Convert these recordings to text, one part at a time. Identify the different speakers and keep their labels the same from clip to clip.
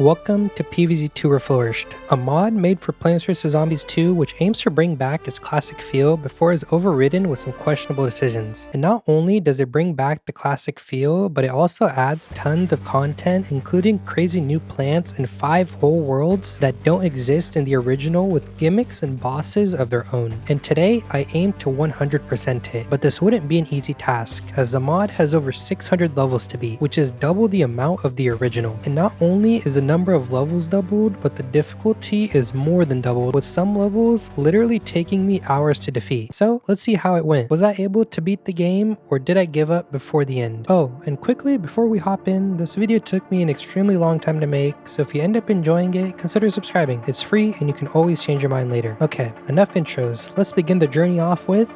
Speaker 1: Welcome to PvZ2 Reflourished, a mod made for Plants vs. Zombies 2 which aims to bring back its classic feel before it's overridden with some questionable decisions. And not only does it bring back the classic feel, but it also adds tons of content including crazy new plants and 5 whole worlds that don't exist in the original with gimmicks and bosses of their own. And today I aim to 100% it, but this wouldn't be an easy task as the mod has over 600 levels to beat, which is double the amount of the original. And not only is the number of levels doubled, but the difficulty is more than doubled, with some levels literally taking me hours to defeat. So let's see how it went. Was I able to beat the game, or did I give up before the end? Oh, and quickly before we hop in, this video took me an extremely long time to make, so if you end up enjoying it, consider subscribing. It's free and you can always change your mind later. Okay, enough intros. Let's begin the journey off with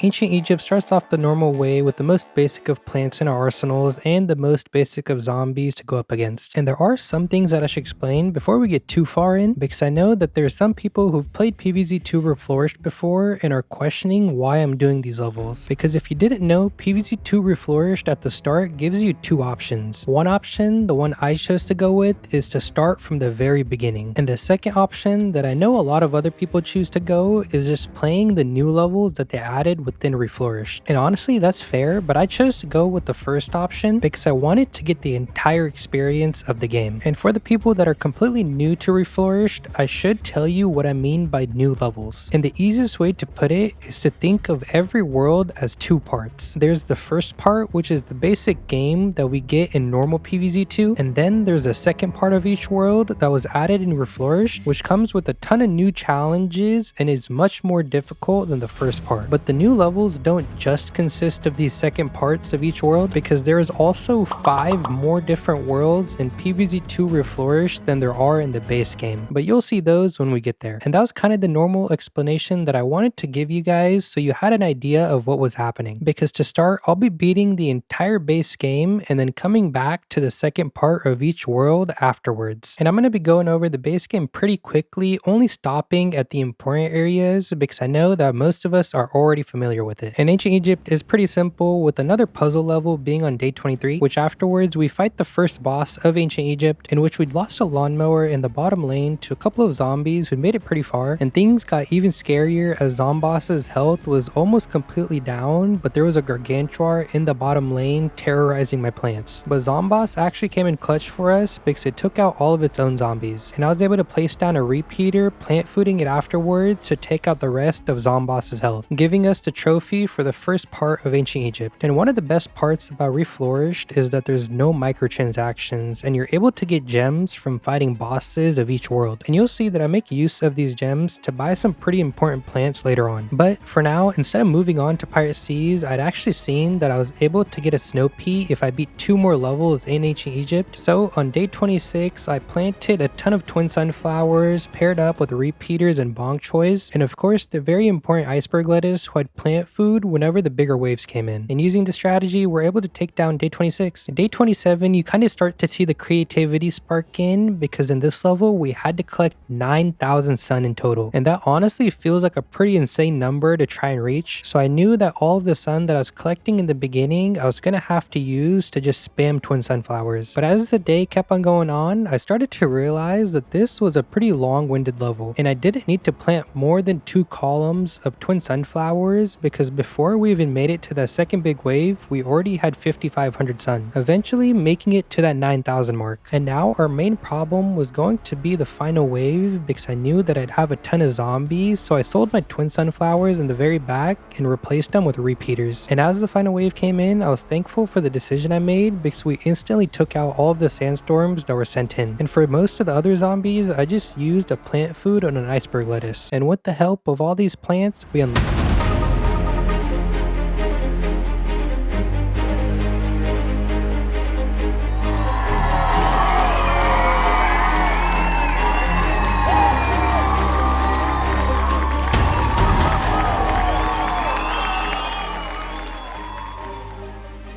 Speaker 1: Ancient Egypt starts off the normal way with the most basic of plants in our arsenals and the most basic of zombies to go up against. And there are some things that I should explain before we get too far in, because I know that there are some people who've played PvZ2 Reflourished before and are questioning why I'm doing these levels. Because if you didn't know, PvZ2 Reflourished at the start gives you 2 options. One option, the one I chose to go with, is to start from the very beginning. And the second option that I know a lot of other people choose to go is just playing the new levels that they added within Reflourished. And honestly, that's fair, but I chose to go with the first option because I wanted to get the entire experience of the game. And for the people that are completely new to Reflourished, I should tell you what I mean by new levels. And the easiest way to put it is to think of every world as 2 parts. There's the first part, which is the basic game that we get in normal PvZ2, and then there's a second part of each world that was added in Reflourished, which comes with a ton of new challenges and is much more difficult than the first part. But the new levels don't just consist of these second parts of each world, because there is also 5 more different worlds in PvZ2 Reflourished than there are in the base game, but you'll see those when we get there. And that was kind of the normal explanation that I wanted to give you guys so you had an idea of what was happening. Because to start, I'll be beating the entire base game and then coming back to the second part of each world afterwards. And I'm going to be going over the base game pretty quickly, only stopping at the important areas because I know that most of us are already familiar with it. And Ancient Egypt is pretty simple, with another puzzle level being on day 23, which afterwards we fight the first boss of Ancient Egypt, in which we'd lost a lawnmower in the bottom lane to a couple of zombies who made it pretty far, and things got even scarier as Zomboss's health was almost completely down, but there was a Gargantuar in the bottom lane terrorizing my plants. But Zomboss actually came in clutch for us because it took out all of its own zombies, and I was able to place down a repeater, plant fooding it afterwards to take out the rest of Zomboss's health, giving us the trophy for the first part of Ancient Egypt. And one of the best parts about Reflourished is that there's no microtransactions and you're able to get gems from fighting bosses of each world. And you'll see that I make use of these gems to buy some pretty important plants later on. But for now, instead of moving on to Pirate Seas, I'd actually seen that I was able to get a snow pea if I beat 2 more levels in Ancient Egypt. So on day 26, I planted a ton of twin sunflowers paired up with repeaters and bok choys, and of course the very important iceberg lettuce who I'd plant food whenever the bigger waves came in. And using this strategy, we're able to take down day 26. Day 27, you kind of start to see the creativity spark in, because in this level we had to collect 9,000 sun in total, and that honestly feels like a pretty insane number to try and reach. So I knew that all of the sun that I was collecting in the beginning I was gonna have to use to just spam twin sunflowers. But as the day kept on going on, I started to realize that this was a pretty long-winded level, and I didn't need to plant more than 2 columns of twin sunflowers, because before we even made it to that second big wave, we already had 5,500 sun, eventually making it to that 9,000 mark. And now our main problem was going to be the final wave, because I knew that I'd have a ton of zombies, so I sold my twin sunflowers in the very back and replaced them with repeaters. And as the final wave came in, I was thankful for the decision I made, because we instantly took out all of the sandstorms that were sent in. And for most of the other zombies, I just used a plant food on an iceberg lettuce. And with the help of all these plants, we unlocked.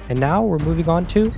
Speaker 1: And now we're moving on to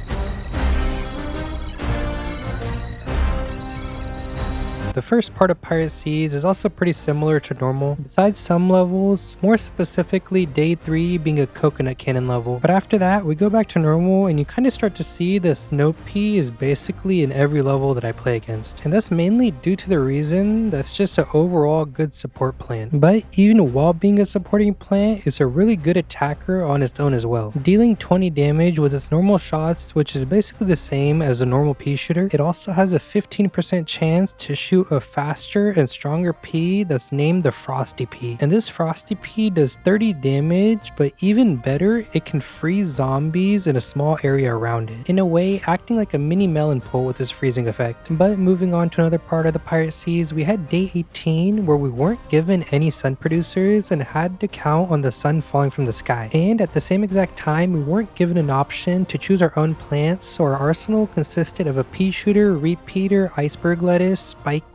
Speaker 1: The first part of Pirate Seas is also pretty similar to normal, besides some levels, more specifically day 3 being a coconut cannon level. But after that, we go back to normal and you kind of start to see the Snow Pea is basically in every level that I play against. And that's mainly due to the reason that's just an overall good support plant. But even while being a supporting plant, it's a really good attacker on its own as well. Dealing 20 damage with its normal shots, which is basically the same as a normal pea shooter, it also has a 15% chance to shoot a faster and stronger pea that's named the Frosty Pea. And this Frosty Pea does 30 damage, but even better, it can freeze zombies in a small area around it, in a way acting like a mini melon pole with this freezing effect. But moving on to another part of the Pirate Seas, we had day 18 where we weren't given any sun producers and had to count on the sun falling from the sky. And at the same exact time, we weren't given an option to choose our own plants, so our arsenal consisted of a pea shooter, repeater, iceberg lettuce, spikeweed,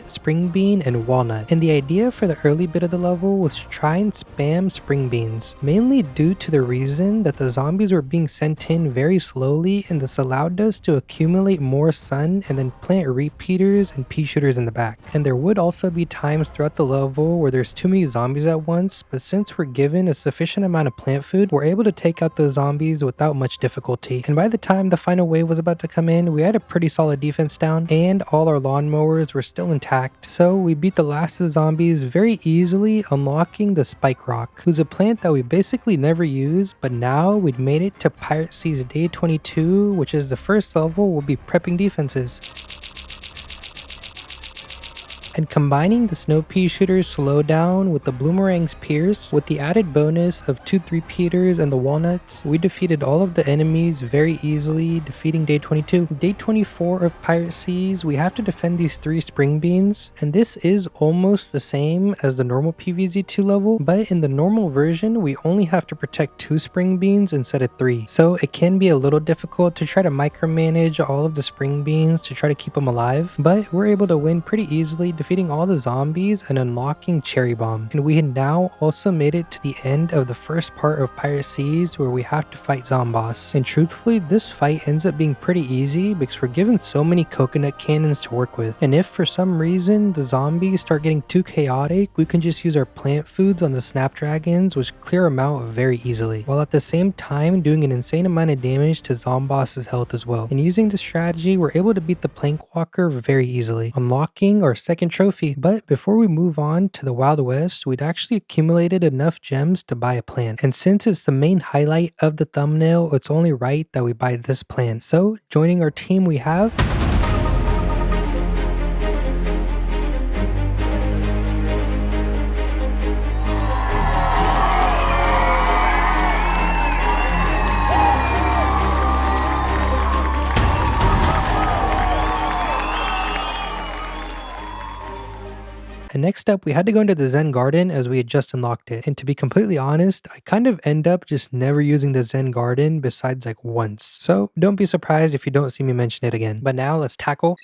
Speaker 1: spring bean, and walnut. And the idea for the early bit of the level was to try and spam spring beans, mainly due to the reason that the zombies were being sent in very slowly, and this allowed us to accumulate more sun and then plant repeaters and pea shooters in the back. And there would also be times throughout the level where there's too many zombies at once, but since we're given a sufficient amount of plant food, we're able to take out those zombies without much difficulty. And by the time the final wave was about to come in, we had a pretty solid defense down, and all our lawnmowers were still intact. So we beat the last of the zombies very easily, unlocking the Spike Rock, who's a plant that we basically never use, but now we'd made it to Pirate Seas Day 22, which is the first level we'll be prepping defenses. And combining the Snow Pea Shooter's slowdown with the Bloomerang's Pierce, with the added bonus of 2 3-peaters and the walnuts, we defeated all of the enemies very easily, defeating day 22. Day 24 of Pirate Seas, we have to defend these 3 spring beans, and this is almost the same as the normal PvZ2 level, but in the normal version, we only have to protect 2 spring beans instead of 3. So it can be a little difficult to try to micromanage all of the spring beans to try to keep them alive, but we're able to win pretty easily, defeating all the zombies and unlocking Cherry Bomb. And we had now also made it to the end of the first part of Pirate Seas where we have to fight Zomboss. And truthfully, this fight ends up being pretty easy because we're given so many coconut cannons to work with. And if for some reason the zombies start getting too chaotic, we can just use our plant foods on the Snapdragons, which clear them out very easily, while at the same time doing an insane amount of damage to Zomboss's health as well. And using this strategy, we're able to beat the Plank Walker very easily, unlocking our second trophy. But before we move on to the Wild West, we'd actually accumulated enough gems to buy a plant. And since it's the main highlight of the thumbnail, it's only right that we buy this plant. So joining our team we have And next up, we had to go into the Zen Garden as we had just unlocked it. And to be completely honest, I kind of end up just never using the Zen Garden besides like once. So don't be surprised if you don't see me mention it again. But now let's tackle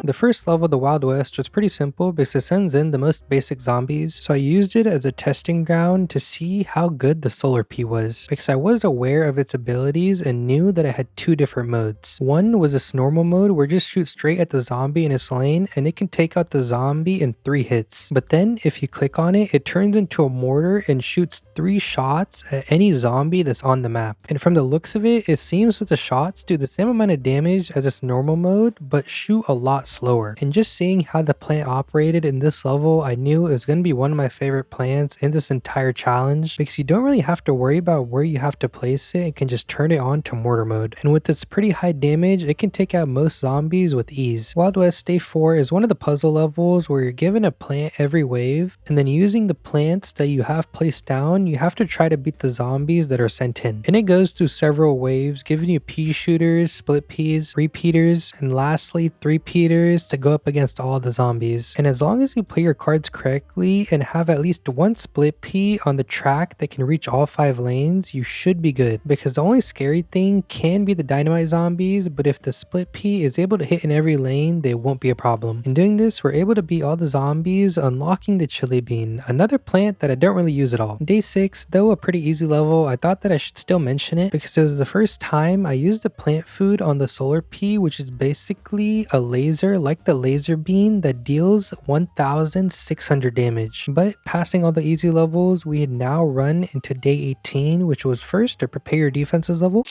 Speaker 1: the first level of the Wild West. Was pretty simple because it sends in the most basic zombies, so I used it as a testing ground to see how good the Solar Pea was, because I was aware of its abilities and knew that it had 2 different modes. One was this normal mode where it just shoots straight at the zombie in its lane and it can take out the zombie in 3 hits. But then if you click on it, it turns into a mortar and shoots 3 shots at any zombie that's on the map. And from the looks of it, it seems that the shots do the same amount of damage as its normal mode, but shoot a lot slower. And just seeing how the plant operated in this level, I knew it was going to be one of my favorite plants in this entire challenge, because you don't really have to worry about where you have to place it and can just turn it on to mortar mode. And with its pretty high damage, it can take out most zombies with ease. Wild West Day 4 is one of the puzzle levels where you're given a plant every wave, and then using the plants that you have placed down, you have to try to beat the zombies that are sent in. And it goes through several waves, giving you pea shooters, split peas, repeaters, and lastly 3-peaters wranglers to go up against all the zombies. And as long as you play your cards correctly and have at least one split pea on the track that can reach all 5 lanes, you should be good. Because the only scary thing can be the dynamite zombies, but if the split pea is able to hit in every lane, they won't be a problem. In doing this, we're able to beat all the zombies, unlocking the chili bean, another plant that I don't really use at all. Day 6, though a pretty easy level, I thought that I should still mention it because it was the first time I used the plant food on the solar pea, which is basically a laser like the laser bean that deals 1600 damage. But passing all the easy levels, we had now run into day 18, which was first to prepare your defenses level.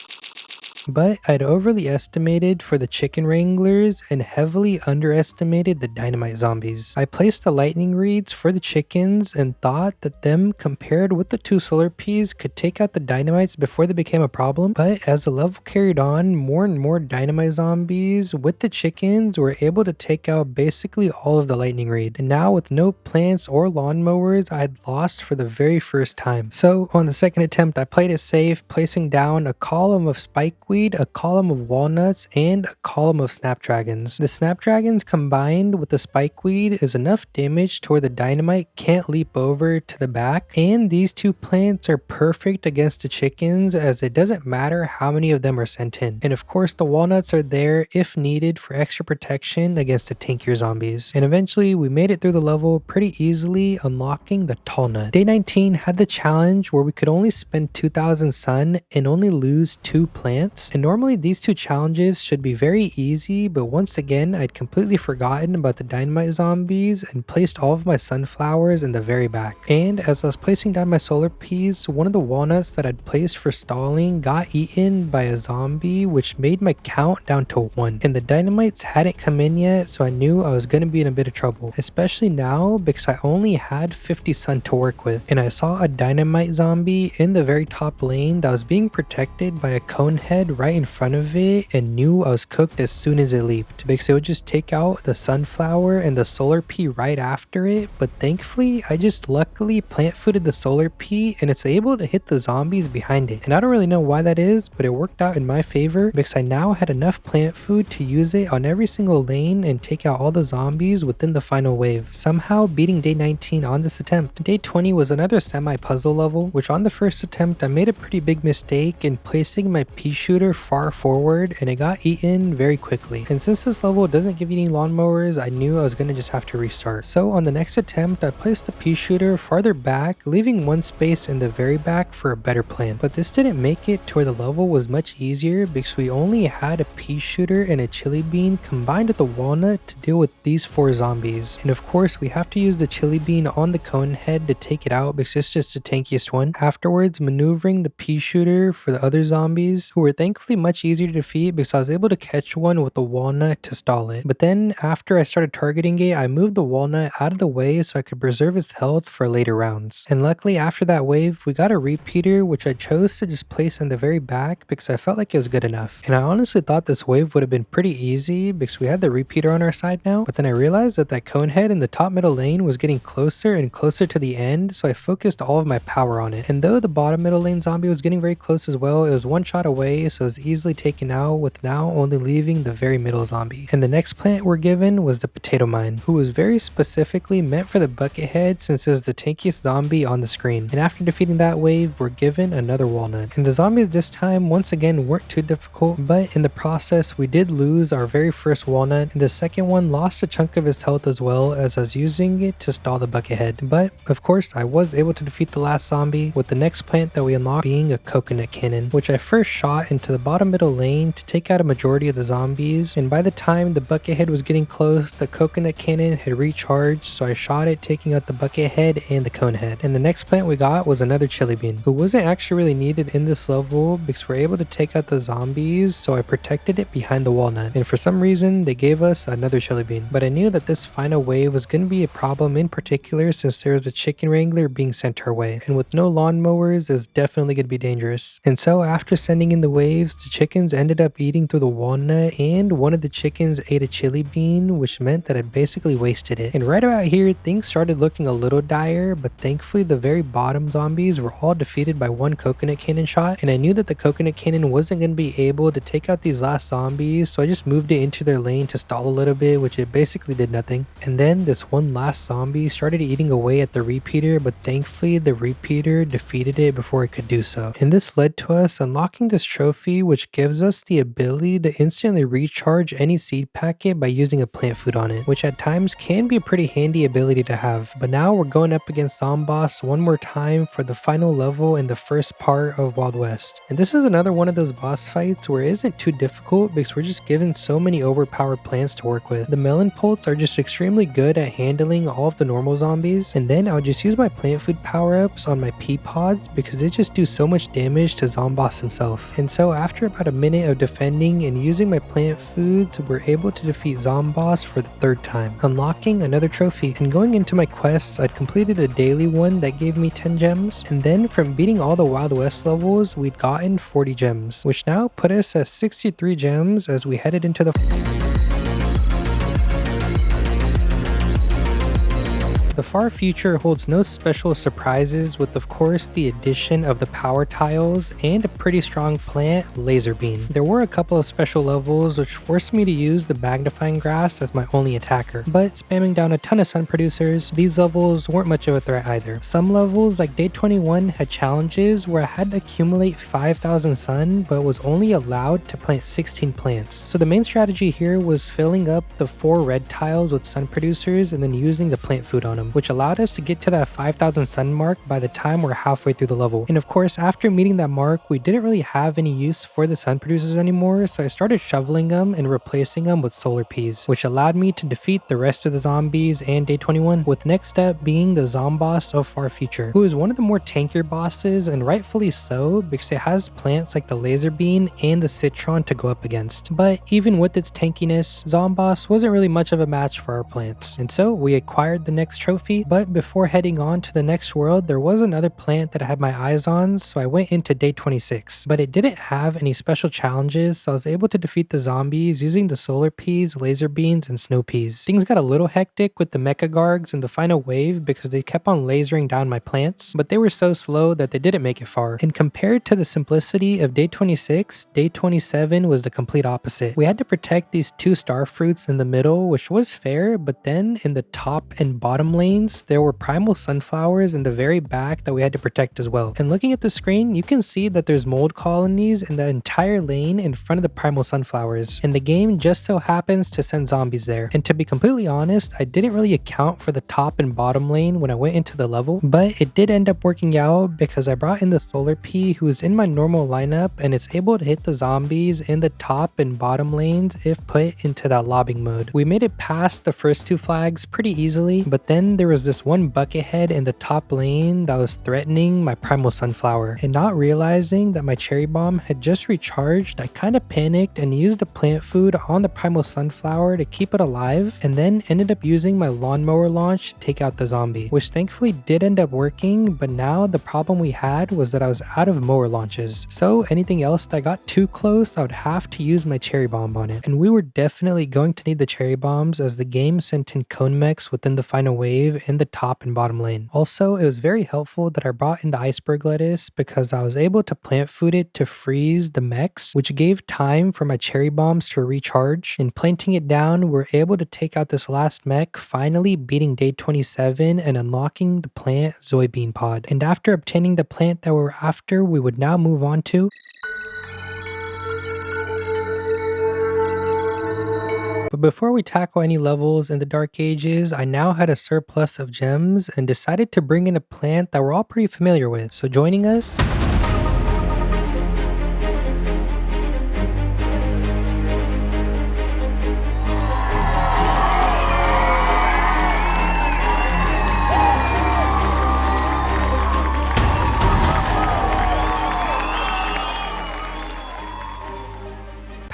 Speaker 1: But I'd overly estimated for the chicken wranglers and heavily underestimated the dynamite zombies. I placed the lightning reeds for the chickens and thought that them compared with the 2 solar peas could take out the dynamites before they became a problem. But as the level carried on, more and more dynamite zombies with the chickens were able to take out basically all of the lightning reed. And now with no plants or lawnmowers, I had lost for the very first time. So on the second attempt, I played it safe, placing down a column of spikeweed, a column of walnuts, and a column of snapdragons. The snapdragons combined with the spikeweed is enough damage to where the dynamite can't leap over to the back, and these 2 plants are perfect against the chickens as it doesn't matter how many of them are sent in. And of course the walnuts are there if needed for extra protection against the tankier zombies. And eventually we made it through the level pretty easily, unlocking the tall nut. Day 19 had the challenge where we could only spend 2000 sun and only lose 2 plants. And normally these 2 challenges should be very easy, but once again I'd completely forgotten about the dynamite zombies and placed all of my sunflowers in the very back. And as I was placing down my solar peas, one of the walnuts that I'd placed for stalling got eaten by a zombie, which made my count down to 1. And the dynamites hadn't come in yet, so I knew I was going to be in a bit of trouble, especially now because I only had 50 sun to work with. And I saw a dynamite zombie in the very top lane that was being protected by a cone head right in front of it and knew I was cooked as soon as it leaped because it would just take out the sunflower and the solar pea right after it. But thankfully I just luckily plant fooded the solar pea and it's able to hit the zombies behind it. And I don't really know why that is, but it worked out in my favor because I now had enough plant food to use it on every single lane and take out all the zombies within the final wave, somehow beating day 19 on this attempt. Day 20 was another semi-puzzle level, which on the first attempt I made a pretty big mistake in placing my pea shooter far forward and it got eaten very quickly. And since this level doesn't give you any lawnmowers, I knew I was going to just have to restart. So on the next attempt, I placed the pea shooter farther back, leaving one space in the very back for a better plan. But this didn't make it to where the level was much easier because we only had a pea shooter and a chili bean combined with a walnut to deal with these 4 zombies. And of course, we have to use the chili bean on the cone head to take it out because it's just the tankiest one. Afterwards, maneuvering the pea shooter for the other zombies, who were thankfully much easier to defeat because I was able to catch one with the walnut to stall it. But then after I started targeting it, I moved the walnut out of the way so I could preserve its health for later rounds. And luckily after that wave, we got a repeater which I chose to just place in the very back because I felt like it was good enough. And I honestly thought this wave would have been pretty easy because we had the repeater on our side now, but then I realized that cone head in the top middle lane was getting closer and closer to the end, so I focused all of my power on it. And though the bottom middle lane zombie was getting very close as well, it was 1 shot away, so it was easily taken out with now only leaving the very middle zombie. And the next plant we're given was the potato mine, who was very specifically meant for the bucket head since it was the tankiest zombie on the screen. And after defeating that wave, we're given another walnut. And the zombies this time once again weren't too difficult, but in the process we did lose our very first walnut, and the second one lost a chunk of his health as well as I was using it to stall the bucket head. But of course I was able to defeat the last zombie, with the next plant that we unlocked being a coconut cannon, which I first shot into the bottom middle lane to take out a majority of the zombies. And by the time the bucket head was getting close, the coconut cannon had recharged, so I shot it, taking out the bucket head and the cone head. And the next plant we got was another chili bean, who wasn't actually really needed in this level because we're able to take out the zombies, so I protected it behind the walnut. And for some reason they gave us another chili bean. But I knew that this final wave was going to be a problem, in particular since there was a chicken wrangler being sent our way, and with no lawnmowers it was definitely going to be dangerous. And so after sending in the wave, waves, the chickens ended up eating through the walnut, and one of the chickens ate a chili bean, which meant that I basically wasted it. And right about here, things started looking a little dire, but thankfully the very bottom zombies were all defeated by one coconut cannon shot, and I knew that the coconut cannon wasn't going to be able to take out these last zombies, so I just moved it into their lane to stall a little bit, which it basically did nothing. And then this one last zombie started eating away at the repeater, but thankfully the repeater defeated it before it could do so. And this led to us unlocking this trophy, which gives us the ability to instantly recharge any seed packet by using a plant food on it, which at times can be a pretty handy ability to have. But now we're going up against Zomboss one more time for the final level in the first part of Wild West. And this is another one of those boss fights where it isn't too difficult because we're just given so many overpowered plants to work with. The melon pults are just extremely good at handling all of the normal zombies, and then I'll just use my plant food power-ups on my pea pods because they just do so much damage to Zomboss himself. And so after about a minute of defending and using my plant foods, we're able to defeat Zomboss for the third time, unlocking another trophy. And going into my quests, I'd completed a daily one that gave me 10 gems, and then from beating all the Wild West levels, we'd gotten 40 gems, which now put us at 63 gems as we headed into the far future holds no special surprises, with of course the addition of the power tiles and a pretty strong plant, Laser Beam. There were a couple of special levels which forced me to use the magnifying glass as my only attacker, but spamming down a ton of sun producers, these levels weren't much of a threat either. Some levels like day 21 had challenges where I had to accumulate 5,000 sun but was only allowed to plant 16 plants. So the main strategy here was filling up the 4 red tiles with sun producers and then using the plant food on them, which allowed us to get to that 5,000 sun mark by the time we're halfway through the level. And of course, after meeting that mark, we didn't really have any use for the sun producers anymore, so I started shoveling them and replacing them with solar peas, which allowed me to defeat the rest of the zombies and day 21, with next step being the Zomboss of Far Future, who is one of the more tankier bosses, and rightfully so because it has plants like the Laser Bean and the Citron to go up against. But even with its tankiness, Zomboss wasn't really much of a match for our plants, and so we acquired the next trophy. But before heading on to the next world, there was another plant that I had my eyes on, so I went into day 26. But it didn't have any special challenges, so I was able to defeat the zombies using the solar peas, laser beans, and snow peas. Things got a little hectic with the mecha gargs in the final wave because they kept on lasering down my plants, but they were so slow that they didn't make it far. And compared to the simplicity of day 26, day 27 was the complete opposite. We had to protect these 2 star fruits in the middle, which was fair, but then in the top and bottom lanes, there were primal sunflowers in the very back that we had to protect as well. And looking at the screen, you can see that there's mold colonies in the entire lane in front of the primal sunflowers, and the game just so happens to send zombies there. And to be completely honest, I didn't really account for the top and bottom lane when I went into the level, but it did end up working out because I brought in the solar pea, who is in my normal lineup, and it's able to hit the zombies in the top and bottom lanes if put into that lobbing mode. We made it past the first 2 flags pretty easily, but then there was this one bucket head in the top lane that was threatening my primal sunflower, and not realizing that my cherry bomb had just recharged, I kind of panicked and used the plant food on the primal sunflower to keep it alive, and then ended up using my lawnmower launch to take out the zombie, which thankfully did end up working. But now the problem we had was that I was out of mower launches, so anything else that got too close, I would have to use my cherry bomb on it, and we were definitely going to need the cherry bombs as the game sent in cone mechs within the final wave in the top and bottom lane. Also, it was very helpful that I brought in the iceberg lettuce because I was able to plant food it to freeze the mechs, which gave time for my cherry bombs to recharge. And planting it down, we're able to take out this last mech, finally beating day 27 and unlocking the plant Soybean Pod. And after obtaining the plant that we're after, we would now move on to But before we tackle any levels in the Dark Ages, I now had a surplus of gems and decided to bring in a plant that we're all pretty familiar with. So joining us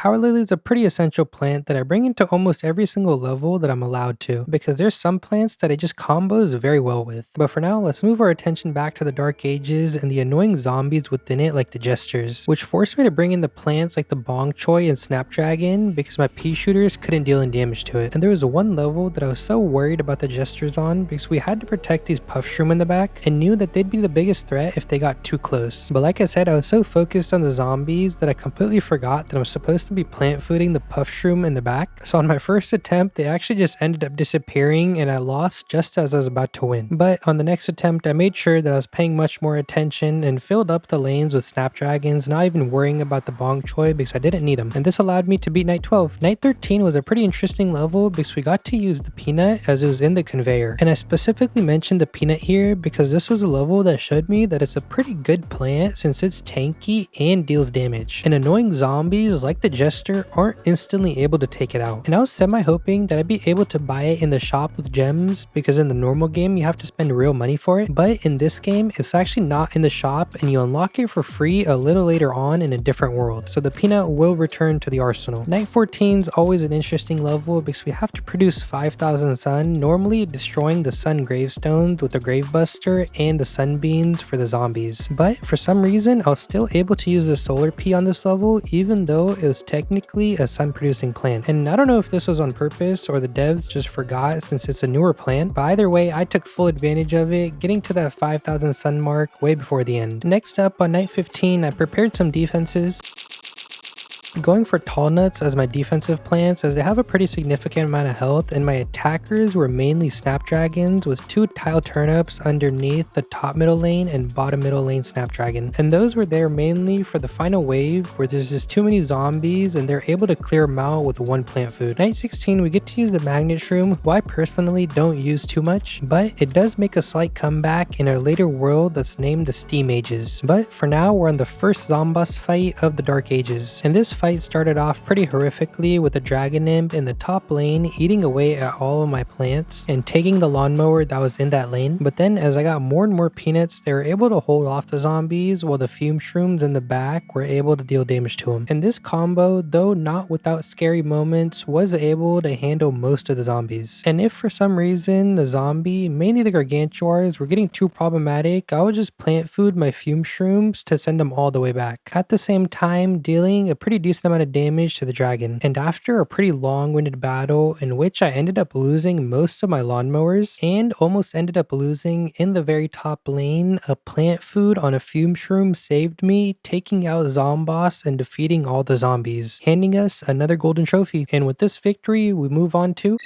Speaker 1: Power Lily is a pretty essential plant that I bring into almost every single level that I'm allowed to, because there's some plants that it just combos very well with. But for now, let's move our attention back to the Dark Ages and the annoying zombies within it like the Jesters, which forced me to bring in the plants like the Bong Choy and Snapdragon because my pea shooters couldn't deal any damage to it. And there was one level that I was so worried about the Jesters on because we had to protect these Puff Shroom in the back and knew that they'd be the biggest threat if they got too close. But like I said, I was so focused on the zombies that I completely forgot that I'm supposed to be plant fooding the Puff Shroom in the back. So on my first attempt, they actually just ended up disappearing and I lost just as I was about to win. But on the next attempt, I made sure that I was paying much more attention and filled up the lanes with Snapdragons, not even worrying about the Bong Choy because I didn't need them. And this allowed me to beat Night 12. Night 13 was a pretty interesting level because we got to use the peanut as it was in the conveyor. And I specifically mentioned the peanut here because this was a level that showed me that it's a pretty good plant since it's tanky and deals damage. And annoying zombies like the Jester aren't instantly able to take it out. And I was semi-hoping that I'd be able to buy it in the shop with gems because in the normal game you have to spend real money for it. But in this game it's actually not in the shop and you unlock it for free a little later on in a different world. So the peanut will return to the arsenal. Night 14 is always an interesting level because we have to produce 5,000 sun, normally destroying the sun gravestones with the gravebuster and the sunbeams for the zombies. But for some reason I was still able to use the solar pea on this level even though it was technically a sun producing plant. And I don't know if this was on purpose or the devs just forgot since it's a newer plant, but either way I took full advantage of it, getting to that 5,000 sun mark way before the end. Next up on night 15 I prepared some defenses, going for tall nuts as my defensive plants as they have a pretty significant amount of health, and my attackers were mainly Snapdragons with 2 tile turnips underneath the top middle lane and bottom middle lane Snapdragon. And those were there mainly for the final wave where there's just too many zombies and they're able to clear them out with 1 plant food. Night 16 we get to use the Magnet Shroom, who I personally don't use too much, but it does make a slight comeback in a later world that's named the Steam Ages. But for now we're on the first Zomboss fight of the Dark Ages, and this fight started off pretty horrifically with a Dragon Imp in the top lane eating away at all of my plants and taking the lawnmower that was in that lane. But then as I got more and more peanuts, they were able to hold off the zombies while the Fume Shrooms in the back were able to deal damage to them. And this combo, though not without scary moments, was able to handle most of the zombies. And if for some reason the zombie, mainly the Gargantuars, were getting too problematic, I would just plant food my Fume Shrooms to send them all the way back. At the same time, dealing a pretty decent amount of damage to the dragon. And after a pretty long-winded battle in which I ended up losing most of my lawnmowers and almost ended up losing in the very top lane, a plant food on a Fume Shroom saved me, taking out Zomboss and defeating all the zombies, handing us another golden trophy. And with this victory, we move on to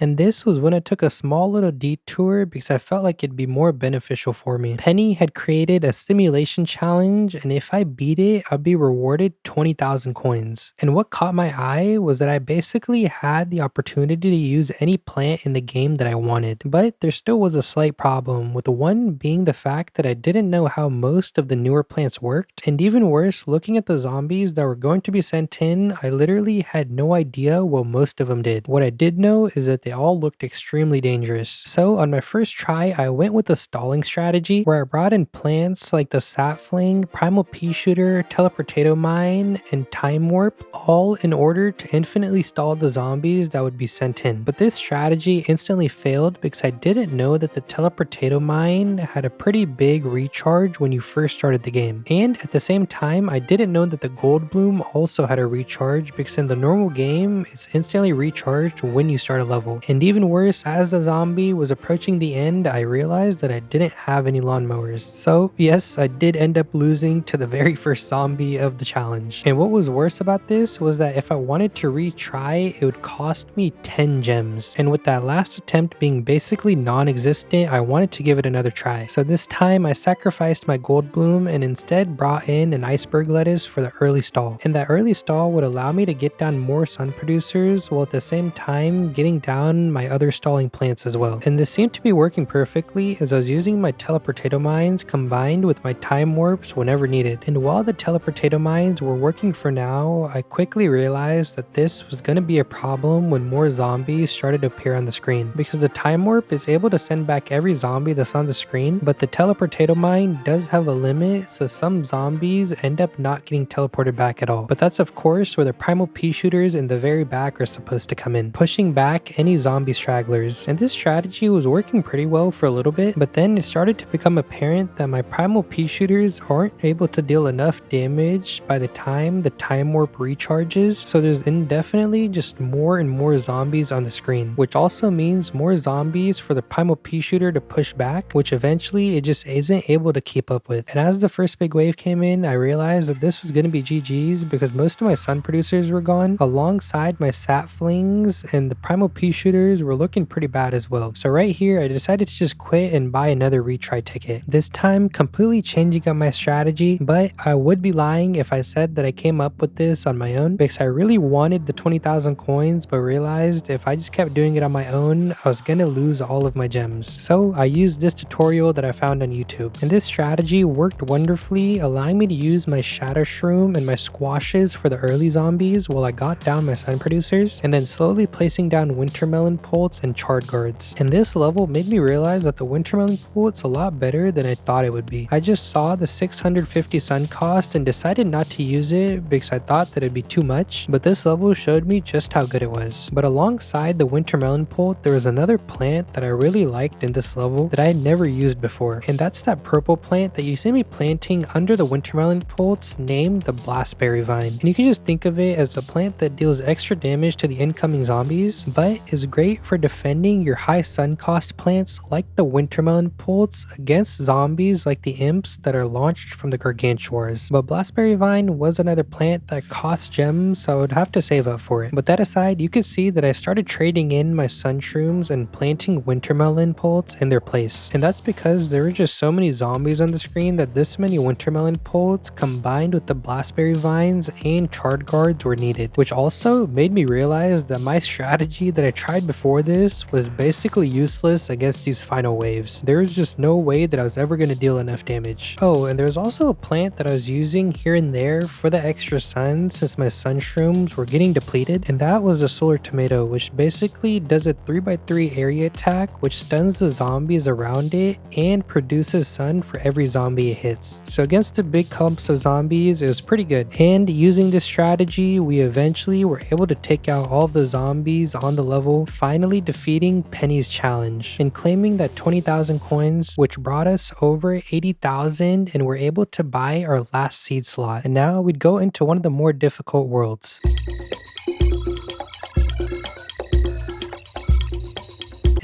Speaker 1: and this was when I took a small little detour because I felt like it'd be more beneficial for me. Penny had created a simulation challenge, and if I beat it, I'd be rewarded 20,000 coins. And what caught my eye was that I basically had the opportunity to use any plant in the game that I wanted. But there still was a slight problem, with the one being the fact that I didn't know how most of the newer plants worked. And even worse, looking at the zombies that were going to be sent in, I literally had no idea what most of them did. What I did know is that they all looked extremely dangerous. So on my first try, I went with a stalling strategy where I brought in plants like the Sapfling, Primal Pea Shooter, Teleportato Mine, and Time Warp, all in order to infinitely stall the zombies that would be sent in. But this strategy instantly failed because I didn't know that the Teleportato Mine had a pretty big recharge when you first started the game. And at the same time, I didn't know that the Gold Bloom also had a recharge because in the normal game, it's instantly recharged when you start a level. And even worse, as the zombie was approaching the end, I realized that I didn't have any lawnmowers. So yes, I did end up losing to the very first zombie of the challenge. And what was worse about this was that if I wanted to retry, it would cost me 10 gems. And with that last attempt being basically non-existent, I wanted to give it another try. So this time I sacrificed my Gold Bloom and instead brought in an Iceberg Lettuce for the early stall. And that early stall would allow me to get down more sun producers while at the same time getting down down my other stalling plants as well. And this seemed to be working perfectly as I was using my teleportato mines combined with my time warps whenever needed. And while the teleportato mines were working for now, I quickly realized that this was going to be a problem when more zombies started to appear on the screen, because the time warp is able to send back every zombie that's on the screen, but the teleportato mine does have a limit, so some zombies end up not getting teleported back at all. But that's of course where the primal pea shooters in the very back are supposed to come in, pushing back any zombie stragglers. And this strategy was working pretty well for a little bit, but then it started to become apparent that my primal pea shooters aren't able to deal enough damage by the time the time warp recharges, so there's indefinitely just more and more zombies on the screen, which also means more zombies for the primal pea shooter to push back, which eventually it just isn't able to keep up with. And as the first big wave came in, I realized that this was going to be GG's because most of my sun producers were gone, alongside my saplings, and the primal pea shooters were looking pretty bad as well. So right here I decided to just quit and buy another retry ticket, this time completely changing up my strategy. But I would be lying if I said that I came up with this on my own, because I really wanted the 20,000 coins but realized if I just kept doing it on my own I was gonna lose all of my gems. So I used this tutorial that I found on YouTube, and this strategy worked wonderfully, allowing me to use my shatter shroom and my squashes for the early zombies while I got down my sun producers, and then slowly placing down wintermelon pults and chard guards. And this level made me realize that the wintermelon pult's a lot better than I thought it would be. I just saw the 650 sun cost and decided not to use it because I thought that it'd be too much, but this level showed me just how good it was. But alongside the wintermelon pult, there was another plant that I really liked in this level that I had never used before, and that's that purple plant that you see me planting under the wintermelon pults named the blastberry vine. And you can just think of it as a plant that deals extra damage to the incoming zombies, but is great for defending your high sun cost plants like the wintermelon pults against zombies like the imps that are launched from the gargantuars. But blastberry vine was another plant that cost gems, so I would have to save up for it. But that aside, you can see that I started trading in my sun shrooms and planting wintermelon pults in their place. And that's because there were just so many zombies on the screen that this many wintermelon pults combined with the blastberry vines and chard guards were needed, which also made me realize that my strategy that I tried before this was basically useless against these final waves. There was just no way that I was ever going to deal enough damage. Oh, and there's also a plant that I was using here and there for the extra sun since my sun shrooms were getting depleted, and that was a solar tomato, which basically does a 3x3 area attack which stuns the zombies around it and produces sun for every zombie it hits. So against the big clumps of zombies it was pretty good, and using this strategy we eventually were able to take out all of the zombies on the level, finally defeating Penny's challenge and claiming that 20,000 coins, which brought us over 80,000, and we're able to buy our last seed slot. And now we'd go into one of the more difficult worlds.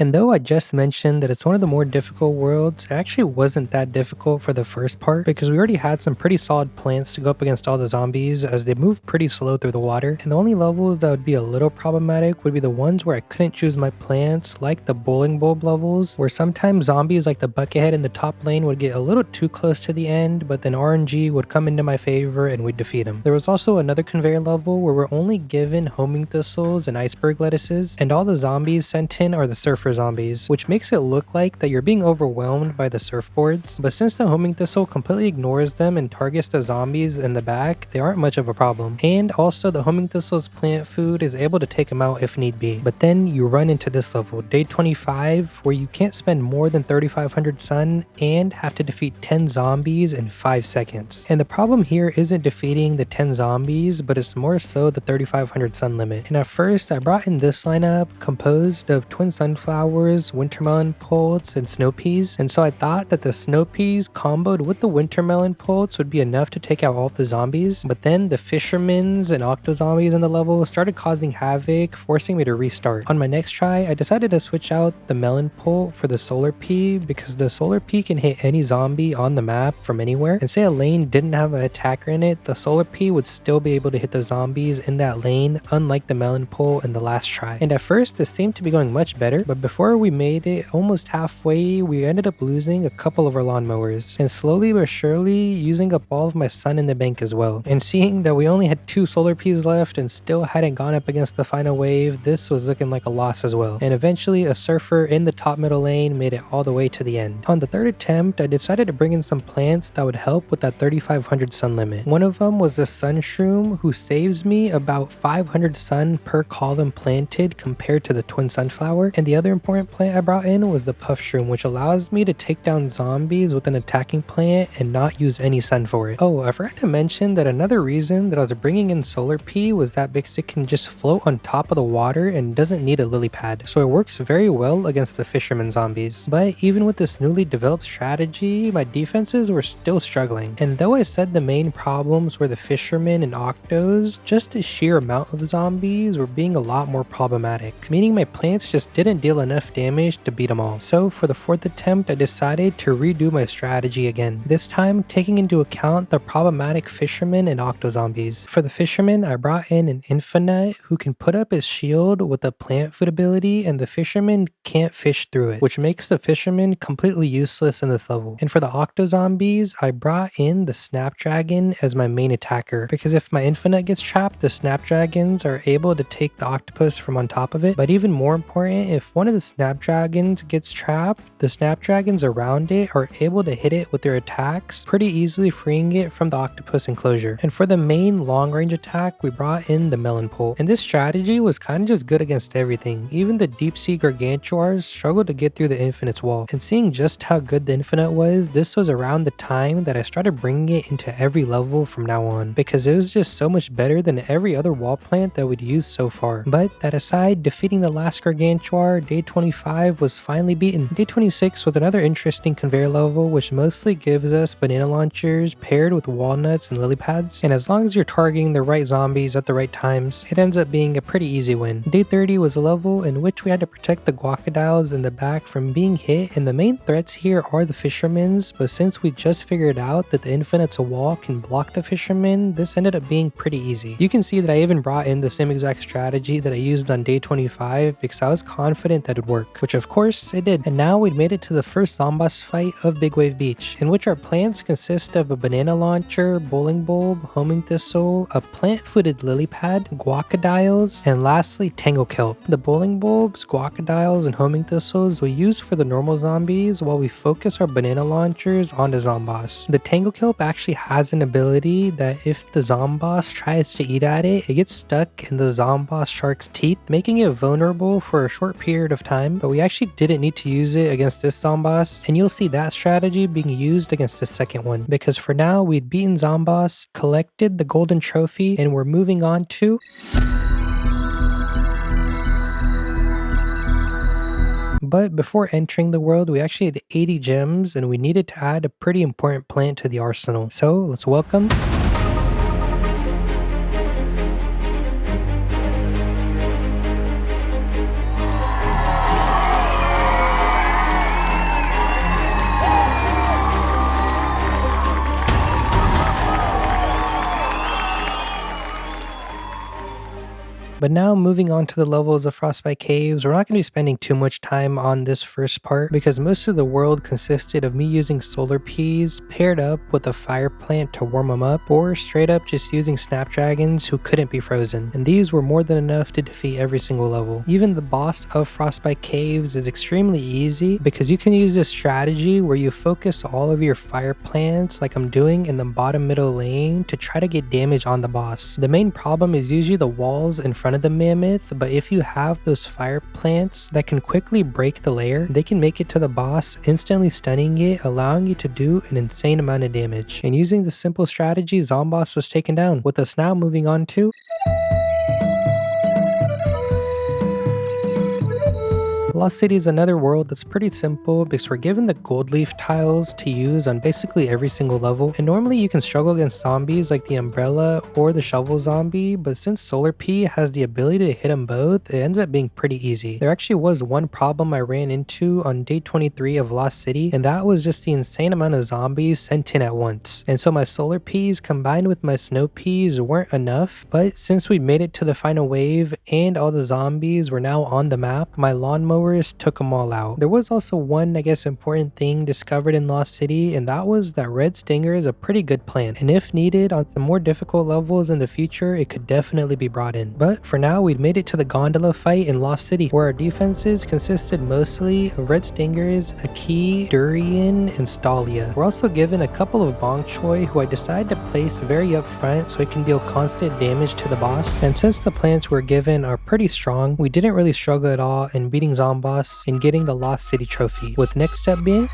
Speaker 1: And though I just mentioned that it's one of the more difficult worlds, it actually wasn't that difficult for the first part because we already had some pretty solid plants to go up against all the zombies as they move pretty slow through the water. And the only levels that would be a little problematic would be the ones where I couldn't choose my plants, like the bowling bulb levels, where sometimes zombies like the buckethead in the top lane would get a little too close to the end, but then RNG would come into my favor and we'd defeat them. There was also another conveyor level where we're only given homing thistles and iceberg lettuces, and all the zombies sent in are the surfer zombies, which makes it look like that you're being overwhelmed by the surfboards. But since the homing thistle completely ignores them and targets the zombies in the back, they aren't much of a problem. And also the homing thistle's plant food is able to take them out if need be. But then you run into this level, day 25, where you can't spend more than 3,500 sun and have to defeat 10 zombies in 5 seconds. And the problem here isn't defeating the 10 zombies, but it's more so the 3,500 sun limit. And at first I brought in this lineup composed of twin sunflowers, wintermelon pults, and snow peas, and so I thought that the snow peas comboed with the wintermelon pults would be enough to take out all of the zombies. But then the fishermen's and octo zombies in the level started causing havoc, forcing me to restart. On my next try, I decided to switch out the melon pult for the solar pea because the solar pea can hit any zombie on the map from anywhere, and say a lane didn't have an attacker in it, the solar pea would still be able to hit the zombies in that lane, unlike the melon pult in the last try. And at first this seemed to be going much better, but before we made it almost halfway, we ended up losing a couple of our lawnmowers, and slowly but surely using up all of my sun in the bank as well. And seeing that we only had 2 solar Ps left and still hadn't gone up against the final wave, this was looking like a loss as well. And eventually a surfer in the top middle lane made it all the way to the end. On the third attempt, I decided to bring in some plants that would help with that 3500 sun limit. One of them was the sun shroom, who saves me about 500 sun per column planted compared to the twin sunflower. And the other important plant I brought in was the puff shroom, which allows me to take down zombies with an attacking plant and not use any sun for it. Oh, I forgot to mention that another reason that I was bringing in solar P was that because it can just float on top of the water and doesn't need a lily pad, so it works very well against the fisherman zombies. But even with this newly developed strategy, my defenses were still struggling. And though I said the main problems were the fishermen and octos, just the sheer amount of zombies were being a lot more problematic, meaning my plants just didn't deal enough damage to beat them all. So for the fourth attempt, I decided to redo my strategy again, this time taking into account the problematic fishermen and octo zombies. For the fishermen, I brought in an infinite who can put up his shield with a plant food ability, and the fisherman can't fish through it, which makes the fisherman completely useless in this level. And for the octo zombies, I brought in the snapdragon as my main attacker, because if my infinite gets trapped, the snapdragons are able to take the octopus from on top of it. But even more important, if one of the snapdragons gets trapped, the snapdragons around it are able to hit it with their attacks, pretty easily freeing it from the octopus enclosure. And for the main long range attack, we brought in the melon pole. And this strategy was kind of just good against everything. Even the deep sea gargantuars struggled to get through the infinite's wall. And seeing just how good the infinite was, this was around the time that I started bringing it into every level from now on, because it was just so much better than every other wall plant that we'd used so far. But that aside, defeating the last gargantuar, day 25 was finally beaten. Day 26 was another interesting conveyor level, which mostly gives us banana launchers paired with walnuts and lily pads, and as long as you're targeting the right zombies at the right times, it ends up being a pretty easy win. Day 30 was a level in which we had to protect the guacodiles in the back from being hit, and the main threats here are the fishermen's, but since we just figured out that the infinites wall can block the fishermen, this ended up being pretty easy. You can see that I even brought in the same exact strategy that I used on day 25 because I was confident that it would work, which of course it did. And now we'd made it to the first zomboss fight of Big Wave Beach, in which our plants consist of a banana launcher, bowling bulb, homing thistle, a plant-footed lily pad, guacodiles, and lastly tango kelp. The bowling bulbs, guacodiles, and homing thistles we use for the normal zombies while we focus our banana launchers on the zomboss. The tango kelp actually has an ability that if the zomboss tries to eat at it, it gets stuck in the zomboss shark's teeth, making it vulnerable for a short period of time, but we actually didn't need to use it against this zomboss, and you'll see that strategy being used against the second one, because for now we'd beaten zomboss, collected the golden trophy, and we're moving on to But before entering the world, we actually had 80 gems and we needed to add a pretty important plant to the arsenal. So let's welcome But now moving on to the levels of Frostbite Caves, we're not going to be spending too much time on this first part because most of the world consisted of me using solar peas paired up with a fire plant to warm them up, or straight up just using snapdragons who couldn't be frozen, and these were more than enough to defeat every single level. Even the boss of Frostbite Caves is extremely easy because you can use this strategy where you focus all of your fire plants like I'm doing in the bottom middle lane to try to get damage on the boss. The main problem is usually the walls in front of the mammoth, but if you have those fire plants that can quickly break the layer, they can make it to the boss, instantly stunning it, allowing you to do an insane amount of damage. And using the simple strategy, Zomboss was taken down, with us now moving on to Lost City is another world that's pretty simple because we're given the gold leaf tiles to use on basically every single level, and normally you can struggle against zombies like the umbrella or the shovel zombie, but since Solar P has the ability to hit them both, it ends up being pretty easy. There actually was one problem I ran into on day 23 of Lost City, and that was just the insane amount of zombies sent in at once. And so my Solar Peas combined with my Snow Peas weren't enough, but since we made it to the final wave and all the zombies were now on the map, my lawnmower Moonflowers took them all out. There was also one, I guess, important thing discovered in Lost City, and that was that Red Stinger is a pretty good plant, and if needed on some more difficult levels in the future, it could definitely be brought in. But for now, we'd made it to the gondola fight in Lost City, where our defenses consisted mostly of Red Stingers, Aki, Durian, and Stalia. We're also given a couple of Bong Choi, who I decided to place very up front so it can deal constant damage to the boss, and since the plants we're given are pretty strong, we didn't really struggle at all in beating Zomboss and getting the Lost City trophy, with the next step being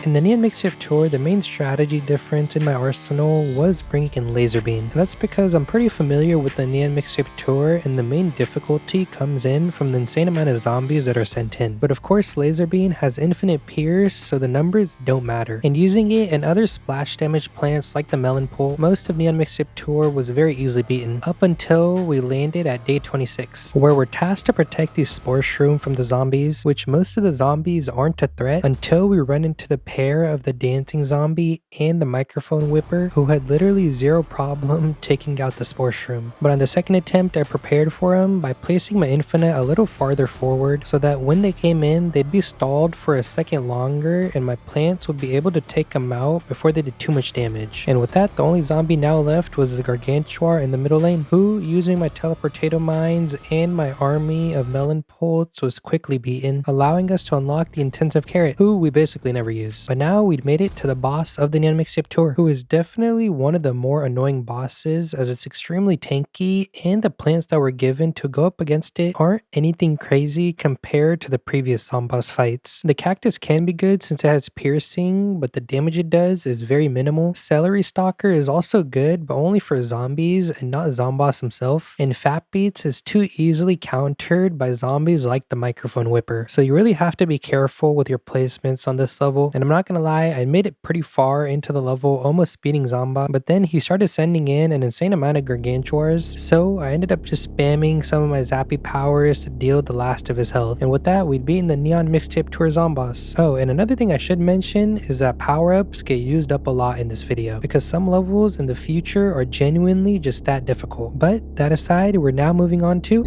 Speaker 1: in the Neon Mixtape Tour, the main strategy difference in my arsenal was bringing in Laser Beam. And that's because I'm pretty familiar with the Neon Mixtape Tour, and the main difficulty comes in from the insane amount of zombies that are sent in. But of course, Laser Beam has infinite pierce, so the numbers don't matter. And using it and other splash damage plants like the Melon Pole, most of Neon Mixtape Tour was very easily beaten, up until we landed at day 26, where we're tasked to protect these Spore Shroom from the zombies, which most of the zombies aren't a threat until we run into the pair of the dancing zombie and the microphone whipper, who had literally zero problem taking out the Spore Shroom. But on the second attempt, I prepared for him by placing my infinite a little farther forward so that when they came in, they'd be stalled for a second longer and my plants would be able to take them out before they did too much damage. And with that, the only zombie now left was the Gargantuar in the middle lane, who, using my teleportato mines and my army of melon poles, was quickly beaten, allowing us to unlock the intensive carrot, who we basically never use. But now we'd made it to the boss of the Neon Mixtape Tour, who is definitely one of the more annoying bosses as it's extremely tanky and the plants that were given to go up against it aren't anything crazy compared to the previous Zomboss fights. The cactus can be good since it has piercing, but the damage it does is very minimal. Celery Stalker is also good, but only for zombies and not Zomboss himself. And Fat Beats is too easily countered by zombies like the Microphone Whipper. So you really have to be careful with your placements on this level. And I'm not gonna lie, I made it pretty far into the level, almost beating Zomba, but then he started sending in an insane amount of Gargantuars, so I ended up just spamming some of my zappy powers to deal the last of his health. And with that, we'd beaten the Neon Mixtape Tour Zomboss. Oh, and another thing I should mention is that power-ups get used up a lot in this video, because some levels in the future are genuinely just that difficult. But that aside, we're now moving on to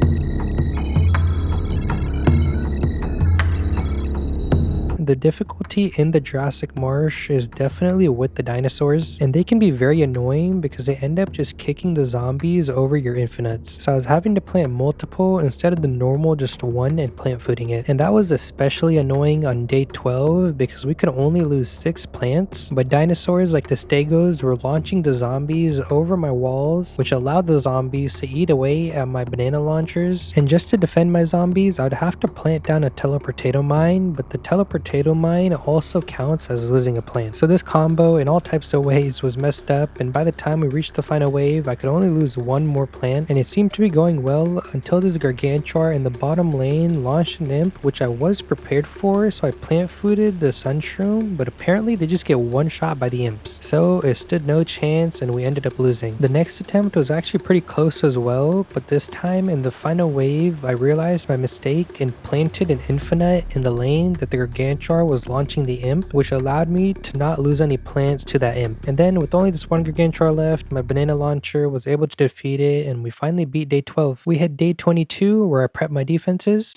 Speaker 1: the difficulty in the Jurassic Marsh is definitely with the dinosaurs, and they can be very annoying because they end up just kicking the zombies over your infinites. So I was having to plant multiple instead of the normal just one and plant fooding it. And that was especially annoying on day 12 because we could only lose 6 plants, but dinosaurs like the Stegos were launching the zombies over my walls, which allowed the zombies to eat away at my banana launchers. And just to defend my zombies, I would have to plant down a teleportato mine, but the teleportato mine also counts as losing a plant. So this combo in all types of ways was messed up, and by the time we reached the final wave, I could only lose one more plant, and it seemed to be going well until this Gargantuar in the bottom lane launched an imp, which I was prepared for, so I plant fooded the Sunshroom, but apparently they just get one shot by the imps. So it stood no chance and we ended up losing. The next attempt was actually pretty close as well, but this time in the final wave, I realized my mistake and planted an infinite in the lane that the Gargantuar was launching the imp, which allowed me to not lose any plants to that imp. And then with only this one Gargantuar left, my banana launcher was able to defeat it, and we finally beat day 12. We hit day 22 where I prepped my defenses.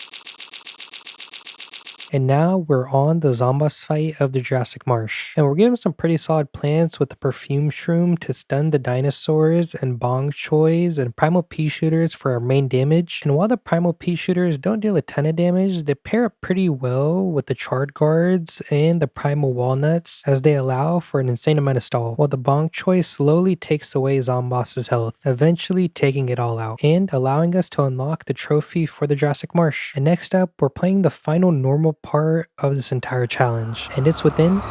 Speaker 1: And now we're on the Zomboss fight of the Jurassic Marsh. And we're given some pretty solid plants with the Perfume Shroom to stun the dinosaurs and Bong Choys and Primal Pea Shooters for our main damage. And while the Primal Pea Shooters don't deal a ton of damage, they pair up pretty well with the Charred Guards and the Primal Walnuts as they allow for an insane amount of stall, while the Bong Choy slowly takes away Zomboss's health, eventually taking it all out and allowing us to unlock the trophy for the Jurassic Marsh. And next up, we're playing the final normal part of this entire challenge, and it's within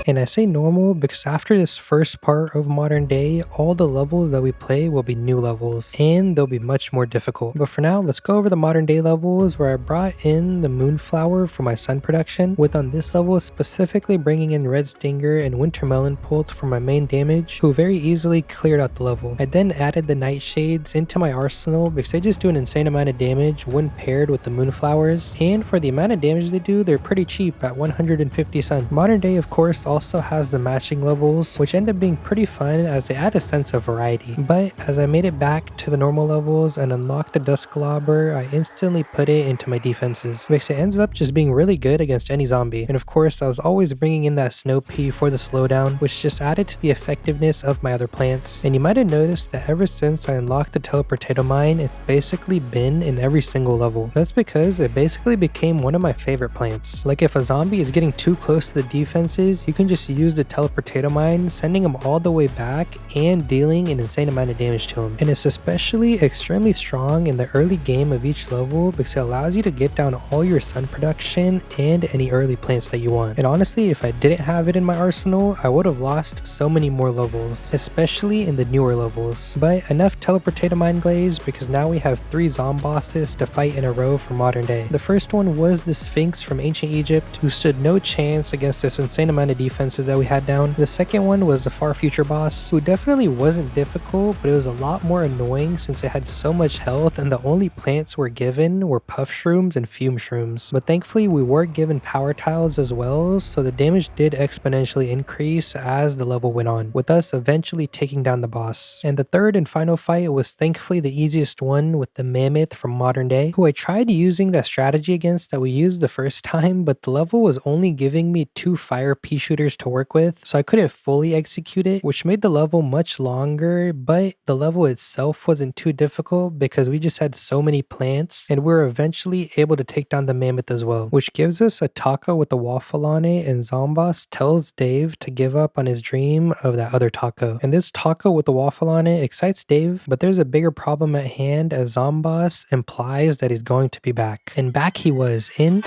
Speaker 1: And I say normal because after this first part of modern day, all the levels that we play will be new levels, and they'll be much more difficult. But for now, let's go over the modern day levels where I brought in the Moonflower for my sun production, with on this level specifically bringing in Red Stinger and Winter Melon Pulse for my main damage, who very easily cleared out the level. I then added the Nightshades into my arsenal because they just do an insane amount of damage when paired with the Moonflowers, and for the amount of damage they do, they're pretty cheap at 150 sun. Modern day, of course, also has the matching levels, which end up being pretty fun as they add a sense of variety. But as I made it back to the normal levels and unlocked the Dusklobber, I instantly put it into my defenses, because it ends up just being really good against any zombie. And of course, I was always bringing in that Snow Pea for the slowdown, which just added to the effectiveness of my other plants. And you might have noticed that ever since I unlocked the Teleportato Mine, it's basically been in every single level. That's because it basically became one of my favorite plants. Like if a zombie is getting too close to the defenses, you can just use the Teleportato Mine, sending them all the way back and dealing an insane amount of damage to them. And it's especially extremely strong in the early game of each level because it allows you to get down all your sun production and any early plants that you want. And honestly, if I didn't have it in my arsenal, I would have lost so many more levels, especially in the newer levels. But enough Teleportato Mine glaze, because now we have 3 zombosses to fight in a row for modern day. The first one was the Sphinx from ancient Egypt, who stood no chance against this insane amount of defenses that we had down. The second one was the far future boss, who definitely wasn't difficult, but it was a lot more annoying since it had so much health and the only plants we're given were puff shrooms and fume shrooms. But thankfully we were given power tiles as well, so the damage did exponentially increase as the level went on, with us eventually taking down the boss. And the third and final fight was thankfully the easiest one, with the Mammoth from modern day, who I tried using that strategy against that we used the first time, but the level was only giving me 2 fire pea shooters to work with, so I couldn't fully execute it, which made the level much longer. But the level itself wasn't too difficult because we just had so many plants, and we were eventually able to take down the Mammoth as well, which gives us a taco with a waffle on it, and Zomboss tells Dave to give up on his dream of that other taco. And this taco with the waffle on it excites Dave, but there's a bigger problem at hand as Zomboss implies that he's going to be back. And back he was in...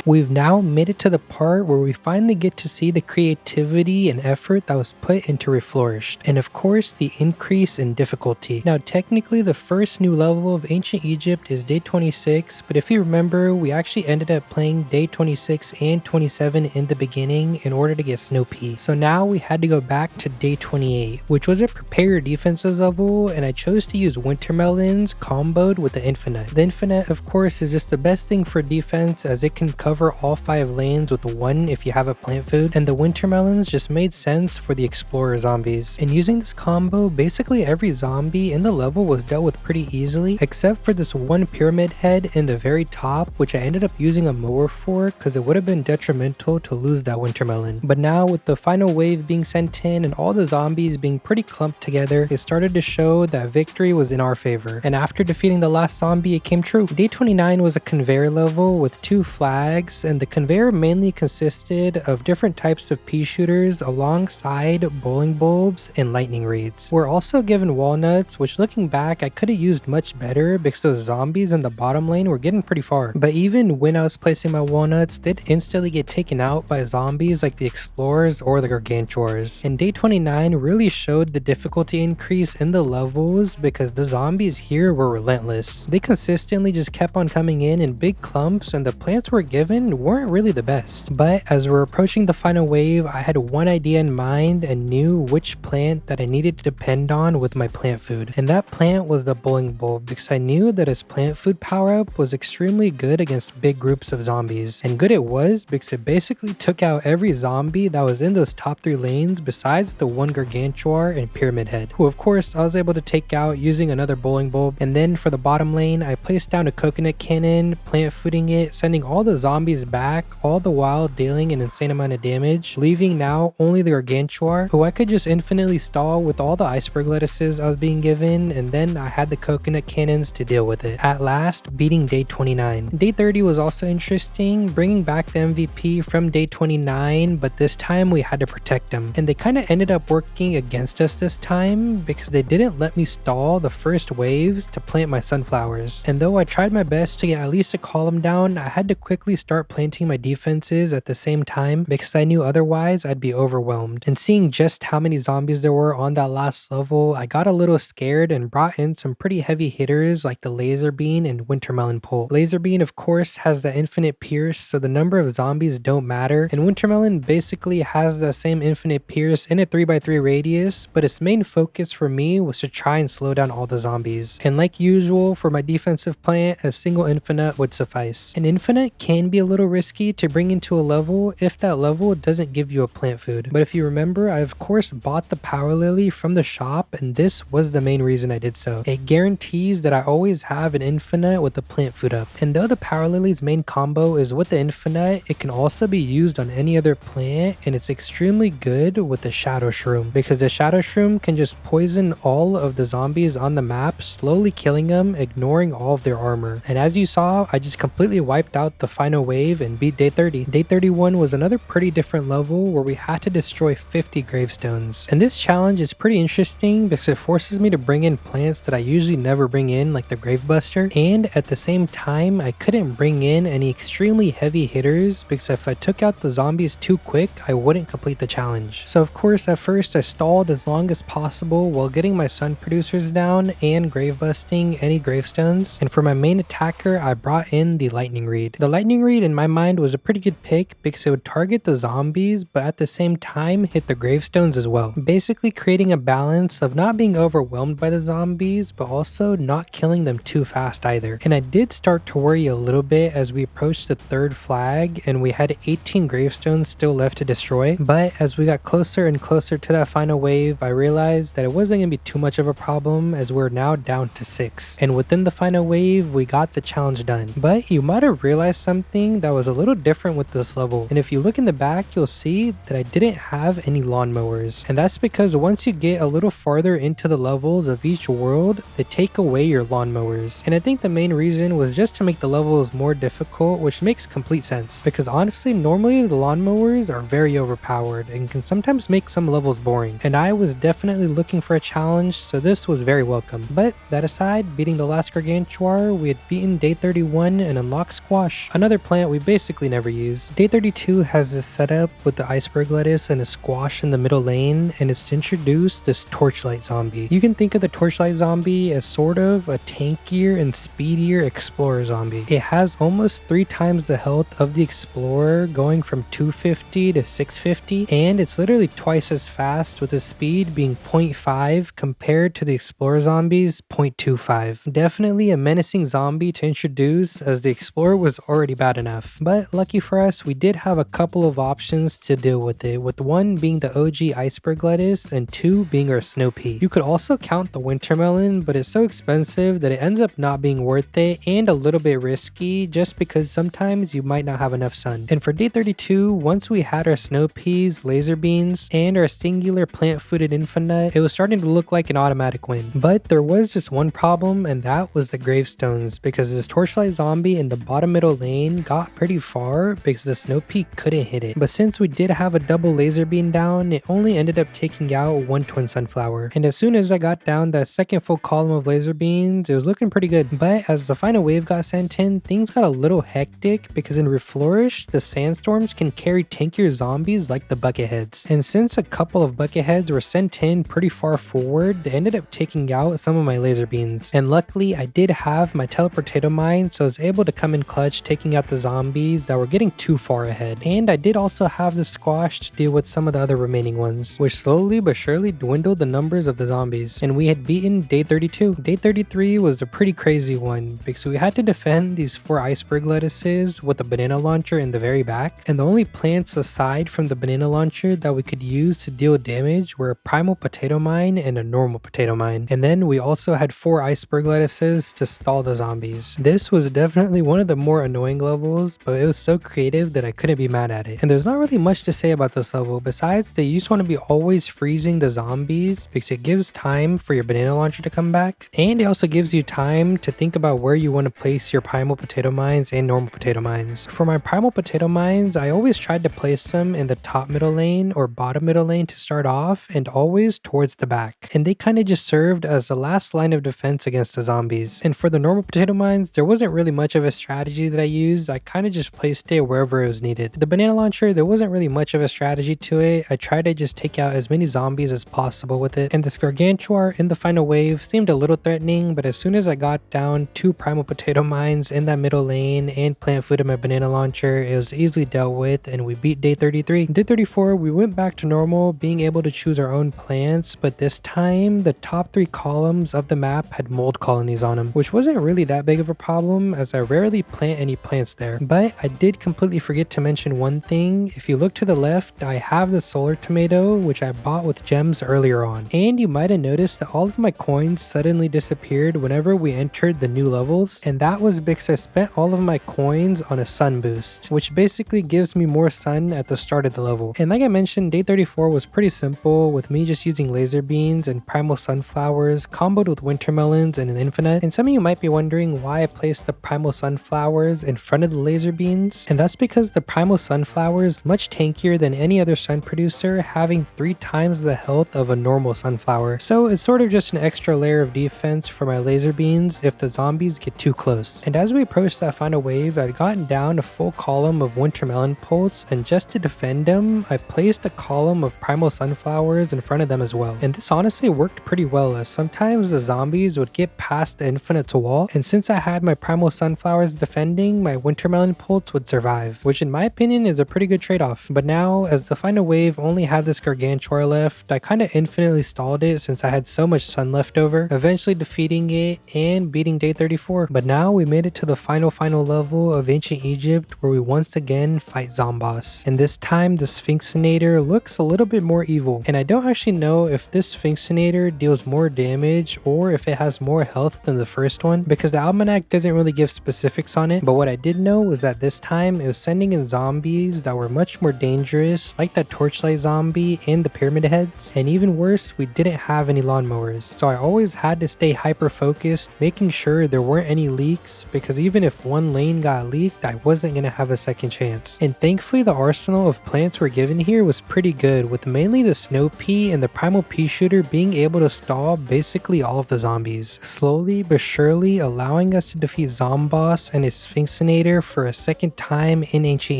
Speaker 1: We've now made it to the part where we finally get to see the creativity and effort that was put into Reflourished, and of course the increase in difficulty. Now technically the first new level of ancient Egypt is day 26, but if you remember, we actually ended up playing day 26 and 27 in the beginning in order to get Snow Pea. So now we had to go back to day 28, which was a prepare your defenses level, and I chose to use Winter Melons comboed with the Infinite. The Infinite of course is just the best thing for defense as it can cover all 5 lanes with 1 if you have a plant food, and the Winter Melons just made sense for the explorer zombies. And using this combo, basically every zombie in the level was dealt with pretty easily, except for this one pyramid head in the very top, which I ended up using a mower for because it would have been detrimental to lose that Winter Melon. But now with the final wave being sent in and all the zombies being pretty clumped together, it started to show that victory was in our favor. And after defeating the last zombie, it came true. Day 29 was a conveyor level with 2 flags, and the conveyor mainly consisted of different types of pea shooters alongside bowling bulbs and lightning reeds. We're also given walnuts, which looking back I could have used much better because those zombies in the bottom lane were getting pretty far. But even when I was placing my walnuts, they'd instantly get taken out by zombies like the explorers or the gargantuars. And day 29 really showed the difficulty increase in the levels because the zombies here were relentless. They consistently just kept on coming in big clumps, and the plants we're given weren't really the best. But as we're approaching the final wave, I had one idea in mind and knew which plant that I needed to depend on with my plant food. And that plant was the bowling bulb, because I knew that its plant food power up was extremely good against big groups of zombies. And good it was because it basically took out every zombie that was in those top 3 lanes besides the one gargantuar and pyramid head, who of course I was able to take out using another bowling bulb. And then for the bottom lane, I placed down a coconut cannon, plant fooding it, sending all the zombies back, all the while dealing an insane amount of damage, leaving now only the gargantuar, who I could just infinitely stall with all the iceberg lettuces I was being given, and then I had the coconut cannons to deal with it. At last, beating day 29. Day 30 was also interesting, bringing back the MVP from day 29, but this time we had to protect him. And they kind of ended up working against us this time because they didn't let me stall the first waves to plant my sunflowers. And though I tried my best to get at least a column down, I had to quickly start start planting my defenses at the same time because I knew otherwise I'd be overwhelmed. And seeing just how many zombies there were on that last level, I got a little scared and brought in some pretty heavy hitters like the laser bean and wintermelon pole. Laser bean of course has the infinite pierce, so the number of zombies don't matter, and wintermelon basically has the same infinite pierce in a 3x3 radius, but its main focus for me was to try and slow down all the zombies. And like usual for my defensive plant, a single infinite would suffice. An infinite can be a little risky to bring into a level if that level doesn't give you a plant food, but if you remember, I of course bought the power lily from the shop, and this was the main reason I did so. It guarantees that I always have an infinite with the plant food up, and though the power lily's main combo is with the infinite, it can also be used on any other plant, and it's extremely good with the shadow shroom because the shadow shroom can just poison all of the zombies on the map, slowly killing them, ignoring all of their armor. And as you saw, I just completely wiped out the final wave and beat day 30. Day 31 was another pretty different level where we had to destroy 50 gravestones, and this challenge is pretty interesting because it forces me to bring in plants that I usually never bring in, like the gravebuster, and at the same time I couldn't bring in any extremely heavy hitters because if I took out the zombies too quick I wouldn't complete the challenge. So of course at first I stalled as long as possible while getting my sun producers down and grave busting any gravestones, and for my main attacker I brought in the lightning reed. The lightning reed in my mind was a pretty good pick because it would target the zombies but at the same time hit the gravestones as well, basically creating a balance of not being overwhelmed by the zombies but also not killing them too fast either. And I did start to worry a little bit as we approached the third flag and we had 18 gravestones still left to destroy, but as we got closer and closer to that final wave I realized that it wasn't going to be too much of a problem as we're now down to 6, and within the final wave we got the challenge done. But you might have realized something that was a little different with this level, and if you look in the back you'll see that I didn't have any lawnmowers, and that's because once you get a little farther into the levels of each world they take away your lawnmowers, and I think the main reason was just to make the levels more difficult, which makes complete sense because honestly normally the lawnmowers are very overpowered and can sometimes make some levels boring, and I was definitely looking for a challenge, so this was very welcome. But that aside, beating the last gargantuar, we had beaten day 31 and unlocked squash, another plant we basically never use. Day 32 has this setup with the iceberg lettuce and a squash in the middle lane, and it's to introduce this torchlight zombie. You can think of the torchlight zombie as sort of a tankier and speedier explorer zombie. It has almost 3 times the health of the explorer, going from 250 to 650, and it's literally twice as fast with the speed being 0.5 compared to the explorer zombie's 0.25. Definitely a menacing zombie to introduce as the explorer was already bad enough, but lucky for us we did have a couple of options to deal with it, with one being the OG iceberg lettuce and 2 being our snow pea. You could also count the wintermelon, but it's so expensive that it ends up not being worth it and a little bit risky just because sometimes you might not have enough sun. And for day 32, once we had our snow peas, laser beans, and our singular plant fooded infinite, it was starting to look like an automatic win. But there was just one problem, and that was the gravestones, because this torchlight zombie in the bottom middle lane got pretty far because the snow pea couldn't hit it. But since we did have a double laser beam down, it only ended up taking out 1 twin sunflower. And as soon as I got down that second full column of laser beams, it was looking pretty good. But as the final wave got sent in, things got a little hectic because in Reflourished, the sandstorms can carry tankier zombies like the bucketheads. And since a couple of bucketheads were sent in pretty far forward, they ended up taking out some of my laser beams. And luckily, I did have my teleportato mine, so I was able to come in clutch taking out the zombies that were getting too far ahead. And I did also have the squash to deal with some of the other remaining ones, which slowly but surely dwindled the numbers of the zombies. And we had beaten day 32. Day 33 was a pretty crazy one because we had to defend these 4 iceberg lettuces with a banana launcher in the very back, and the only plants aside from the banana launcher that we could use to deal damage were a primal potato mine and a normal potato mine. And then we also had 4 iceberg lettuces to stall the zombies. This was definitely one of the more annoying levels, but it was so creative that I couldn't be mad at it. And there's not really much to say about this level besides that you just want to be always freezing the zombies because it gives time for your banana launcher to come back, and it also gives you time to think about where you want to place your primal potato mines and normal potato mines. For my primal potato mines, I always tried to place them in the top middle lane or bottom middle lane to start off, and always towards the back, and they kind of just served as the last line of defense against the zombies. And for the normal potato mines, there wasn't really much of a strategy that I used. I kind of just placed it wherever it was needed. The banana launcher, there wasn't really much of a strategy to it. I tried to just take out as many zombies as possible with it, and this gargantuar in the final wave seemed a little threatening, but as soon as I got down 2 primal potato mines in that middle lane and plant food in my banana launcher, it was easily dealt with, and we beat day 33. Day 34, we went back to normal, being able to choose our own plants, but this time the top 3 columns of the map had mold colonies on them, which wasn't really that big of a problem as I rarely plant any plants there. But I did completely forget to mention one thing. If you look to the left, I have the solar tomato, which I bought with gems earlier on, and you might have noticed that all of my coins suddenly disappeared whenever we entered the new levels, and that was because I spent all of my coins on a sun boost, which basically gives me more sun at the start of the level. And like I mentioned, day 34 was pretty simple, with me just using laser beans and primal sunflowers comboed with winter melons and an infinite. And some of you might be wondering why I placed the primal sunflowers in front of the laser beans, and that's because the primal sunflower is much tankier than any other sun producer, having 3 times the health of a normal sunflower. So it's sort of just an extra layer of defense for my laser beans if the zombies get too close. And as we approached that final wave, I'd gotten down a full column of winter melon pulse, and just to defend them, I placed a column of primal sunflowers in front of them as well. And this honestly worked pretty well, as sometimes the zombies would get past the infinite to wall, and since I had my primal sunflowers defending, my winter melon pulse would survive, which in my opinion is a pretty good trade-off. But now, as the final wave only had this gargantuar left, I kind of infinitely stalled it since I had so much sun left over, eventually defeating it and beating day 34. But now we made it to the final level of ancient Egypt, where we once again fight Zomboss, and this time the Sphinxinator looks a little bit more evil, and I don't actually know if this Sphinxinator deals more damage or if it has more health than the first one, because the almanac doesn't really give specifics on it. But what I did know was that this time it was sending in zombies that were much more dangerous, like that torchlight zombie and the pyramid heads, and even worse, we didn't have any lawnmowers, so I always had to stay hyper focused, making sure there weren't any leaks, because even if one lane got leaked, I wasn't gonna have a second chance. And thankfully the arsenal of plants we're given here was pretty good, with mainly the snow pea and the primal pea shooter being able to stall basically all of the zombies, slowly but surely allowing us to defeat Zomboss and his Sphinxinator for a second time in ancient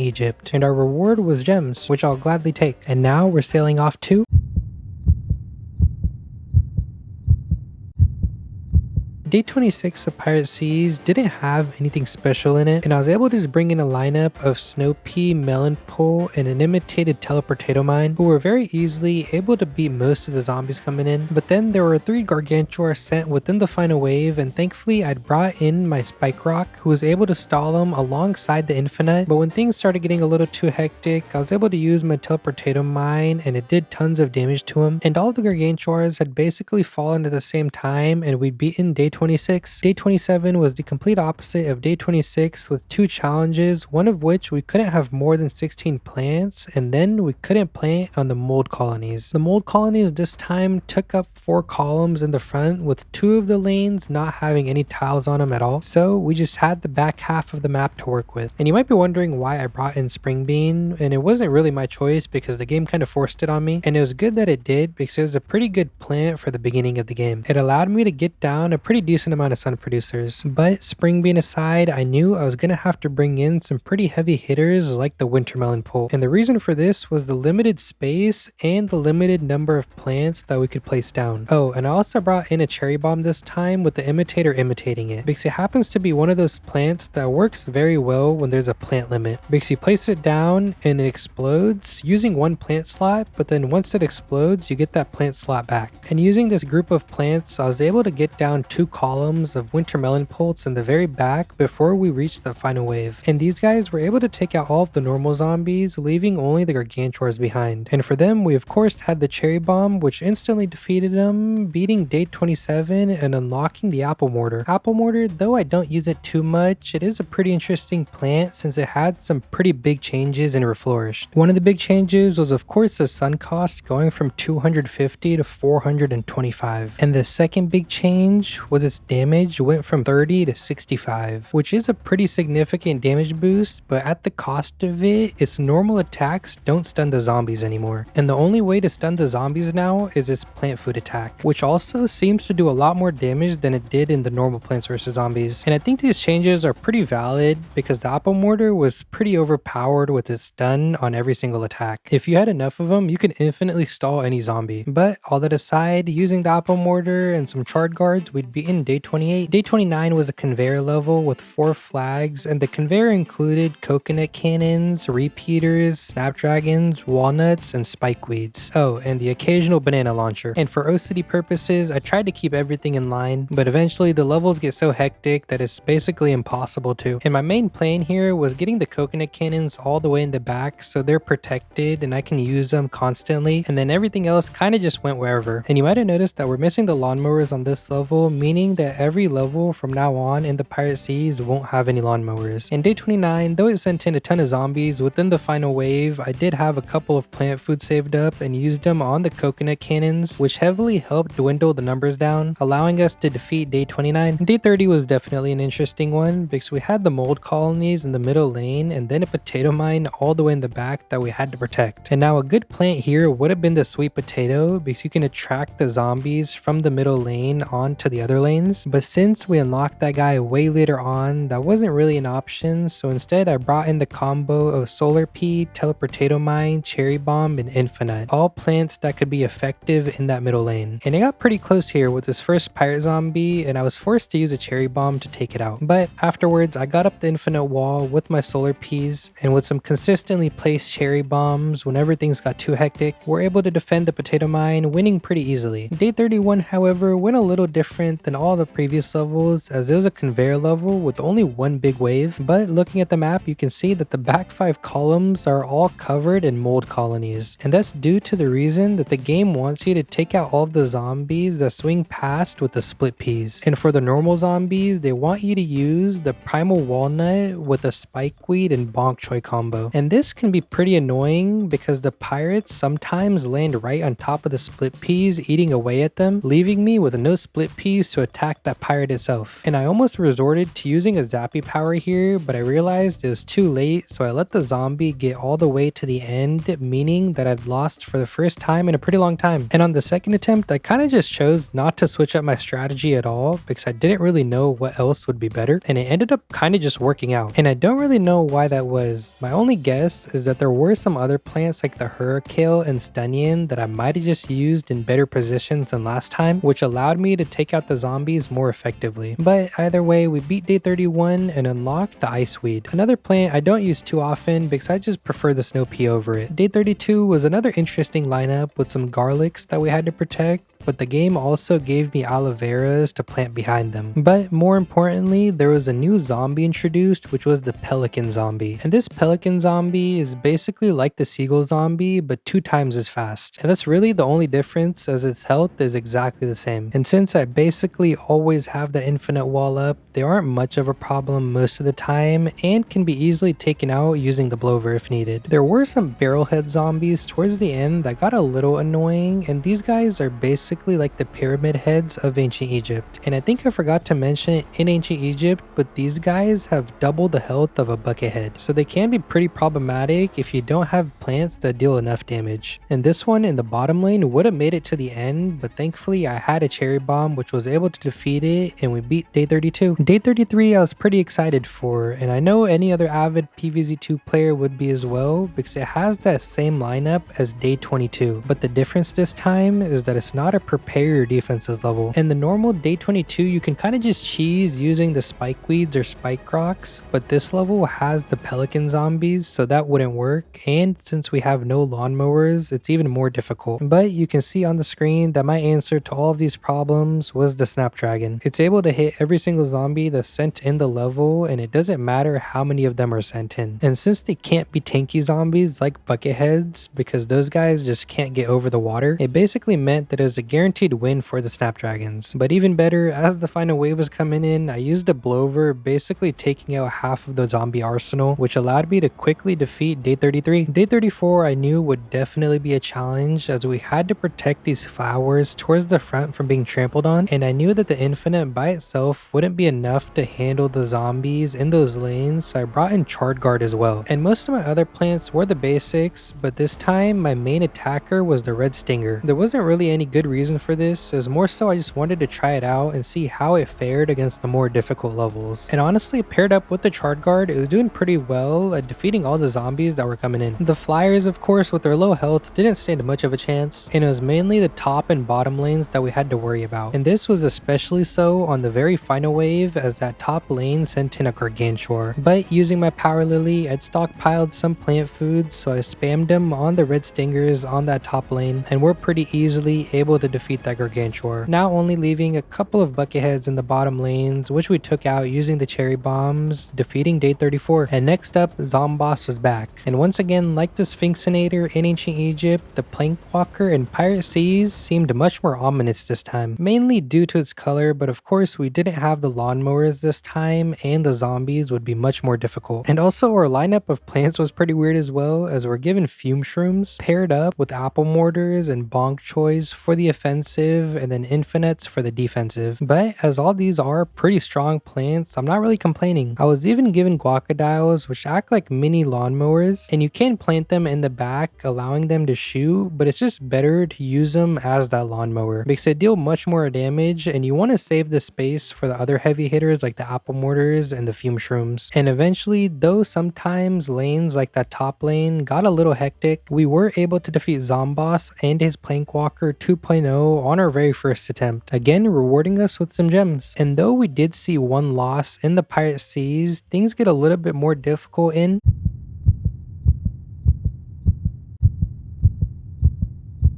Speaker 1: Egypt. And our reward was gems, which I'll gladly take. And now we're sailing off to Day 26 of Pirate Seas didn't have anything special in it, and I was able to just bring in a lineup of Snow Pea, Melon Pole, and an imitated Teleportato Mine, who were very easily able to beat most of the zombies coming in. But then there were 3 Gargantuar sent within the final wave, and thankfully I'd brought in my Spike Rock, who was able to stall them alongside the Infinite. But when things started getting a little too hectic, I was able to use my Teleportato Mine, and it did tons of damage to him. And all of the Gargantuars had basically fallen at the same time, and we'd beaten Day 26. Day 27 was the complete opposite of Day 26, with 2 challenges, one of which we couldn't have more than 16 plants, and then we couldn't plant on the mold colonies. The mold colonies this time took up 4 columns in the front, with 2 of the lanes not having any tiles on them at all, so we just had the back half of the map to work with. And you might be wondering why I brought in Spring Bean, and it wasn't really my choice because the game kind of forced it on me, and it was good that it did because it was a pretty good plant for the beginning of the game. It allowed me to get down a pretty decent amount of sun producers, but Spring Bean aside, I knew I was gonna have to bring in some pretty heavy hitters like the Winter Melon Pole, and the reason for this was the limited space and the limited number of plants that we could place down. Oh, and I also brought in a Cherry Bomb this time with the imitator imitating it, because it happens to be one of those plants that works very well when there's a plant limit, because you place it down and it explodes using 1 plant slot, but then once it explodes you get that plant slot back. And using this group of plants, I was able to get down 2 columns of Winter Melon Pulse in the very back before we reached the final wave, and these guys were able to take out all of the normal zombies, leaving only the Gargantuars behind. And for them, we of course had the Cherry Bomb, which instantly defeated them, beating Day 27 and unlocking the Apple Mortar. Apple Mortar, though I don't use it too much, it is a pretty interesting plant since it had some pretty big changes in Reflourished. One of the big changes was of course the sun cost going from 250 to 425, and the second big change was its damage went from 30 to 65, which is a pretty significant damage boost, but at the cost of it, its normal attacks don't stun the zombies anymore. And the only way to stun the zombies now is its plant food attack, which also seems to do a lot more damage than it did in the normal Plants vs Zombies. And I think these changes are pretty valid because the Apple Mortar was pretty overpowered with its stun on every single attack. If you had enough of them, you could infinitely stall any zombie. But all that aside, using the Apple Mortar and some Chard Guards, we'd be in day 28. Day 29 was a conveyor level with 4 flags, and the conveyor included coconut cannons, repeaters, snapdragons, walnuts, and spikeweeds. Oh, and the occasional banana launcher. And for OCD purposes, I tried to keep everything in line, but eventually the levels get so hectic that it's basically impossible to. And my main plan here was getting the coconut cannons all the way in the back so they're protected and I can use them constantly, and then everything else kind of just went wherever. And you might have noticed that we're missing the lawnmowers on this level, meaning that every level from now on in the Pirate Seas won't have any lawnmowers. In day 29, though it sent in a ton of zombies, within the final wave, I did have a couple of plant food saved up and used them on the coconut cannons, which heavily helped dwindle the numbers down, allowing us to defeat day 29. Day 30 was definitely an interesting one because we had the mold colonies in the middle lane and then a potato mine all the way in the back that we had to protect. And now a good plant here would have been the sweet potato because you can attract the zombies from the middle lane onto the other lanes. But since we unlocked that guy way later on, that wasn't really an option, so instead I brought in the combo of Solar Pea, Teleportato Mine, Cherry Bomb, and Infinite, all plants that could be effective in that middle lane. And I got pretty close here with this first pirate zombie and I was forced to use a Cherry Bomb to take it out. But afterwards I got up the Infinite wall with my Solar Peas, and with some consistently placed Cherry Bombs whenever things got too hectic, we're able to defend the Potato Mine, winning pretty easily. Day 31 however went a little different than all the previous levels as it was a conveyor level with only one big wave, but looking at the map you can see that the back 5 columns are all covered in mold colonies, and that's due to the reason that the game wants you to take out all of the zombies that swing past with the split peas. And for the normal zombies, they want you to use the primal walnut with a spikeweed and bonk choy combo. And this can be pretty annoying because the pirates sometimes land right on top of the split peas, eating away at them, leaving me with no split peas to attack that pirate itself. And I almost resorted to using a zappy power here, but I realized it was too late, so I let the zombie get all the way to the end, meaning that I'd lost for the first time in a pretty long time. And on the second attempt, I kind of just chose not to switch up my strategy at all because I didn't really know what else would be better, and it ended up kind of just working out. And I don't really know why that was. My only guess is that there were some other plants like the Hurricane and Stunnion that I might have just used in better positions than last time, which allowed me to take out the zombies more effectively. But either way, we beat day 31 and unlocked the Iceweed, another plant I don't use too often because I just prefer the Snow Pea over it. Day 32 was another interesting lineup with some garlics that we had to protect, but the game also gave me aloe veras to plant behind them. But more importantly, there was a new zombie introduced, which was the pelican zombie. And this pelican zombie is basically like the seagull zombie, but 2 times as fast. And that's really the only difference, as its health is exactly the same. And since I basically always have the infinite wall up, they aren't much of a problem most of the time and can be easily taken out using the blower if needed. There were some barrelhead zombies towards the end that got a little annoying, and these guys are basically like the pyramid heads of ancient Egypt. And I think I forgot to mention in ancient Egypt, but these guys have double the health of a bucket head, so they can be pretty problematic if you don't have plants that deal enough damage. And this one in the bottom lane would have made it to the end, but thankfully I had a cherry bomb which was able to defeat it, and we beat day 32. Day 33 I was pretty excited for, and I know any other avid PvZ2 player would be as well because it has that same lineup as day 22, but the difference this time is that it's not a prepare your defenses level. In the normal day 22 you can kind of just cheese using the spikeweeds or spike rocks, but this level has the pelican zombies, so that wouldn't work, and since we have no lawnmowers it's even more difficult. But you can see on the screen that my answer to all of these problems was the snapdragon. It's able to hit every single zombie that's sent in the level, and it doesn't matter how many of them are sent in. And since they can't be tanky zombies like bucket heads because those guys just can't get over the water, it basically meant that it was a guaranteed win for the Snapdragons. But even better, as the final wave was coming in, I used a blower, basically taking out half of the zombie arsenal, which allowed me to quickly defeat day 33. Day 34 I knew would definitely be a challenge, as we had to protect these flowers towards the front from being trampled on, and I knew that the infinite by itself wouldn't be enough to handle the zombies in those lanes, so I brought in Chard Guard as well. And most of my other plants were the basics, but this time my main attacker was the Red Stinger. There wasn't really any good reason for this, as more so I just wanted to try it out and see how it fared against the more difficult levels. And honestly, paired up with the Chard Guard, it was doing pretty well at defeating all the zombies that were coming in. The flyers, of course, with their low health didn't stand much of a chance, and it was mainly the top and bottom lanes that we had to worry about. And this was especially so on the very final wave, as that top lane sent in a Gargantuar. But using my Power Lily, I'd stockpiled some plant foods, so I spammed them on the Red Stingers on that top lane, and we're pretty easily able to defeat that Gargantuar. Now only leaving a couple of Bucketheads in the bottom lanes, which we took out using the cherry bombs, defeating day 34. And next up, Zomboss was back. And once again, like the Sphinxinator in Ancient Egypt, the Plankwalker in Pirate Seas seemed much more ominous this time, mainly due to its color, but of course we didn't have the lawnmowers this time, and the zombies would be much more difficult. And also our lineup of plants was pretty weird as well, as we're given Fume Shrooms paired up with Apple Mortars and Bonk Choys for the offensive, and then Infinites for the defensive. But as all these are pretty strong plants, I'm not really complaining. I was even given Guacodiles, which act like mini lawnmowers, and you can plant them in the back, allowing them to shoot, but it's just better to use them as that lawnmower because they deal much more damage, and you want to save the space for the other heavy hitters like the Apple Mortars and the Fume Shrooms. And eventually, though sometimes lanes like that top lane got a little hectic, we were able to defeat Zomboss and his Plankwalker 2.0 on our very first attempt, again rewarding us with some gems. And though we did see one loss in the Pirate Seas, things get a little bit more difficult in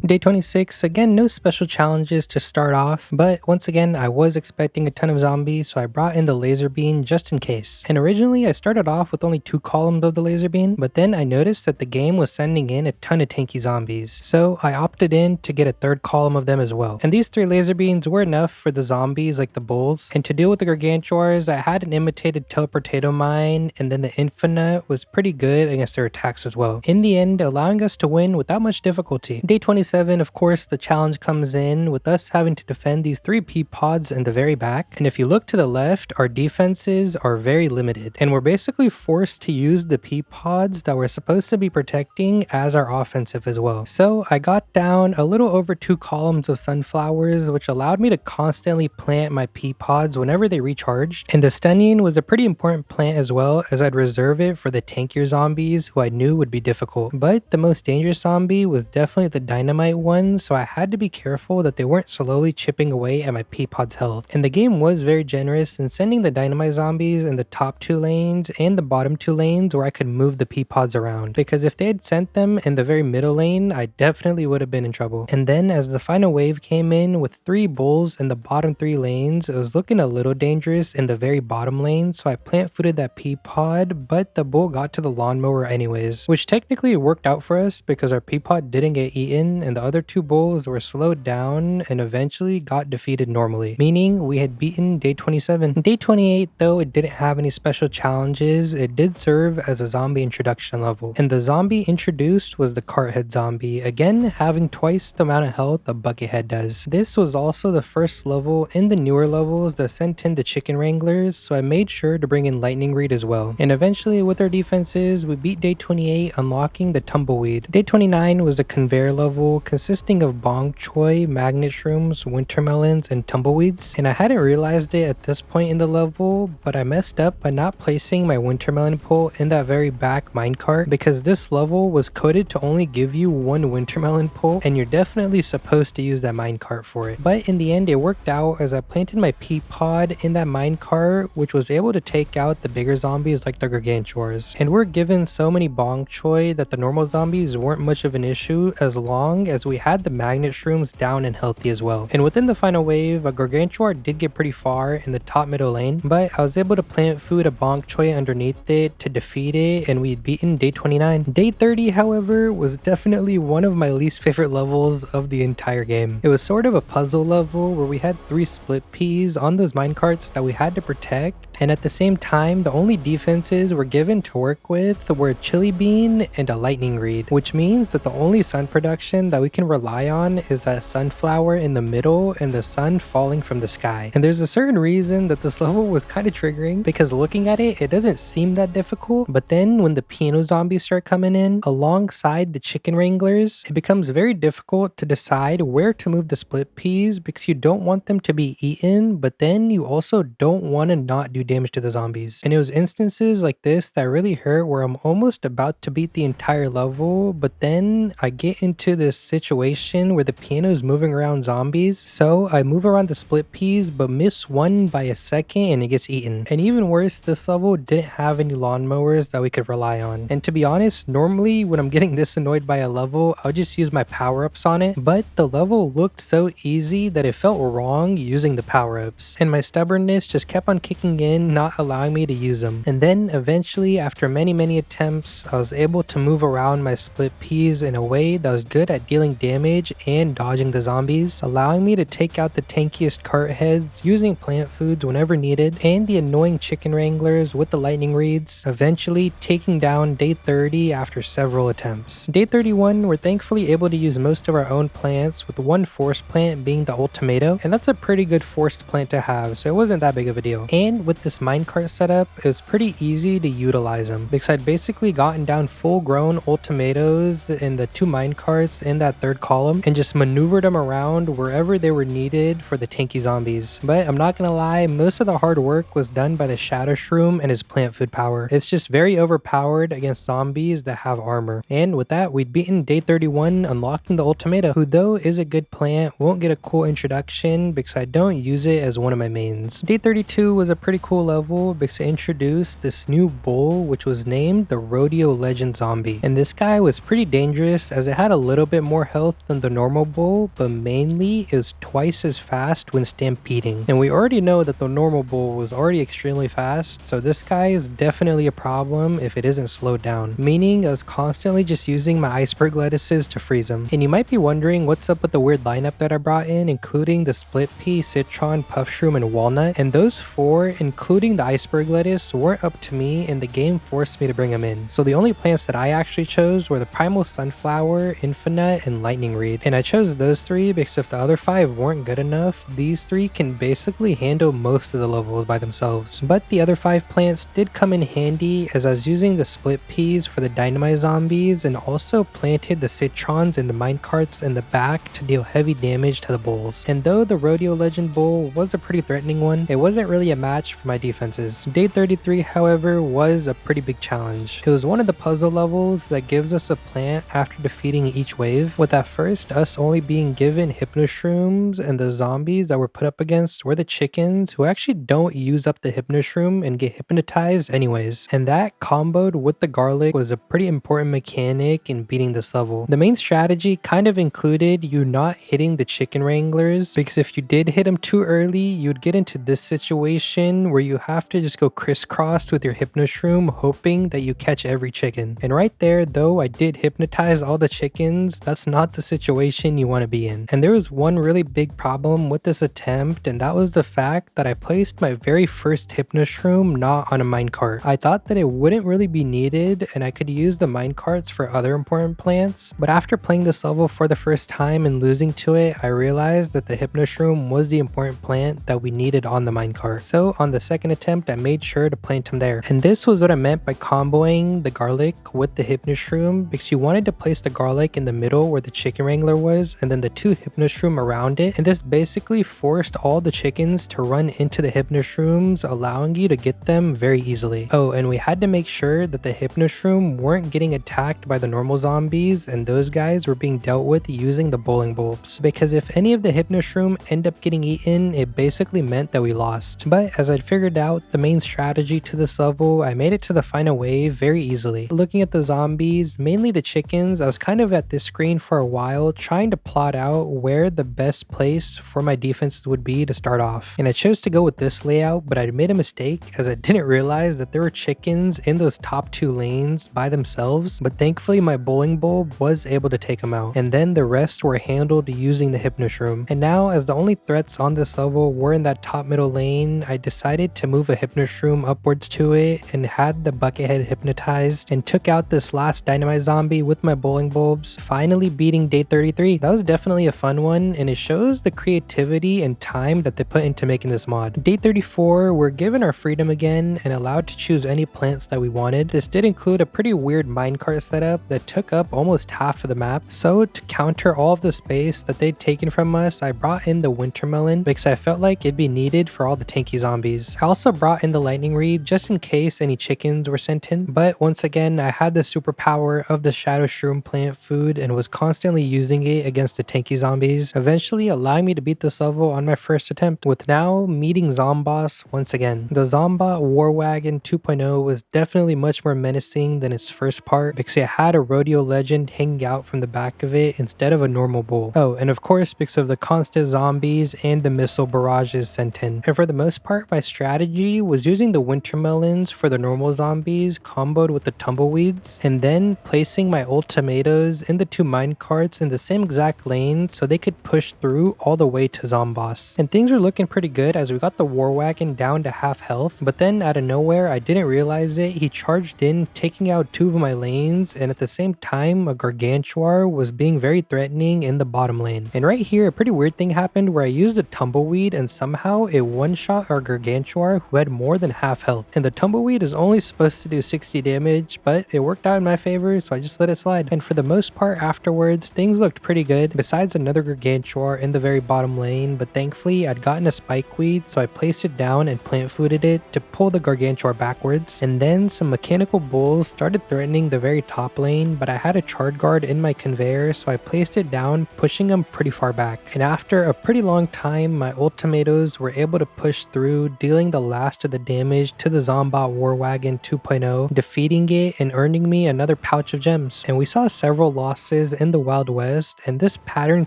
Speaker 1: Day 26, again, no special challenges to start off, but once again, I was expecting a ton of zombies, so I brought in the laser beam just in case. And originally, I started off with only 2 columns of the laser beam, but then I noticed that the game was sending in a ton of tanky zombies, so I opted in to get a 3rd column of them as well. And these 3 laser beams were enough for the zombies like the bulls, and to deal with the Gargantuars, I had an imitated teleportato mine, and then the infinite was pretty good against their attacks as well. In the end, allowing us to win without much difficulty. Day 27, of course, the challenge comes in with us having to defend these 3 pea pods in the very back. And if you look to the left, our defenses are very limited, and we're basically forced to use the pea pods that we're supposed to be protecting as our offensive as well. So I got down a little over 2 columns of sunflowers, which allowed me to constantly plant my pea pods whenever they recharged. And the stunning was a pretty important plant as well, as I'd reserve it for the tankier zombies who I knew would be difficult. But the most dangerous zombie was definitely the dynamite one, so I had to be careful that they weren't slowly chipping away at my pea pod's health. And the game was very generous in sending the dynamite zombies in the top 2 lanes and the bottom 2 lanes where I could move the pea pods around, because if they had sent them in the very middle lane, I definitely would have been in trouble. And then as the final wave came in with 3 bulls in the bottom 3 lanes, it was looking a little dangerous in the very bottom lane, so I plant fooded that pea pod, but the bull got to the lawnmower anyways, which technically worked out for us because our pea pod didn't get eaten, and the other 2 bulls were slowed down and eventually got defeated normally, meaning we had beaten day 27. Day 28, though it didn't have any special challenges, it did serve as a zombie introduction level, and the zombie introduced was the Carthead zombie, again having twice the amount of health a Buckethead does. This was also the first level in the newer levels that sent in the chicken wranglers, so I made sure to bring in Lightning Reed as well. And eventually with our defenses, we beat day 28, unlocking the Tumbleweed. Day 29 was a conveyor level consisting of Bong Choy, Magnet Shrooms, Wintermelons, and Tumbleweeds. And I hadn't realized it at this point in the level, but I messed up by not placing my Wintermelon pole in that very back minecart, because this level was coded to only give you 1 Wintermelon pole, and you're definitely supposed to use that minecart for it. But in the end, it worked out as I planted my pea pod in that minecart, which was able to take out the bigger zombies like the Gargantuars. And we're given so many Bong Choy that the normal zombies weren't much of an issue as long long as we had the magnet shrooms down and healthy as well. And within the final wave, a Gargantuar did get pretty far in the top middle lane, but I was able to plant food a bonk choi underneath it to defeat it, and we had beaten day 29. Day 30, however, was definitely one of my least favorite levels of the entire game. It was sort of a puzzle level where we had 3 split peas on those minecarts that we had to protect, and at the same time, the only defenses we're given to work with were a chili bean and a lightning reed, which means that the only sun production that we can rely on is that sunflower in the middle and the sun falling from the sky. And there's a certain reason that this level was kind of triggering, because looking at it, it doesn't seem that difficult, but then when the piano zombies start coming in alongside the chicken wranglers, it becomes very difficult to decide where to move the split peas, because you don't want them to be eaten, but then you also don't want to not do damage to the zombies. And it was instances like this that really hurt, where I'm almost about to beat the entire level, but then I get into this situation where the piano is moving around zombies, so I move around the split peas but miss one by a second and it gets eaten. And even worse, this level didn't have any lawnmowers that we could rely on. And to be honest, normally when I'm getting this annoyed by a level, I'll just use my power-ups on it, but the level looked so easy that it felt wrong using the power-ups, and my stubbornness just kept on kicking in, not allowing me to use them. And then eventually, after many attempts, I was able to move around my split peas in a way that was good at dealing damage and dodging the zombies, allowing me to take out the tankiest cart heads using plant foods whenever needed, and the annoying chicken wranglers with the lightning reeds, eventually taking down day 30 after several attempts. Day 31, we're thankfully able to use most of our own plants, with one forced plant being the old tomato, and that's a pretty good forced plant to have, so it wasn't that big of a deal. And with this minecart setup, it was pretty easy to utilize them, because I'd basically gotten down full grown old tomatoes in the 2 minecarts in that 3rd column and just maneuvered them around wherever they were needed for the tanky zombies. But I'm not gonna lie, most of the hard work was done by the shadow shroom and his plant food power. It's just very overpowered against zombies that have armor. And with that, we'd beaten day 31, unlocking the old tomato, who though is a good plant, won't get a cool introduction because I don't use it as one of my mains. Day 32 was a pretty cool level because it introduced this new bull, which was named the Rodeo Legend Zombie. And this guy was pretty dangerous as it had a little bit more health than the normal bull, but mainly it was twice as fast when stampeding. And we already know that the normal bull was already extremely fast, so this guy is definitely a problem if it isn't slowed down, meaning I was constantly just using my iceberg lettuces to freeze him. And you might be wondering what's up with the weird lineup that I brought in, including the split pea, citron, puff shroom, and walnut, and those 4, including the iceberg lettuce, weren't up to me and the game forced me to bring them in. So the only plants that I actually chose were the primal sunflower, infinite, and lightning reed. And I chose those 3 because if the other 5 weren't good enough, these 3 can basically handle most of the levels by themselves. But the other 5 plants did come in handy, as I was using the split peas for the dynamite zombies and also planted the citrons in the minecarts in the back to deal heavy damage to the bulls. And though the Rodeo Legend bull was a pretty threatening one, it wasn't really a match for my defenses. Day 33, however, was a pretty big challenge. It was one of the puzzle levels that gives us a plant after defeating each wave, with at first us only being given hypnoshrooms, and the zombies that were put up against were the chickens, who actually don't use up the hypnoshroom and get hypnotized anyways. And that comboed with the garlic was a pretty important mechanic in beating this level. The main strategy kind of included you not hitting the chicken wranglers, because if you did hit them too early, you'd get into this situation where you have to just go crisscross with your hypnoshroom, hoping that you catch every chicken. And right there, though I did hypnotize all the chickens, that's not the situation you want to be in. And there was one really big problem with this attempt, and that was the fact that I placed my very first hypnoshroom not on a minecart. I thought that it wouldn't really be needed and I could use the minecarts for other important plants, but after playing this level for the first time and losing to it, I realized that the hypnoshroom was the important plant that we needed on the minecart. So on the second attempt, I made sure to plant him there. And this was what I meant by comboing the garlic with the hypnoshroom, because you wanted to place the garlic in the middle where the chicken wrangler was, and then the 2 hypnoshroom around it, and this basically forced all the chickens to run into the hypnoshrooms, allowing you to get them very easily. Oh, and we had to make sure that the hypnoshroom weren't getting attacked by the normal zombies, and those guys were being dealt with using the bowling bulbs, because if any of the hypnoshroom end up getting eaten, it basically meant that we lost. But as I'd figured out the main strategy to this level, I made it to the final wave very easily. Looking at the zombies, mainly the chickens, I was kind of at this screen brain for a while trying to plot out where the best place for my defenses would be to start off. And I chose to go with this layout, but I made a mistake as I didn't realize that there were chickens in those top 2 lanes by themselves, but thankfully my bowling bulb was able to take them out. And then the rest were handled using the Hypnoshroom. And now, as the only threats on this level were in that top middle lane, I decided to move a Hypnoshroom upwards to it and had the Buckethead hypnotized and took out this last Dynamite Zombie with my bowling bulbs, finally beating day 33. That was definitely a fun one, and it shows the creativity and time that they put into making this mod. Day 34, we're given our freedom again and allowed to choose any plants that we wanted. This did include a pretty weird minecart setup that took up almost half of the map, so to counter all of the space that they'd taken from us, I brought in the winter melon because I felt like it'd be needed for all the tanky zombies. I also brought in the lightning reed just in case any chickens were sent in, but once again I had the superpower of the shadow shroom plant food and was constantly using it against the tanky zombies, eventually allowing me to beat this level on my first attempt, with now meeting Zomboss once again. The Zombot War Wagon 2.0 was definitely much more menacing than its first part because it had a rodeo legend hanging out from the back of it instead of a normal bull. Oh, and of course because of the constant zombies and the missile barrages sent in. And for the most part, my strategy was using the winter melons for the normal zombies comboed with the tumbleweeds, and then placing my old tomatoes in the 2 minecarts in the same exact lane so they could push through all the way to Zomboss. And things were looking pretty good as we got the War Wagon down to half health, but then out of nowhere, I didn't realize it, he charged in, taking out 2 of my lanes, and at the same time, a Gargantuar was being very threatening in the bottom lane. And right here, a pretty weird thing happened where I used a tumbleweed and somehow it one-shot our Gargantuar who had more than half health. And the tumbleweed is only supposed to do 60 damage, but it worked out in my favor, so I just let it slide. And for the most part afterwards, things looked pretty good, besides another Gargantuar in the very bottom lane, but thankfully I'd gotten a spikeweed, so I placed it down and plant fooded it to pull the Gargantuar backwards. And then some mechanical bulls started threatening the very top lane, but I had a Chard Guard in my conveyor, so I placed it down, pushing them pretty far back. And after a pretty long time, my old tomatoes were able to push through, dealing the last of the damage to the Zombot War Wagon 2.0, defeating it and earning me another pouch of gems. And we saw several losses in the Wild West, and this pattern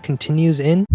Speaker 1: continues in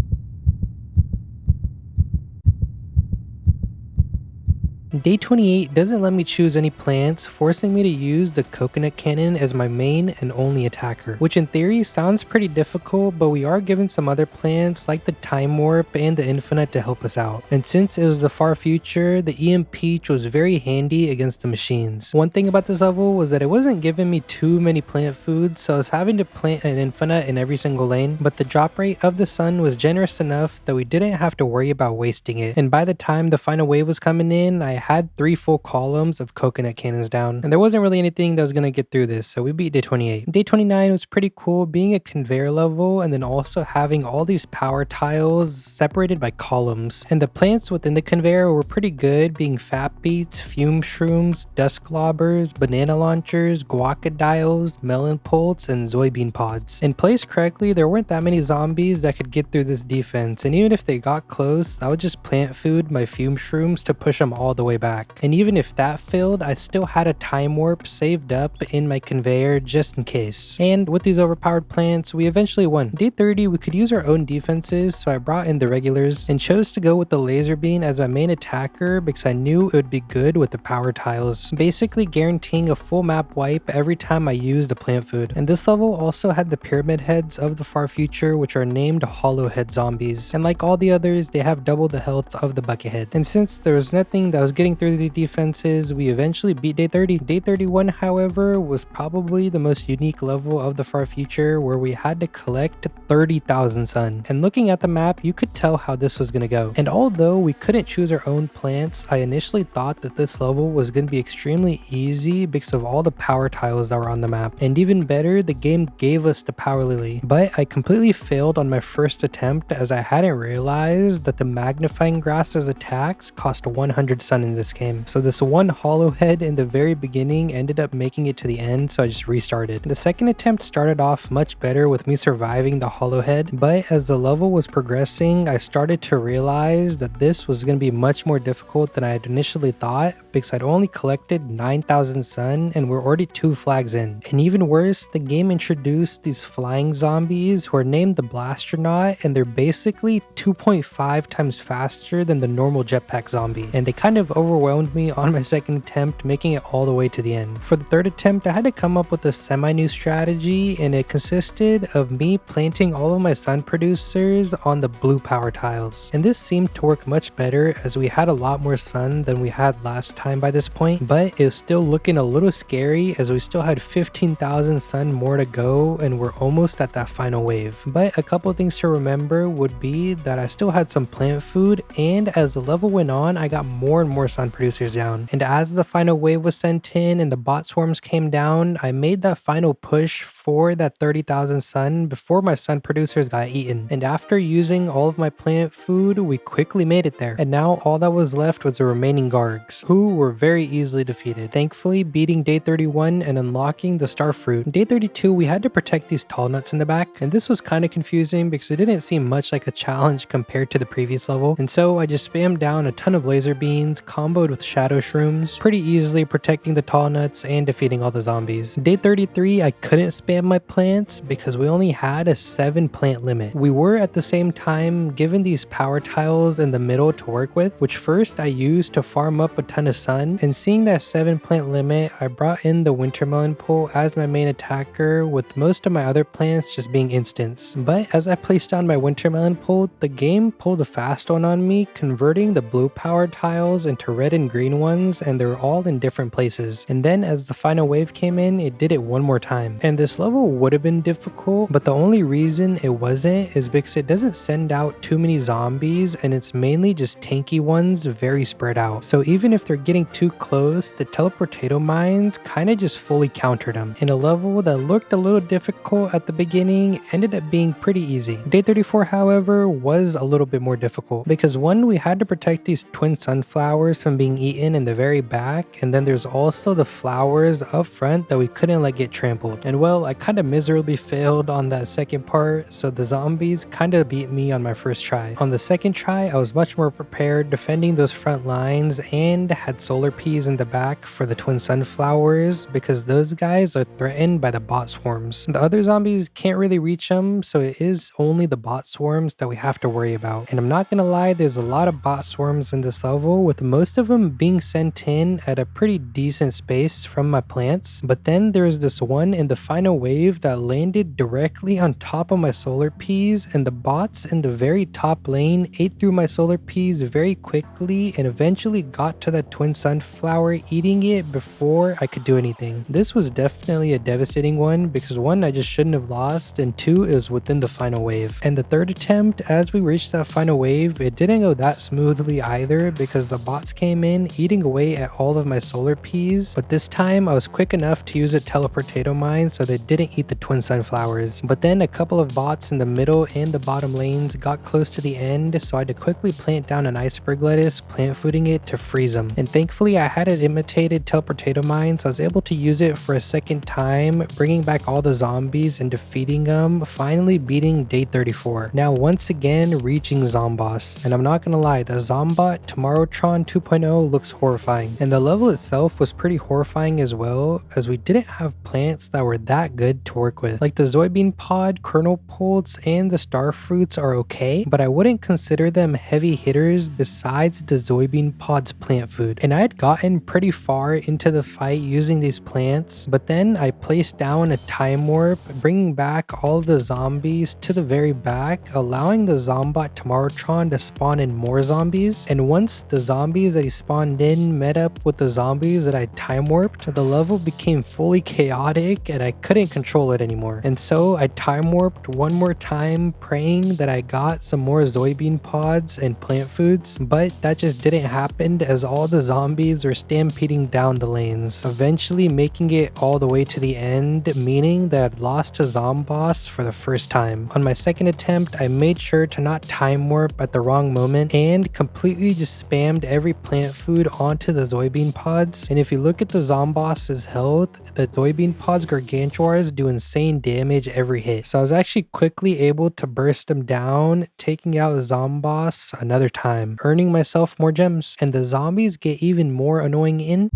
Speaker 1: Day 28 doesn't let me choose any plants, forcing me to use the coconut cannon as my main and only attacker, which in theory sounds pretty difficult, but we are given some other plants like the time warp and the infinite to help us out. And since it was the far future, the EM Peach was very handy against the machines. One thing about this level was that it wasn't giving me too many plant foods, so I was having to plant an infinite in every single lane, but the drop rate of the sun was generous enough that we didn't have to worry about wasting it. And by the time the final wave was coming in, I had 3 full columns of coconut cannons down, and there wasn't really anything that was going to get through this, so we beat day 28. Day 29 was pretty cool, being a conveyor level and then also having all these power tiles separated by columns. And the plants within the conveyor were pretty good, being fat beets, fume shrooms, dusk globbers, banana launchers, guacadiles, melon pults, and soybean pods. And placed correctly, there weren't that many zombies that could get through this defense, and even if they got close, I would just plant food my fume shrooms to push them all the way back. And even if that failed, I still had a time warp saved up in my conveyor just in case. And with these overpowered plants, we eventually won. Day 30, we could use our own defenses, so I brought in the regulars and chose to go with the laser beam as my main attacker because I knew it would be good with the power tiles, basically guaranteeing a full map wipe every time I used a plant food. And this level also had the pyramid heads of the far future, which are named hollow head zombies, and like all the others, they have double the health of the bucket head. And since there was nothing that was getting through these defenses, we eventually beat day 30. Day 31, however, was probably the most unique level of the far future, where we had to collect 30,000 sun. And looking at the map, you could tell how this was gonna go. And although we couldn't choose our own plants, I initially thought that this level was gonna be extremely easy because of all the power tiles that were on the map. And even better, the game gave us the power lily. But I completely failed on my first attempt as I hadn't realized that the magnifying grass's attacks cost 100 sun in this game. So this one hollow head in the very beginning ended up making it to the end, so I just restarted. The second attempt started off much better with me surviving the hollow head, but as the level was progressing, I started to realize that this was going to be much more difficult than I had initially thought, because I'd only collected 9,000 sun and we're already 2 flags in. And even worse, the game introduced these flying zombies who are named the Blasternaut, and they're basically 2.5 times faster than the normal jetpack zombie. And they kind of overwhelmed me on my second attempt, making it all the way to the end. For the third attempt, I had to come up with a semi-new strategy, and it consisted of me planting all of my sun producers on the blue power tiles. And this seemed to work much better as we had a lot more sun than we had last time by this point, but it was still looking a little scary as we still had 15,000 sun more to go and we're almost at that final wave. But a couple things to remember would be that I still had some plant food, and as the level went on, I got more and more sun producers down. And as the final wave was sent in and the bot swarms came down, I made that final push for that 30,000 sun before my sun producers got eaten. And after using all of my plant food, we quickly made it there. And now all that was left was the remaining Gargs, who were very easily defeated, thankfully beating day 31 and unlocking the star fruit. Day 32, we had to protect these tall nuts in the back, and this was kind of confusing because it didn't seem much like a challenge compared to the previous level. And so I just spammed down a ton of laser beans, comboed with shadow shrooms, pretty easily protecting the tall nuts and defeating all the zombies. Day 33, I couldn't spam my plants because we only had a 7 plant limit. We were at the same time given these power tiles in the middle to work with, which first I used to farm up a ton of sun, and seeing that 7 plant limit, I brought in the wintermelon pole as my main attacker, with most of my other plants just being instants. But as I placed down my wintermelon pole, the game pulled a fast one on me, converting the blue power tiles into red and green ones, and they're all in different places. And then as the final wave came in, it did it one more time. And this level would have been difficult, but the only reason it wasn't is because it doesn't send out too many zombies, and it's mainly just tanky ones very spread out. So even if they're getting too close, the teleportato mines kind of just fully countered them. In a level that looked a little difficult at the beginning, ended up being pretty easy. Day 34, however, was a little bit more difficult because one, we had to protect these twin sunflowers from being eaten in the very back, and then there's also the flowers up front that we couldn't let get trampled. And well, I kind of miserably failed on that second part, so the zombies kind of beat me on my first try. On the second try, I was much more prepared, defending those front lines, and had solar peas in the back for the twin sunflowers because those guys are threatened by the bot swarms. The other zombies can't really reach them, so it is only the bot swarms that we have to worry about. And I'm not gonna lie, there's a lot of bot swarms in this level, with most of them being sent in at a pretty decent space from my plants. But then there's this one in the final wave that landed directly on top of my solar peas, and the bots in the very top lane ate through my solar peas very quickly and eventually got to that twin sunflower, eating it before I could do anything. This was definitely a devastating one because one, I just shouldn't have lost, and two, it was within the final wave. And the third attempt, as we reached that final wave, it didn't go that smoothly either because the bots came in eating away at all of my solar peas, but this time I was quick enough to use a teleportato mine so they didn't eat the twin sunflowers. But then a couple of bots in the middle and the bottom lanes got close to the end, so I had to quickly plant down an iceberg lettuce, plant fooding it to freeze them. And thankfully I had an imitated teleportato mine, so I was able to use it for a second time, bringing back all the zombies and defeating them, finally beating day 34. Now once again reaching Zomboss, and I'm not gonna lie, the Zombot Tomorrowtron 2.0 looks horrifying, and the level itself was pretty horrifying as well, as we didn't have plants that were that good to work with. Like the soybean pod, kernel pults, and the star fruits are okay, but I wouldn't consider them heavy hitters besides the soybean pod's plant food. And I had gotten pretty far into the fight using these plants, but then I placed down a time warp, bringing back all of the zombies to the very back, allowing the Zombot Tomorrowtron to spawn in more zombies. And once the zombies that he spawned in met up with the zombies that I time warped, the level became fully chaotic and I couldn't control it anymore. And so I time warped one more time, praying that I got some more soybean pods and plant foods, but that just didn't happen as all the zombies were stampeding down the lanes, eventually making it all the way to the end, meaning that I'd lost to Zomboss for the first time. On my second attempt, I made sure to not time warp at the wrong moment and completely just spammed every plant food onto the soybean pods, and if you look at the Zomboss's health, the soybean pods gargantuars do insane damage every hit. So I was actually quickly able to burst them down, taking out Zomboss another time, earning myself more gems. And the zombies get even more annoying in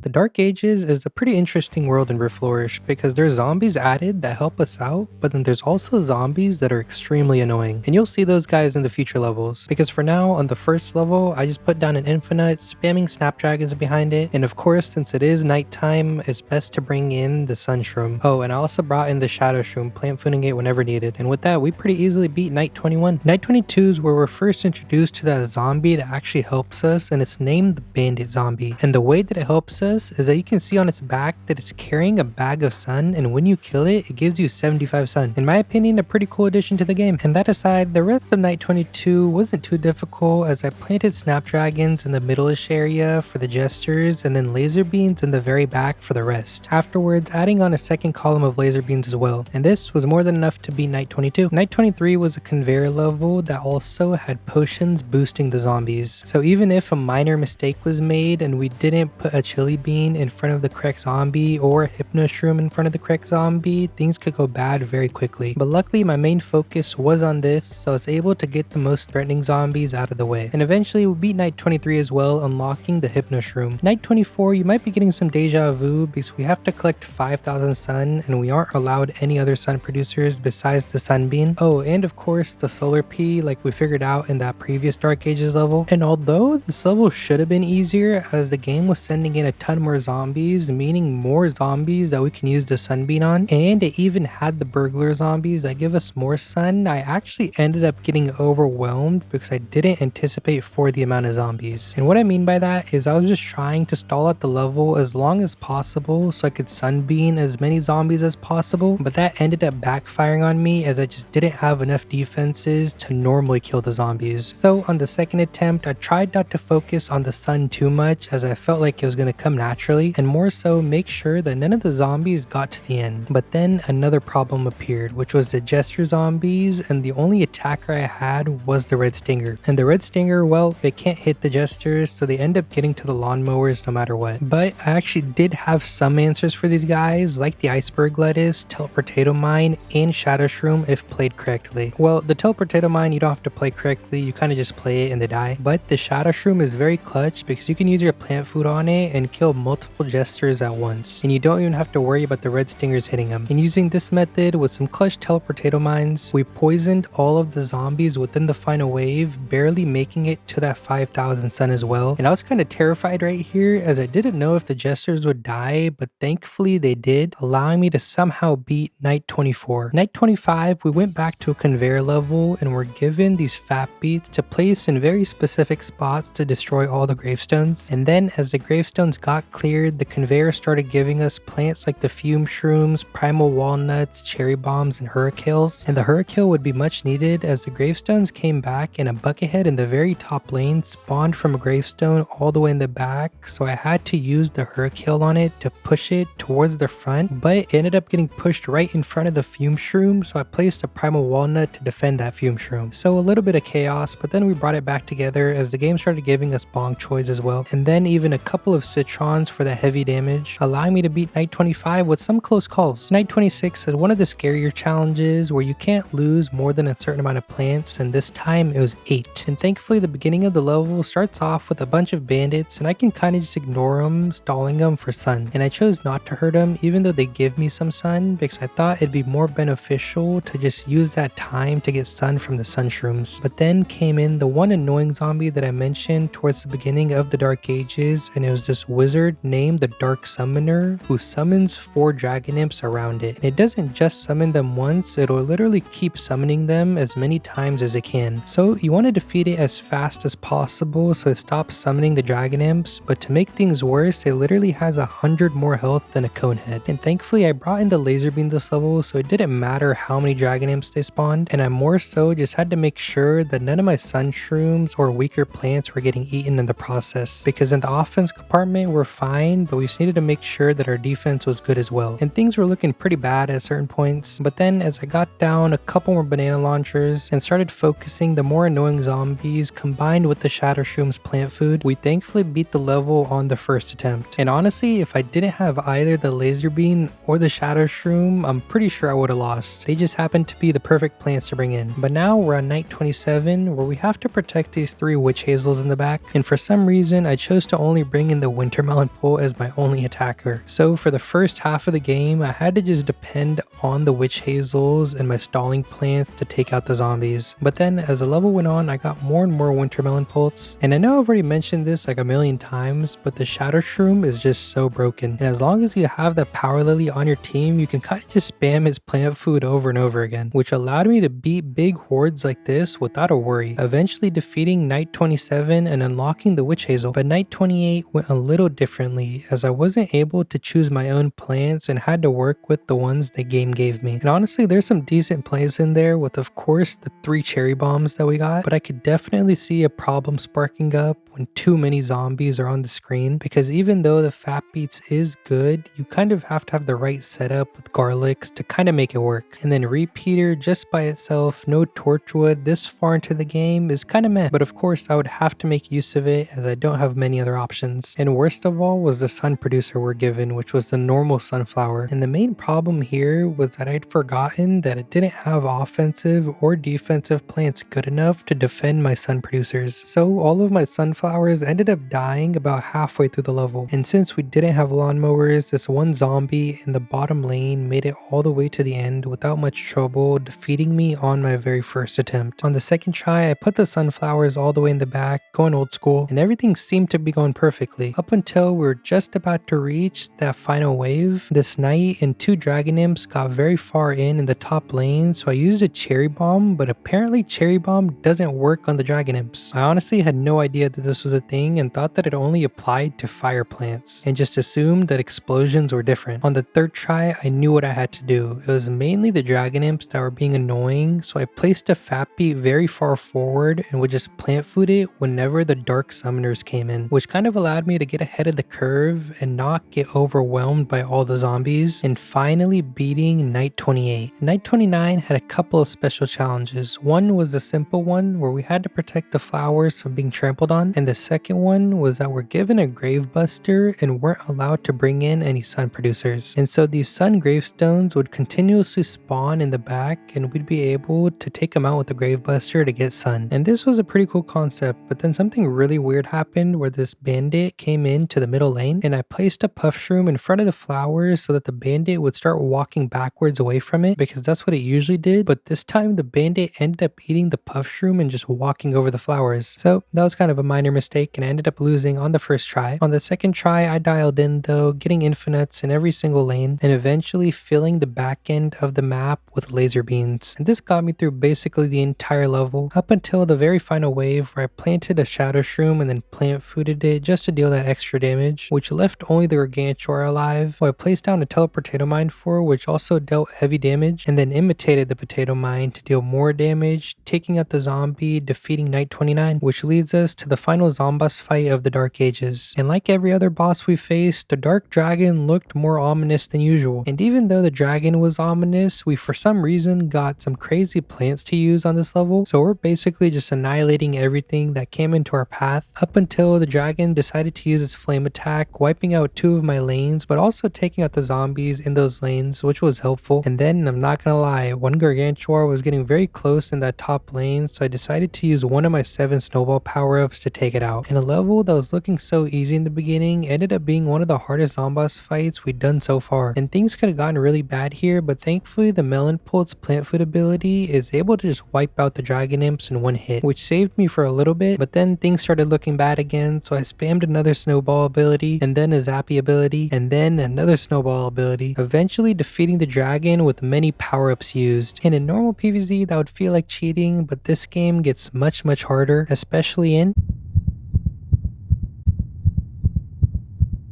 Speaker 1: the Dark Ages. Is a pretty interesting world in Reflourished because there's zombies added that help us out, but then there's also zombies that are extremely annoying. And you'll see those guys in the future levels, because for now on the first level, I just put down an infinite, spamming snapdragons behind it. And of course, since it is nighttime, it's best to bring in the sun shroom. Oh, and I also brought in the shadow shroom, plant fooding it whenever needed. And with that, we pretty easily beat night 21. Night 22 is where we're first introduced to that zombie that actually helps us, and it's named the bandit zombie. And the way that it helps us is that you can see on its back that it's carrying a bag of sun, and when you kill it, it gives you 75 sun. In my opinion, a pretty cool addition to the game. And that aside, the rest of night 22 wasn't too difficult, as I planted snapdragons in the middle-ish area for the jesters, and then laser beans in the very back for the rest. Afterwards, adding on a second column of laser beans as well. And this was more than enough to beat night 22. Night 23 was a conveyor level that also had potions boosting the zombies. So even if a minor mistake was made and we didn't put a chili bean in front of the correct zombie or a hypno shroom in front of the correct zombie, things could go bad very quickly. But luckily my main focus was on this, so I was able to get the most threatening zombies out of the way. And eventually we beat night 23 as well, unlocking the hypno shroom. Night 24, you might be getting some deja vu because we have to collect 5,000 sun, and we aren't allowed any other sun producers besides the sunbeam. Oh, and of course the solar pea, like we figured out in that previous Dark Ages level. And although this level should have been easier, as the game was sending in a ton more zombies, meaning more zombies that we can use the sunbeam on, and it even had the burglar zombies that give us more sun, I actually ended up getting overwhelmed because I didn't anticipate for the amount of zombies. And what I mean by that is I was just trying to stall out the level as long as possible so I could sunbeam as many zombies as possible, but that ended up backfiring on me as I just didn't have enough defenses to normally kill the zombies. So on the second attempt, I tried not to focus on the sun too much, as I felt like it was going to come naturally, and more so make sure that none of the zombies got to the end. But then another problem appeared, which was the jester zombies, and the only attacker I had was the red stinger. And the red stinger, well, they can't hit the jesters, so they end up getting to the lawnmowers no matter what. But I actually did have some answers for these guys, like the iceberg lettuce, teleportato mine, and shadow shroom if played correctly. Well, the teleportato mine you don't have to play correctly, you kind of just play it and they die. But the shadow shroom is very clutch because you can use your plant food on it and kill multiple jesters at once, and you don't even have to worry about the red stingers hitting them. And using this method with some clutch teleportato mines, we poisoned all of the zombies within the final wave, barely making it to that 5,000 sun as well. And I was kind of terrified right here, as I didn't know if the jesters would die, but thankfully they did, allowing me to somehow beat night 24. Night 25, we went back to a conveyor level and were given these fat beats to place in very specific spots to destroy all the gravestones. And then as the gravestones got cleared, the conveyor started giving us plants like the fume shrooms, primal walnuts, cherry bombs, and hurricanes. And the hurricane would be much needed, as the gravestones came back and a buckethead in the very top lane spawned from a gravestone all the way in the back, so I had to use the hurricane on it to push it towards the front, but it ended up getting pushed right in front of the fume shroom, so I placed a primal walnut to defend that fume shroom. So a little bit of chaos, but then we brought it back together as the game started giving us bong choys as well, and then even a couple of citrons for the heavy damage, allowing me to beat night 25 with some close calls. Night 26 had one of the scarier challenges where you can't lose more than a certain amount of plants, and this time it was 8. And thankfully the beginning of the level starts off with a bunch of bandits, and I can kind of just ignore them, stalling them for sun. And I chose not to hurt them even though they give me some sun, because I thought it'd be more beneficial to just use that time to get sun from the sun shrooms. But then came in the one annoying zombie that I mentioned towards the beginning of the Dark Ages, and it was this wizard named the Dark Summoner who summons 4 dragon imps around it. And it doesn't just summon them once, it'll literally keep summoning them as many times as it can. So you want to defeat it as fast as possible so it stops summoning the dragon imps, but to make things worse, it literally has 100 more health than a conehead. And thankfully I brought in the laser beam this level, so it didn't matter how many dragon imps they spawned, and I more so just had to make sure that none of my sun shrooms or weaker plants were getting eaten in the process, because in the offense compartment were fine, but we just needed to make sure that our defense was good as well. And things were looking pretty bad at certain points, but then as I got down a couple more banana launchers and started focusing the more annoying zombies combined with the Shatter Shroom's plant food, we thankfully beat the level on the first attempt. And honestly, if I didn't have either the laser bean or the Shatter Shroom, I'm pretty sure I would have lost. They just happened to be the perfect plants to bring in. But now we're on night 27, where we have to protect these 3 witch hazels in the back, and for some reason I chose to only bring in the wintermelon pole as my only attacker. So for the first half of the game, I had to just depend on the witch hazels and my stalling plants to take out the zombies. But then as the level went on, I got more and more wintermelon pults, and I know I've already mentioned this like a million times, but the Shatter Shroom is just so broken, and as long as you have the Power Lily on your team, you can kind of just spam his plant food over and over again, which allowed me to beat big hordes like this without a worry, eventually defeating night 27 and unlocking the witch hazel. But night 28 went a little differently, as I wasn't able to choose my own plants and had to work with the ones the game gave me. And honestly, there's some decent plays in there with, of course, the 3 cherry bombs that we got, but I could definitely see a problem sparking up when too many zombies are on the screen, because even though the Fat Beats is good, you kind of have to have the right setup with garlics to kind of make it work. And then Repeater just by itself, no Torchwood this far into the game, is kind of meh, but of course I would have to make use of it as I don't have many other options. And worst of all was the sun producer we're given, which was the normal sunflower. And the main problem here was that I'd forgotten that it didn't have offensive or defensive plants good enough to defend my sun producers. So all of my sunflowers ended up dying about halfway through the level. And since we didn't have lawnmowers, this one zombie in the bottom lane made it all the way to the end without much trouble, defeating me on my very first attempt. On the second try, I put the sunflowers all the way in the back, going old school, and everything seemed to be going perfectly, up until we were just about to reach that final wave. This knight and 2 dragon imps got very far in the top lane, so I used a cherry bomb, but apparently cherry bomb doesn't work on the dragon imps. I honestly had no idea that this was a thing and thought that it only applied to fire plants, and just assumed that explosions were different. On the third try, I knew what I had to do. It was mainly the dragon imps that were being annoying, so I placed a Fat Beat very far forward and would just plant food it whenever the dark summoners came in, which kind of allowed me to get ahead of the curve and not get overwhelmed by all the zombies, and finally beating night 28. Night 29 had a couple of special challenges. One was the simple one where we had to protect the flowers from being trampled on, and the second one was that we're given a grave buster and weren't allowed to bring in any sun producers. And so these sun gravestones would continuously spawn in the back, and we'd be able to take them out with the grave buster to get sun. And this was a pretty cool concept, but then something really weird happened where this bandit came into the middle lane, and I placed a puff shroom in front of the flowers so that the bandit would start walking backwards away from it, because that's what it usually did. But this time the bandit ended up eating the puff shroom and just walking over the flowers. So that was kind of a minor mistake, and I ended up losing on the first try. On the second try, I dialed in though, getting infinites in every single lane, and eventually filling the back end of the map with laser beans. And this got me through basically the entire level, up until the very final wave where I planted a shadow shroom and then plant fooded it just to deal that extra damage, which left only the Gargantuar alive, who I placed down a telepotato mine for, which also dealt heavy damage, and then imitated the potato mine to deal more damage, taking out the zombie, defeating night 29, which leads us to the final zomboss fight of the Dark Ages. And like every other boss we faced, the Dark Dragon looked more ominous than usual. And even though the dragon was ominous, we for some reason got some crazy plants to use on this level, so we're basically just annihilating everything that came into our path, up until the dragon decided to use its flame attack, wiping out 2 of my lanes, but also taking out the zombies in those lanes, which was helpful. And then, I'm not gonna lie, one Gargantuar was getting very close in that top lane, so I decided to use one of my 7 snowball power-ups to take it out. And a level that was looking so easy in the beginning ended up being one of the hardest zomboss fights we'd done so far. And things could have gotten really bad here, but thankfully the Melon Pult's plant food ability is able to just wipe out the dragon imps in one hit, which saved me for a little bit, but then things started looking bad again, so I spammed another snowball ability, and then a zappy ability, and then another snowball ability, eventually defeating the dragon with many power-ups used. And in normal PvZ that would feel like cheating, but this game gets much harder, especially in...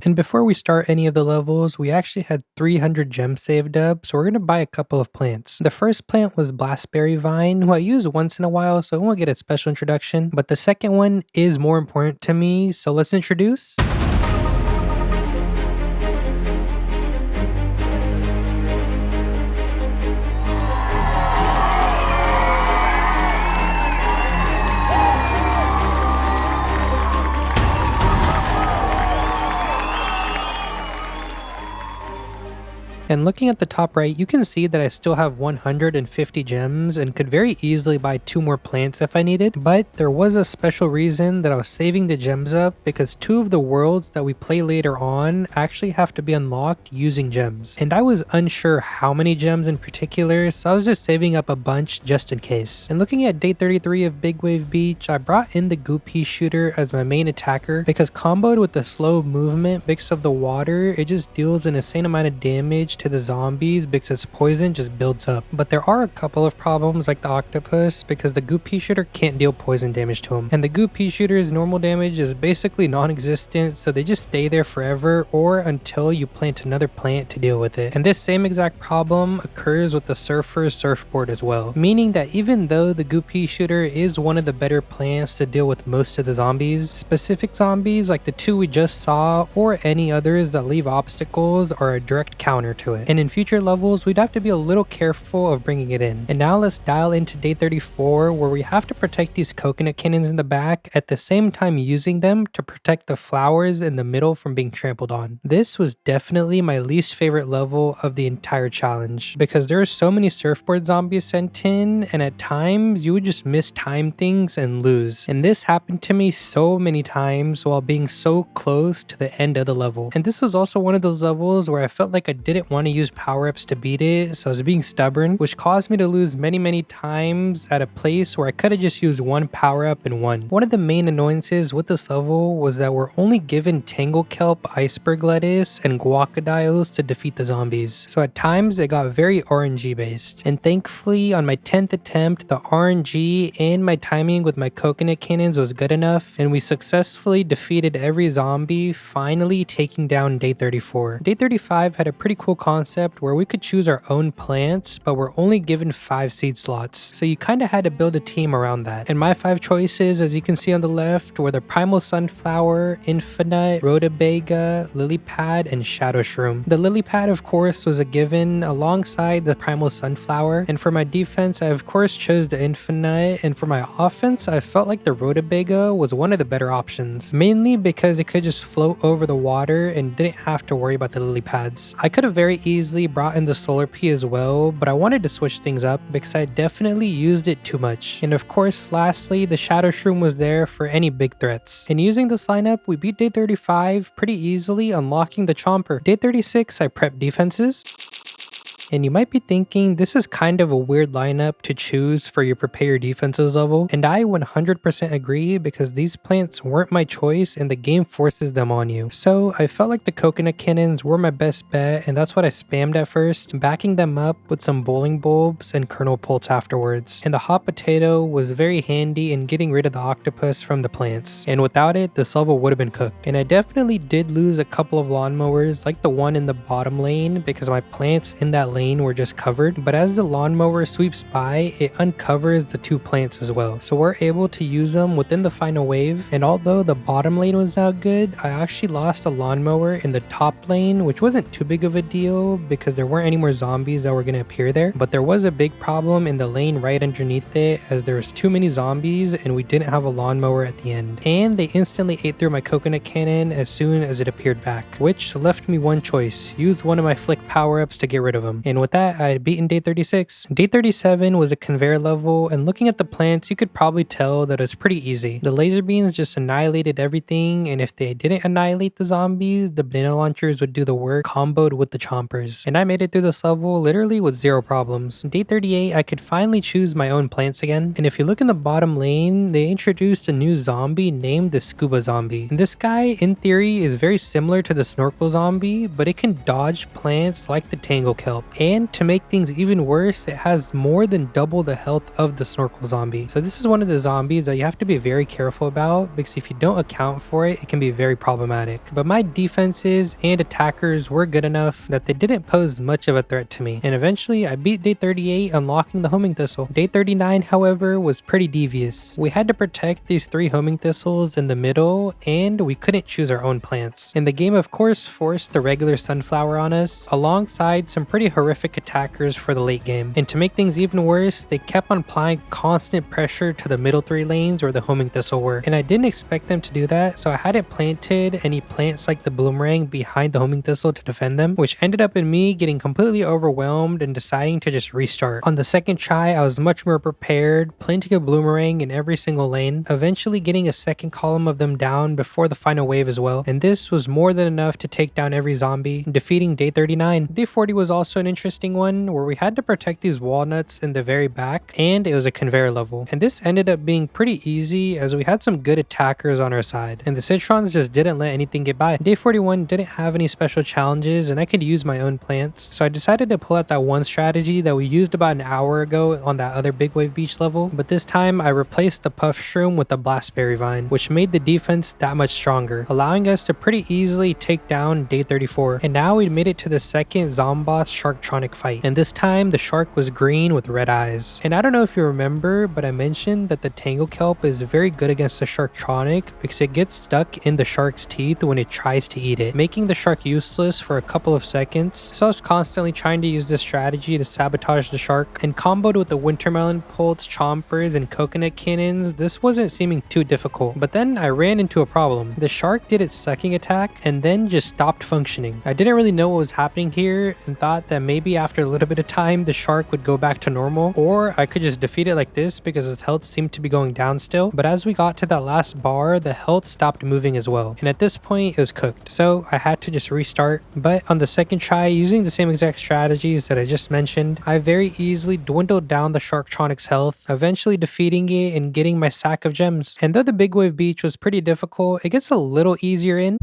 Speaker 1: And before we start any of the levels, we actually had 300 gems saved up, so we're going to buy a couple of plants. The first plant was Blastberry Vine, who I use once in a while, so it won't get a special introduction, but the second one is more important to me, so let's introduce... And looking at the top right, you can see that I still have 150 gems and could very easily buy 2 more plants if I needed, but there was a special reason that I was saving the gems up because 2 of the worlds that we play later on actually have to be unlocked using gems. And I was unsure how many gems in particular, so I was just saving up a bunch just in case. And looking at day 33 of Big Wave Beach, I brought in the Goo Pea Shooter as my main attacker because comboed with the slow movement mix of the water, it just deals an insane amount of damage to the zombies because its poison just builds up. But there are a couple of problems like the octopus because the Goo Pea Shooter can't deal poison damage to him. And the Goo Pea Shooter's normal damage is basically non-existent, so they just stay there forever or until you plant another plant to deal with it. And this same exact problem occurs with the Surfer's Surfboard as well, meaning that even though the Goo Pea Shooter is one of the better plants to deal with most of the zombies, specific zombies like the 2 we just saw or any others that leave obstacles are a direct counter to it. And in future levels, we'd have to be a little careful of bringing it in. And now let's dial into day 34 where we have to protect these coconut cannons in the back at the same time using them to protect the flowers in the middle from being trampled on. This was definitely my least favorite level of the entire challenge because there are so many surfboard zombies sent in and at times you would just mistime things and lose. And this happened to me so many times while being so close to the end of the level. And this was also one of those levels where I felt like I didn't want to use power-ups to beat it, so I was being stubborn, which caused me to lose many times at a place where I could have just used one power-up and won. One of the main annoyances with this level was that we're only given Tangle Kelp, Iceberg Lettuce, and Guacodiles to defeat the zombies. So at times it got very RNG based. And thankfully on my 10th attempt, the RNG and my timing with my coconut cannons was good enough and we successfully defeated every zombie, finally taking down day 34. Day 35 had a pretty cool concept where we could choose our own plants, but we're only given 5 seed slots. So you kind of had to build a team around that. And my 5 choices, as you can see on the left, were the Primal Sunflower, Infinite, Rutabaga, Lily Pad, and Shadow Shroom. The Lily Pad, of course, was a given alongside the Primal Sunflower. And for my defense, I of course chose the Infinite. And for my offense, I felt like the Rutabaga was one of the better options, mainly because it could just float over the water and didn't have to worry about the lily pads. I could have very easily brought in the Solar Pea as well, but I wanted to switch things up because I definitely used it too much. And of course, lastly, the Shadow Shroom was there for any big threats. And using this lineup, we beat day 35 pretty easily, unlocking the Chomper. Day 36, I prepped defenses. And you might be thinking this is kind of a weird lineup to choose for your prepare defenses level, and I 100% agree because these plants weren't my choice and the game forces them on you. So I felt like the coconut cannons were my best bet and that's what I spammed at first, backing them up with some bowling bulbs and kernel pulse afterwards. And the hot potato was very handy in getting rid of the octopus from the plants, and without it this level would have been cooked. And I definitely did lose a couple of lawnmowers like the one in the bottom lane because my plants in that lane were just covered, but as the lawnmower sweeps by, it uncovers the 2 plants as well, so we're able to use them within the final wave. And although the bottom lane was not good, I actually lost a lawnmower in the top lane, which wasn't too big of a deal because there weren't any more zombies that were going to appear there, but there was a big problem in the lane right underneath it as there was too many zombies and we didn't have a lawnmower at the end, and they instantly ate through my coconut cannon as soon as it appeared back, which left me one choice: use one of my flick power-ups to get rid of them. And with that, I had beaten day 36. Day 37 was a conveyor level, and looking at the plants, you could probably tell that it was pretty easy. The laser beams just annihilated everything, and if they didn't annihilate the zombies, the banana launchers would do the work comboed with the chompers. And I made it through this level literally with 0 problems. Day 38, I could finally choose my own plants again, and if you look in the bottom lane, they introduced a new zombie named the Scuba Zombie. And this guy, in theory, is very similar to the Snorkel Zombie, but it can dodge plants like the Tangle Kelp. And to make things even worse, it has more than double the health of the Snorkel Zombie. So this is one of the zombies that you have to be very careful about because if you don't account for it, it can be very problematic. But my defenses and attackers were good enough that they didn't pose much of a threat to me. And eventually I beat day 38, unlocking the homing thistle. Day 39, however, was pretty devious. We had to protect these 3 homing thistles in the middle and we couldn't choose our own plants. And the game of course forced the regular sunflower on us alongside some pretty horrific horrific attackers for the late game. And to make things even worse, they kept on applying constant pressure to the middle 3 lanes where the homing thistle were. And I didn't expect them to do that, so I hadn't planted any plants like the boomerang behind the homing thistle to defend them, which ended up in me getting completely overwhelmed and deciding to just restart. On the second try, I was much more prepared, planting a boomerang in every single lane, eventually getting a second column of them down before the final wave as well. And this was more than enough to take down every zombie, defeating day 39. Day 40 was also an interesting one where we had to protect these walnuts in the very back, and it was a conveyor level. And this ended up being pretty easy as we had some good attackers on our side, and the citrons just didn't let anything get by. Day 41 didn't have any special challenges and I could use my own plants, so I decided to pull out that one strategy that we used about an hour ago on that other big wave beach level, but this time I replaced the puff shroom with the blastberry vine, which made the defense that much stronger, allowing us to pretty easily take down day 34. And now we made it to the second Zomboss Sharktronic fight, and this time the shark was green with red eyes. And I don't know if you remember, but I mentioned that the Tangle Kelp is very good against the Sharktronic because it gets stuck in the shark's teeth when it tries to eat it, making the shark useless for a couple of seconds. So I was constantly trying to use this strategy to sabotage the shark, and comboed with the Wintermelon Pulse, Chompers, and Coconut Cannons, this wasn't seeming too difficult. But then I ran into a problem. The shark did its sucking attack and then just stopped functioning. I didn't really know what was happening here and thought that maybe after a little bit of time the shark would go back to normal, or I could just defeat it like this because its health seemed to be going down still. But as we got to that last bar, the health stopped moving as well, and at this point it was cooked, so I had to just restart. But on the second try, using the same exact strategies that I just mentioned, I very easily dwindled down the Sharktronic's health, eventually defeating it and getting my sack of gems. And though the big wave beach was pretty difficult, it gets a little easier in.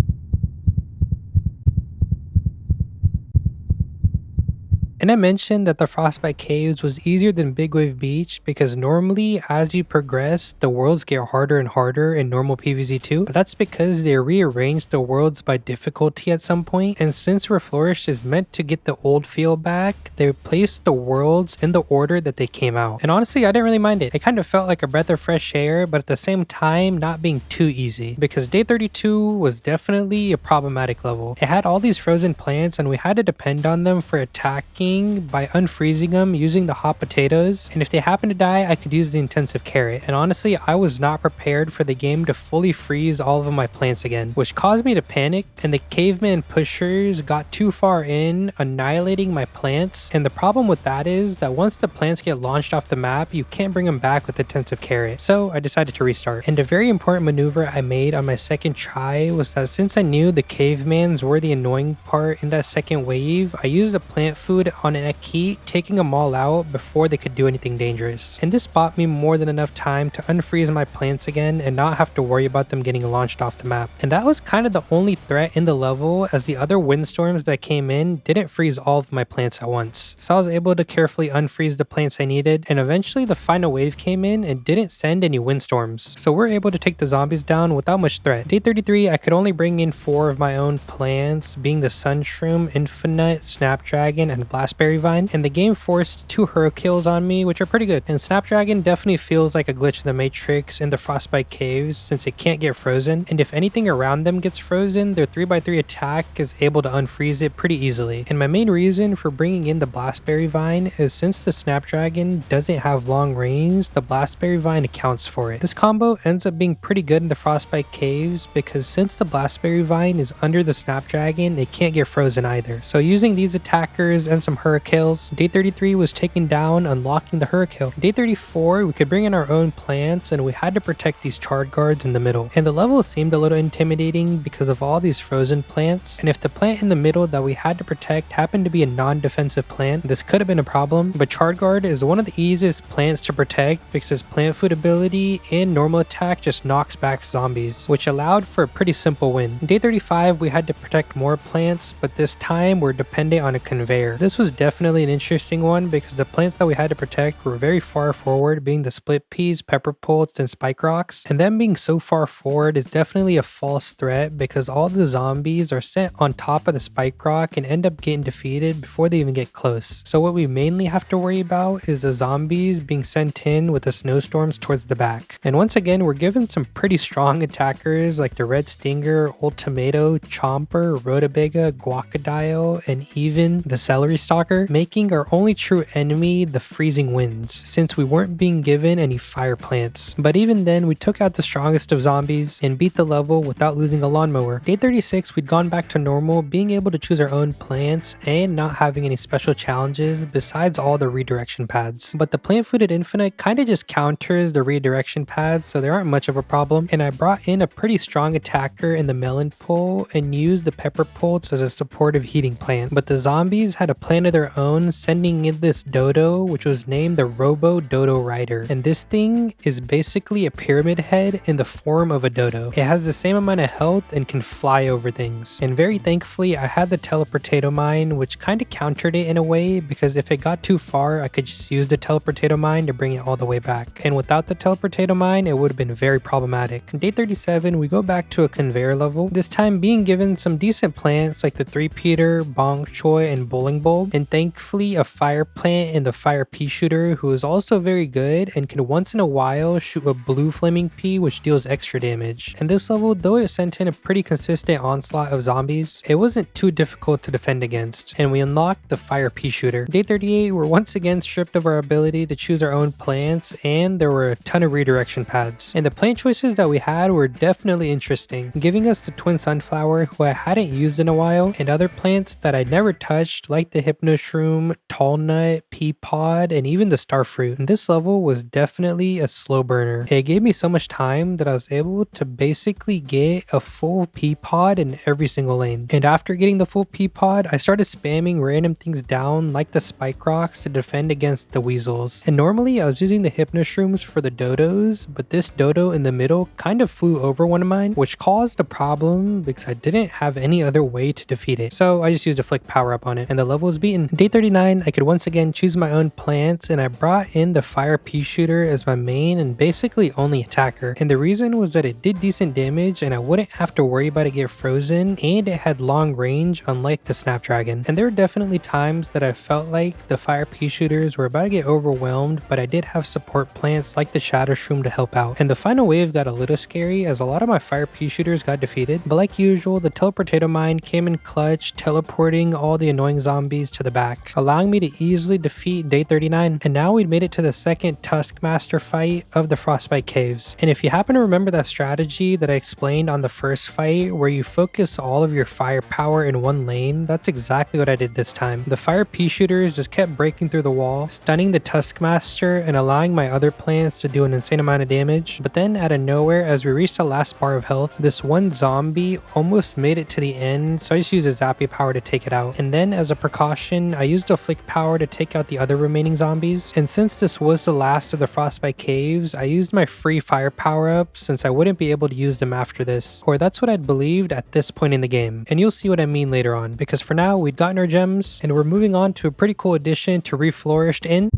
Speaker 1: And I mentioned that the Frostbite Caves was easier than Big Wave Beach because normally as you progress, the worlds get harder and harder in normal PvZ2, but that's because they rearranged the worlds by difficulty at some point, and since Reflourished is meant to get the old feel back, they placed the worlds in the order that they came out. And honestly, I didn't really mind it. It kind of felt like a breath of fresh air, but at the same time not being too easy, because day 32 was definitely a problematic level. It had all these frozen plants and we had to depend on them for attacking by unfreezing them using the hot potatoes, and if they happen to die I could use the intensive carrot. And honestly, I was not prepared for the game to fully freeze all of my plants again, which caused me to panic, and the caveman pushers got too far in, annihilating my plants. And the problem with that is that once the plants get launched off the map, you can't bring them back with intensive carrot, so I decided to restart. And a very important maneuver I made on my second try was that since I knew the cavemans were the annoying part in that second wave, I used a plant food on an Aki, taking them all out before they could do anything dangerous. And this bought me more than enough time to unfreeze my plants again and not have to worry about them getting launched off the map. And that was kind of the only threat in the level, as the other windstorms that came in didn't freeze all of my plants at once. So I was able to carefully unfreeze the plants I needed, and eventually the final wave came in and didn't send any windstorms. So we're able to take the zombies down without much threat. Day 33, I could only bring in 4 of my own plants, being the Sunshroom, Infinite, Snapdragon, and Blastberry Vine, and the game forced 2 Hurricales on me, which are pretty good. And Snapdragon definitely feels like a glitch in the Matrix in the Frostbite Caves since it can't get frozen, and if anything around them gets frozen, their 3x3 attack is able to unfreeze it pretty easily. And my main reason for bringing in the Blastberry Vine is since the Snapdragon doesn't have long range, the Blastberry Vine accounts for it. This combo ends up being pretty good in the Frostbite Caves because since the Blastberry Vine is under the Snapdragon, it can't get frozen either. So using these attackers and some Hurricales, day 33 was taken down, unlocking the Hurricane. Day 34, we could bring in our own plants and we had to protect these charred guards in the middle. And the level seemed a little intimidating because of all these frozen plants, and if the plant in the middle that we had to protect happened to be a non-defensive plant, this could have been a problem. But charred guard is one of the easiest plants to protect because its plant food ability and normal attack just knocks back zombies, which allowed for a pretty simple win. Day 35, we had to protect more plants, but this time we're dependent on a conveyor. This was definitely an interesting one because the plants that we had to protect were very far forward, being the split peas, pepper poults, and spike rocks. And them being so far forward is definitely a false threat because all the zombies are sent on top of the spike rock and end up getting defeated before they even get close. So what we mainly have to worry about is the zombies being sent in with the snowstorms towards the back. And once again, we're given some pretty strong attackers like the Red Stinger, Old Tomato, Chomper, Rhotabega, Guacadile, and even the Celery Stalk. Stalker, making our only true enemy the freezing winds, since we weren't being given any fire plants. But even then, we took out the strongest of zombies and beat the level without losing a lawnmower. Day 36, we'd gone back to normal, being able to choose our own plants and not having any special challenges besides all the redirection pads. But the plant food at Infinite kinda just counters the redirection pads, so there aren't much of a problem. And I brought in a pretty strong attacker in the melon pole and used the pepper pulse as a supportive heating plant. But the zombies had a plant of their own, sending in this dodo, which was named the Robo Dodo Rider. And this thing is basically a pyramid head in the form of a dodo. It has the same amount of health and can fly over things. And very thankfully, I had the teleportato mine, which kind of countered it in a way, because if it got too far, I could just use the teleportato mine to bring it all the way back. And without the teleportato mine, it would have been very problematic. On day 37, we go back to a conveyor level, this time being given some decent plants like the 3-peater, bong choy, and bowling bulb, and thankfully a fire plant in the fire pea shooter, who is also very good and can once in a while shoot a blue flaming pea, which deals extra damage. And this level, though it sent in a pretty consistent onslaught of zombies, it wasn't too difficult to defend against, and we unlocked the fire pea shooter. Day 38, we're once again stripped of our ability to choose our own plants, and there were a ton of redirection pads. And the plant choices that we had were definitely interesting, giving us the twin sunflower, who I hadn't used in a while, and other plants that I'd never touched like the hypnoshroom, tall nut, pea pod, and even the starfruit. And this level was definitely a slow burner. It gave me so much time that I was able to basically get a full pea pod in every single lane. And after getting the full pea pod, I started spamming random things down like the spike rocks to defend against the weasels. And normally I was using the hypnoshrooms for the dodos, but this dodo in the middle kind of flew over one of mine, which caused a problem because I didn't have any other way to defeat it. So I just used a flick power up on it and the level was beaten. Day 39, I could once again choose my own plants, and I brought in the fire pea shooter as my main and basically only attacker. And the reason was that it did decent damage and I wouldn't have to worry about it get frozen, and it had long range unlike the snapdragon. And there were definitely times that I felt like the fire pea shooters were about to get overwhelmed, but I did have support plants like the shadow shroom to help out. And the final wave got a little scary as a lot of my fire pea shooters got defeated, but like usual, the teleportato mine came in clutch, teleporting all the annoying zombies to the back, allowing me to easily defeat day 39. And now we'd made it to the second Tuskmaster fight of the Frostbite Caves. And if you happen to remember that strategy that I explained on the first fight where you focus all of your firepower in one lane, that's exactly what I did this time. The fire pea shooters just kept breaking through the wall, stunning the Tuskmaster and allowing my other plants to do an insane amount of damage. But then out of nowhere, as we reached the last bar of health, this one zombie almost made it to the end, so I just used a zappy power to take it out. And then as a precaution, I used a flick power to take out the other remaining zombies. And since this was the last of the Frostbite Caves, I used my free fire power up since I wouldn't be able to use them after this, or that's what I'd believed at this point in the game. And you'll see what I mean later on, because for now we'd gotten our gems and we're moving on to a pretty cool addition to Reflourished and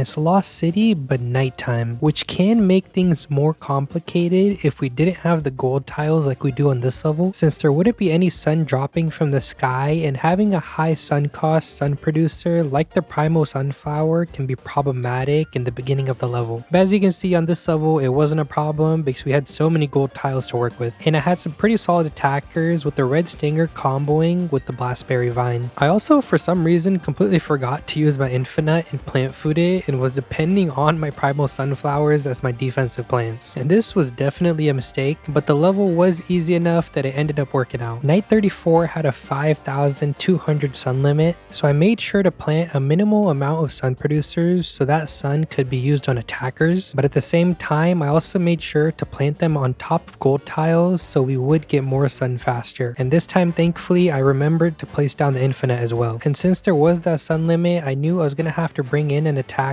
Speaker 1: it's Lost City but nighttime, which can make things more complicated if we didn't have the gold tiles like we do on this level, since there wouldn't be any sun dropping from the sky, and having a high sun cost sun producer like the Primal Sunflower can be problematic in the beginning of the level. But as you can see on this level, it wasn't a problem because we had so many gold tiles to work with, and I had some pretty solid attackers with the Red Stinger comboing with the Blastberry Vine. I also for some reason completely forgot to use my Infinite and plant food it, and was depending on my Primal Sunflowers as my defensive plants. And this was definitely a mistake, but the level was easy enough that it ended up working out. Night 34 had a 5,200 sun limit, so I made sure to plant a minimal amount of sun producers so that sun could be used on attackers, but at the same time I also made sure to plant them on top of gold tiles so we would get more sun faster. And this time thankfully I remembered to place down the Infinite as well. And since there was that sun limit, I knew I was going to have to bring in an attacker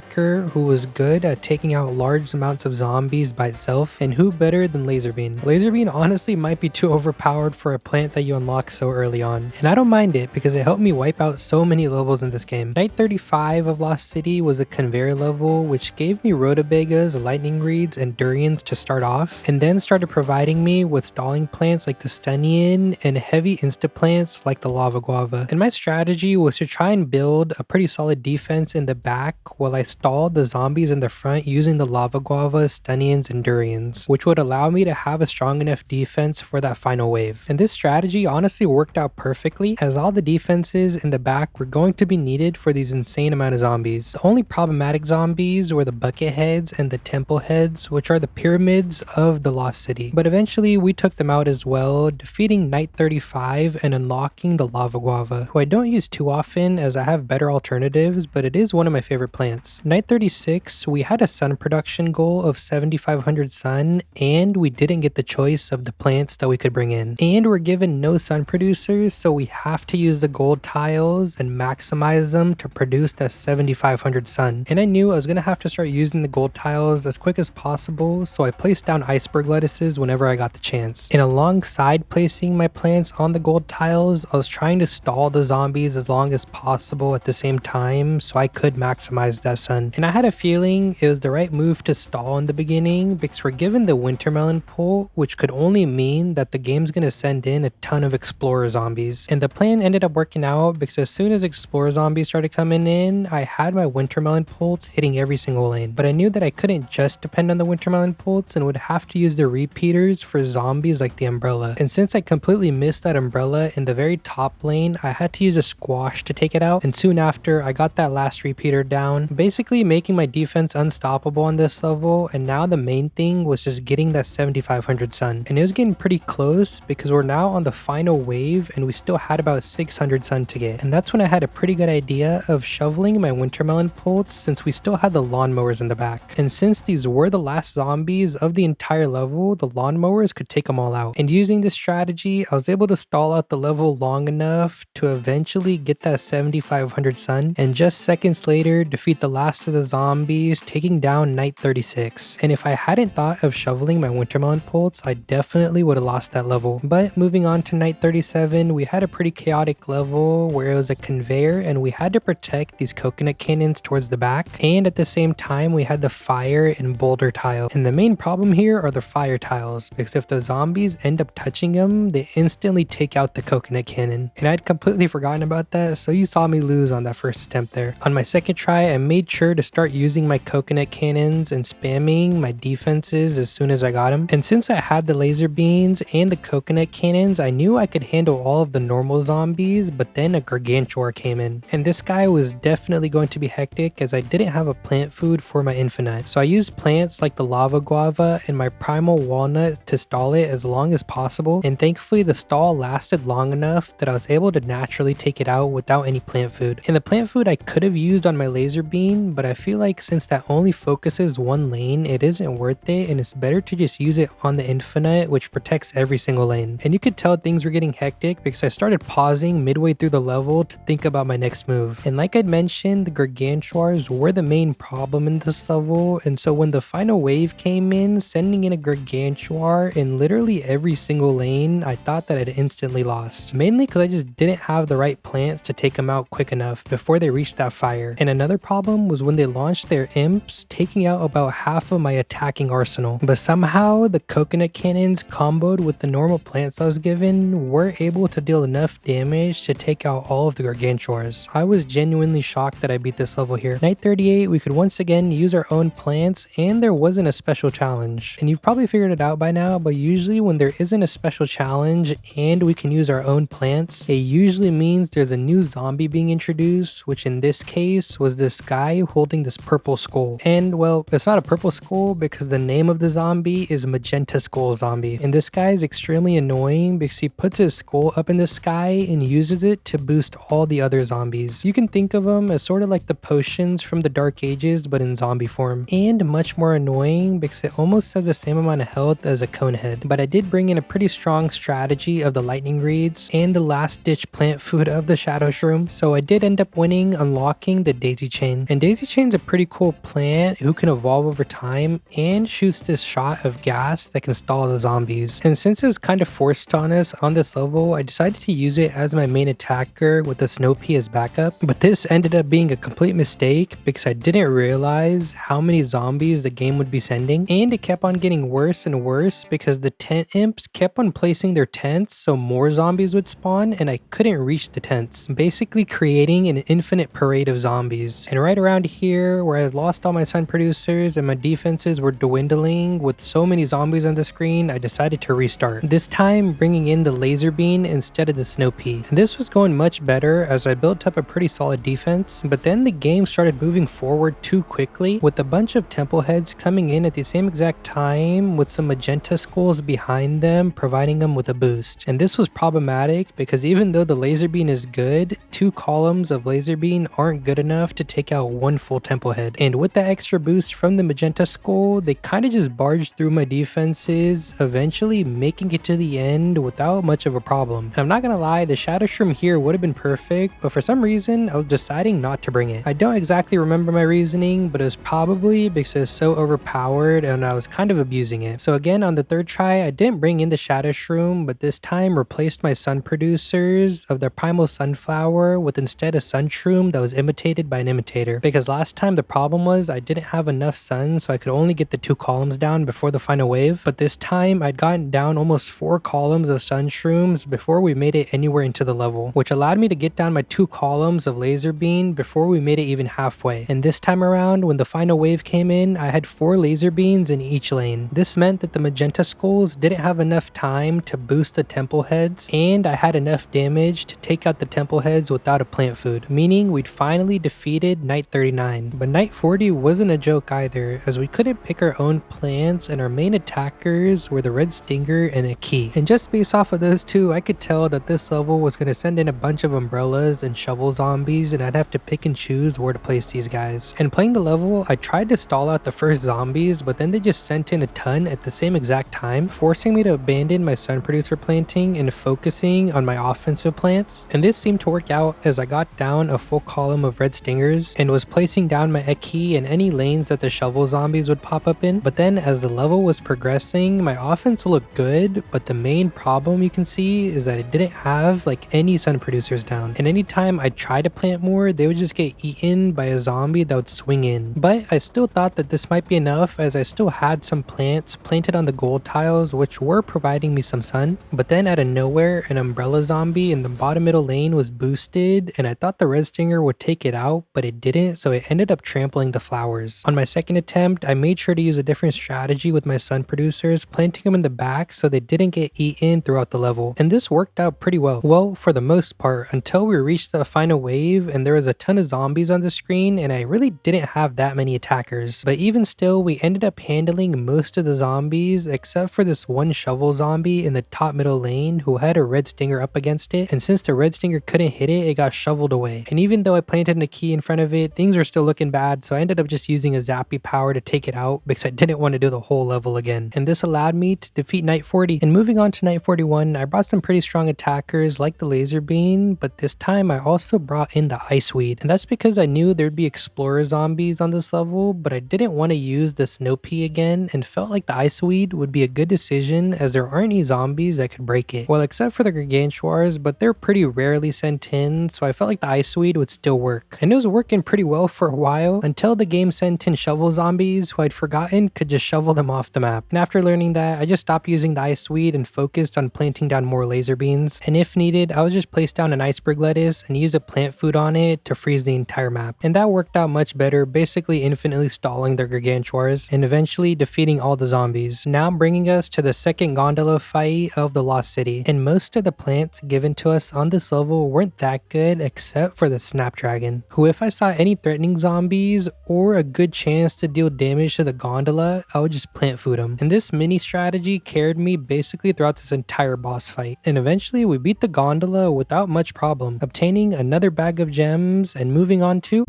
Speaker 1: who was good at taking out large amounts of zombies by itself, and who better than Laserbeam. Laserbeam honestly might be too overpowered for a plant that you unlock so early on, and I don't mind it because it helped me wipe out so many levels in this game. Night 35 of Lost City was a conveyor level which gave me rutabagas, lightning reeds, and durians to start off, and then started providing me with stalling plants like the Stunnion and heavy insta plants like the Lava Guava. And my strategy was to try and build a pretty solid defense in the back while I I stalled the zombies in the front using the lava guavas, stunnions, and durians, which would allow me to have a strong enough defense for that final wave. And this strategy honestly worked out perfectly, as all the defenses in the back were going to be needed for these insane amount of zombies. The only problematic zombies were the bucket heads and the temple heads, which are the pyramids of the Lost City. But eventually we took them out as well, defeating Night 35 and unlocking the lava guava, who I don't use too often as I have better alternatives, but it is one of my favorite plants. Night 36, we had a sun production goal of 7,500 sun, and we didn't get the choice of the plants that we could bring in. And we're given no sun producers, so we have to use the gold tiles and maximize them to produce that 7,500 sun. And I knew I was gonna have to start using the gold tiles as quick as possible, so I placed down iceberg lettuces whenever I got the chance. And alongside placing my plants on the gold tiles, I was trying to stall the zombies as long as possible at the same time so I could maximize that sun. And I had a feeling it was the right move to stall in the beginning because we're given the wintermelon pull, which could only mean that the game's gonna send in a ton of explorer zombies. And the plan ended up working out because as soon as explorer zombies started coming in, I had my wintermelon pults hitting every single lane. But I knew that I couldn't just depend on the wintermelon pults and would have to use the repeaters for zombies like the umbrella. And since I completely missed that umbrella in the very top lane, I had to use a squash to take it out, and soon after I got that last repeater down, basically making my defense unstoppable on this level. And now the main thing was just getting that 7,500 sun, and it was getting pretty close because we're now on the final wave and we still had about 600 sun to get. And that's when I had a pretty good idea of shoveling my wintermelon pults since we still had the lawnmowers in the back. And since these were the last zombies of the entire level, the lawnmowers could take them all out. And using this strategy, I was able to stall out the level long enough to eventually get that 7,500 sun, and just seconds later defeat the last of the zombies, taking down Night 36. And if I hadn't thought of shoveling my wintermelon pults, I definitely would have lost that level. But moving on to Night 37, we had a pretty chaotic level where it was a conveyor and we had to protect these coconut cannons towards the back, and at the same time we had the fire and boulder tile. And the main problem here are the fire tiles, because if the zombies end up touching them, they instantly take out the coconut cannon. And I'd completely forgotten about that, so you saw me lose on that first attempt there. On my second try, I made sure to start using my coconut cannons and spamming my defenses as soon as I got them. And since I had the laser beams and the coconut cannons, I knew I could handle all of the normal zombies, but then a gargantuar came in. And this guy was definitely going to be hectic as I didn't have a plant food for my infinite. So I used plants like the lava guava and my primal walnut to stall it as long as possible. And thankfully the stall lasted long enough that I was able to naturally take it out without any plant food. And the plant food I could have used on my laser beam, but I feel like since that only focuses one lane, it isn't worth it, and it's better to just use it on the infinite, which protects every single lane. And you could tell things were getting hectic because I started pausing midway through the level to think about my next move. And like I'd mentioned, the gargantuars were the main problem in this level, and so when the final wave came in, sending in a gargantuar in literally every single lane, I thought that I'd instantly lost. Mainly because I just didn't have the right plants to take them out quick enough before they reached that fire. And another problem was when they launched their imps, taking out about half of my attacking arsenal. But somehow the coconut cannons comboed with the normal plants I was given were able to deal enough damage to take out all of the gargantuars. I was genuinely shocked that I beat this level here. Night 38, we could once again use our own plants, and there wasn't a special challenge. And you've probably figured it out by now, but usually when there isn't a special challenge and we can use our own plants, it usually means there's a new zombie being introduced, which in this case was this guy holding this purple skull. And well, it's not a purple skull because the name of the zombie is Magenta Skull Zombie. And this guy is extremely annoying because he puts his skull up in the sky and uses it to boost all the other zombies. You can think of him as sort of like the potions from the Dark Ages, but in zombie form. And much more annoying because it almost has the same amount of health as a conehead. But I did bring in a pretty strong strategy of the lightning reeds and the last ditch plant food of the shadow shroom. So I did end up winning, unlocking the daisy chain. And daisy chain's a pretty cool plant who can evolve over time and shoots this shot of gas that can stall the zombies. And since it was kind of forced on us on this level, I decided to use it as my main attacker with the snow pea as backup. But this ended up being a complete mistake because I didn't realize how many zombies the game would be sending, and it kept on getting worse and worse because the tent imps kept on placing their tents so more zombies would spawn and I couldn't reach the tents, basically creating an infinite parade of zombies. And right around around here where I lost all my sun producers and my defenses were dwindling with so many zombies on the screen, I decided to restart. This time bringing in the laser beam instead of the snow pea. And this was going much better as I built up a pretty solid defense, but then the game started moving forward too quickly with a bunch of temple heads coming in at the same exact time with some magenta skulls behind them providing them with a boost. And this was problematic because even though the laser beam is good, 2 columns of laser beam aren't good enough to take out 1 full temple head. And with that extra boost from the magenta skull, they kind of just barged through my defenses, eventually making it to the end without much of a problem. And I'm not gonna lie, the shadow shroom here would have been perfect, but for some reason I was deciding not to bring it. I don't exactly remember my reasoning, but it was probably because it's so overpowered and I was kind of abusing it. So again, on the 3rd try, I didn't bring in the shadow shroom, but this time replaced my sun producers of the primal sunflower with instead a sun shroom that was imitated by an imitator. Because last time the problem was I didn't have enough sun, so I could only get the 2 columns down before the final wave. But this time I'd gotten down almost 4 columns of sun shrooms before we made it anywhere into the level, which allowed me to get down my 2 columns of laser beam before we made it even halfway. And this time around, when the final wave came in, I had 4 laser beams in each lane. This meant that the magenta skulls didn't have enough time to boost the temple heads, and I had enough damage to take out the temple heads without a plant food, meaning we'd finally defeated night 39. But night 40 wasn't a joke either, as we couldn't pick our own plants and our main attackers were the red stinger and a key. And just based off of those 2, I could tell that this level was going to send in a bunch of umbrellas and shovel zombies, and I'd have to pick and choose where to place these guys. And playing the level, I tried to stall out the first zombies, but then they just sent in a ton at the same exact time, forcing me to abandon my sun producer planting and focusing on my offensive plants. And this seemed to work out as I got down a full column of red stingers and was placing down my Eki in any lanes that the shovel zombies would pop up in. But then as the level was progressing, my offense looked good, but the main problem you can see is that it didn't have like any sun producers down. And anytime I tried to plant more, they would just get eaten by a zombie that would swing in. But I still thought that this might be enough as I still had some plants planted on the gold tiles which were providing me some sun. But then out of nowhere, an umbrella zombie in the bottom middle lane was boosted and I thought the red stinger would take it out, but it didn't, so it ended up trampling the flowers. On my second attempt, I made sure to use a different strategy with my sun producers, planting them in the back so they didn't get eaten throughout the level. And this worked out pretty well. Well, for the most part, until we reached the final wave and there was a ton of zombies on the screen and I really didn't have that many attackers. But even still, we ended up handling most of the zombies except for this one shovel zombie in the top middle lane who had a red stinger up against it, and since the red stinger couldn't hit it, it got shoveled away. And even though I planted a key in front of it, things were still looking bad, so I ended up just using a zappy power to take it out because I didn't want to do the whole level again. And this allowed me to defeat night 40. And moving on to night 41, I brought some pretty strong attackers like the laser beam, but this time I also brought in the ice weed. And that's because I knew there'd be explorer zombies on this level, but I didn't want to use the snow pea again and felt like the ice weed would be a good decision as there aren't any zombies that could break it. Well, except for the gargantuars, but they're pretty rarely sent in, so I felt like the ice weed would still work. And it was working pretty well for a while until the game sent in shovel zombies who I'd forgotten could just shovel them off the map. And after learning that, I just stopped using the ice weed and focused on planting down more laser beans. And if needed, I would just place down an iceberg lettuce and use a plant food on it to freeze the entire map. And that worked out much better, basically infinitely stalling their gargantuars and eventually defeating all the zombies. Now bringing us to the second gondola fight of the Lost City. And most of the plants given to us on this level weren't that good except for the snapdragon, who if I saw any threatening zombies or a good chance to deal damage to the gondola, I would just plant food them. And this mini strategy carried me basically throughout this entire boss fight. And eventually we beat the gondola without much problem, obtaining another bag of gems and moving on to...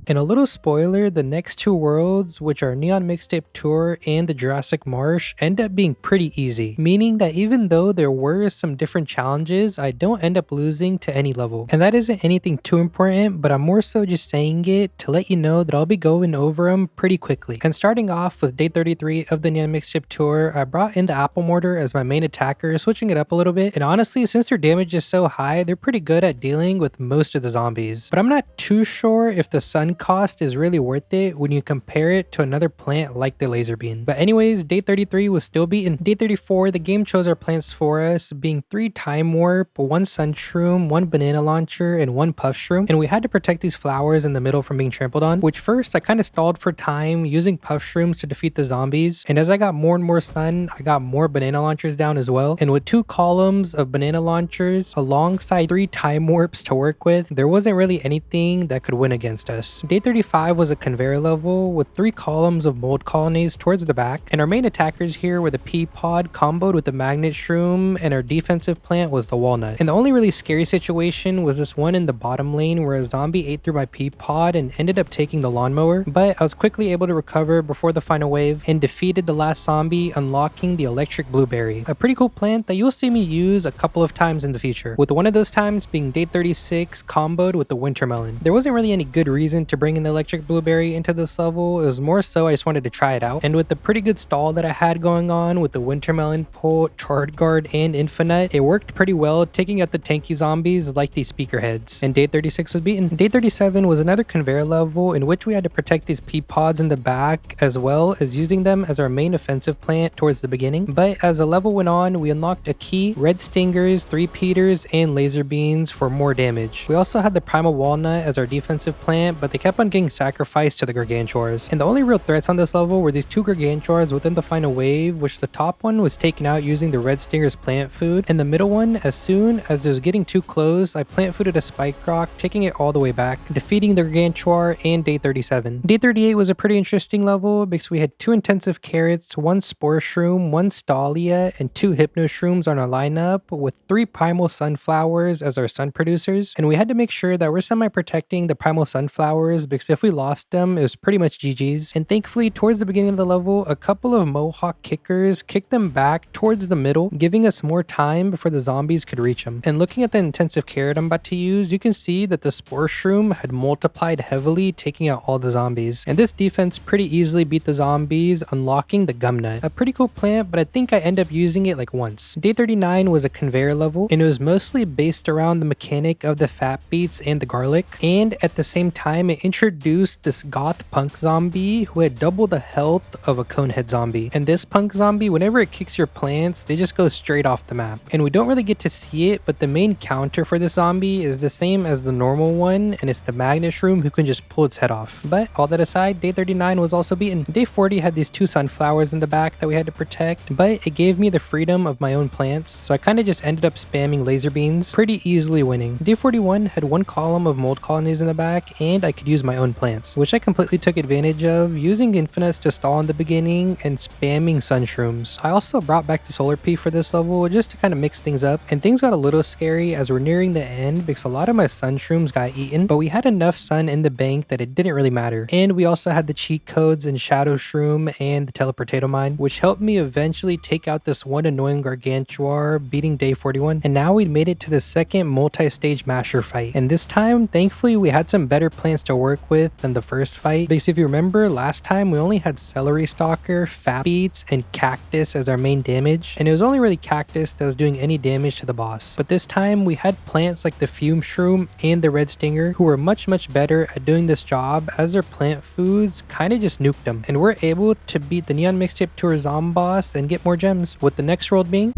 Speaker 1: And a little spoiler, the next 2 worlds, which are Neon Mixtape Tour and the Jurassic Marsh, end up being pretty easy, meaning that even though there were some different challenges, I don't end up losing to any level. And that isn't anything too important, but I'm more so just saying it to let you know that I'll be going over them pretty quickly. And starting off with day 33 of the Neon Mixtape Tour, I brought in the Apple Mortar as my main attacker, switching it up a little bit. And honestly, since their damage is so high, they're pretty good at dealing with most of the zombies. But I'm not too sure if the sun land cost is really worth it when you compare it to another plant like the laser bean. But anyways, day 33 was still beaten. Day 34, the game chose our plants for us, being 3 time warp, 1 sun shroom, 1 banana launcher, and 1 puff shroom. And we had to protect these flowers in the middle from being trampled on, which first I kind of stalled for time using puff shrooms to defeat the zombies. And as I got more and more sun, I got more banana launchers down as well. And with 2 columns of banana launchers alongside 3 time warps to work with, there wasn't really anything that could win against us. Day 35 was a conveyor level with 3 columns of mold colonies towards the back, and our main attackers here were the pea pod comboed with the magnet shroom, and our defensive plant was the walnut. And the only really scary situation was this one in the bottom lane where a zombie ate through my pea pod and ended up taking the lawnmower, but I was quickly able to recover before the final wave and defeated the last zombie, unlocking the electric blueberry, a pretty cool plant that you'll see me use a couple of times in the future, with one of those times being day 36 comboed with the winter melon. There wasn't really any good reason to bring an electric blueberry into this level. It was more so I just wanted to try it out, and with the pretty good stall that I had going on with the winter melon pull, charred guard, and infinite, it worked pretty well, taking out the tanky zombies like these speaker heads. And day 36 was beaten. Day 37 was another conveyor level in which we had to protect these pea pods in the back, as well as using them as our main offensive plant towards the beginning. But as the level went on, we unlocked a key, red stingers, 3 peters, and laser beans for more damage. We also had the primal walnut as our defensive plant, but they kept on getting sacrificed to the gargantuars. And the only real threats on this level were these 2 gargantuars within the final wave, which the top one was taken out using the red stingers plant food, and the middle one, as soon as it was getting too close, I plant fooded a spike rock, taking it all the way back, defeating the gargantuar and day 37. Day 38 was a pretty interesting level because we had 2 intensive carrots, 1 spore shroom, 1 stallia, and 2 hypno shrooms on our lineup, with 3 primal sunflowers as our sun producers. And we had to make sure that we're semi-protecting the primal sunflowers because if we lost them, it was pretty much GG's. And thankfully, towards the beginning of the level, a couple of mohawk kickers kicked them back towards the middle, giving us more time before the zombies could reach them. And looking at the intensive carrot I'm about to use, you can see that the spore shroom had multiplied heavily, taking out all the zombies. And this defense pretty easily beat the zombies, unlocking the gumnut, a pretty cool plant, but I think I end up using it like once. Day 39 was a conveyor level, and it was mostly based around the mechanic of the fat beets and the garlic, and at the same time it introduced this goth punk zombie who had double the health of a conehead zombie. And this punk zombie, whenever it kicks your plants, they just go straight off the map, and we don't really get to see it, but the main counter for this zombie is the same as the normal one, and it's the magnet shroom who can just pull its head off. But all that aside, day 39 was also beaten. Day 40 had these 2 sunflowers in the back that we had to protect, but it gave me the freedom of my own plants, so I kind of just ended up spamming laser beans, pretty easily winning. Day 41 had 1 column of mold colonies in the back, and I could use my own plants, which I completely took advantage of, using infinites to stall in the beginning and spamming sun shrooms. I also brought back the solar pea for this level just to kind of mix things up, and things got a little scary as we're nearing the end because a lot of my sun shrooms got eaten, but we had enough sun in the bank that it didn't really matter. And we also had the cheat codes in shadow shroom and the teleportato mine, which helped me eventually take out this one annoying gargantuar, beating day 41. And now we'd made it to the second multi-stage masher fight, and this time thankfully we had some better plants to work with than the first fight, because if you remember last time we only had celery stalker, fat beets, and cactus as our main damage, and it was only really cactus that was doing any damage to the boss. But this time we had plants like the fume shroom and the red stinger who were much better at doing this job, as their plant foods kind of just nuked them, and we're able to beat the neon mixtape tour zombie boss and get more gems, with the next world being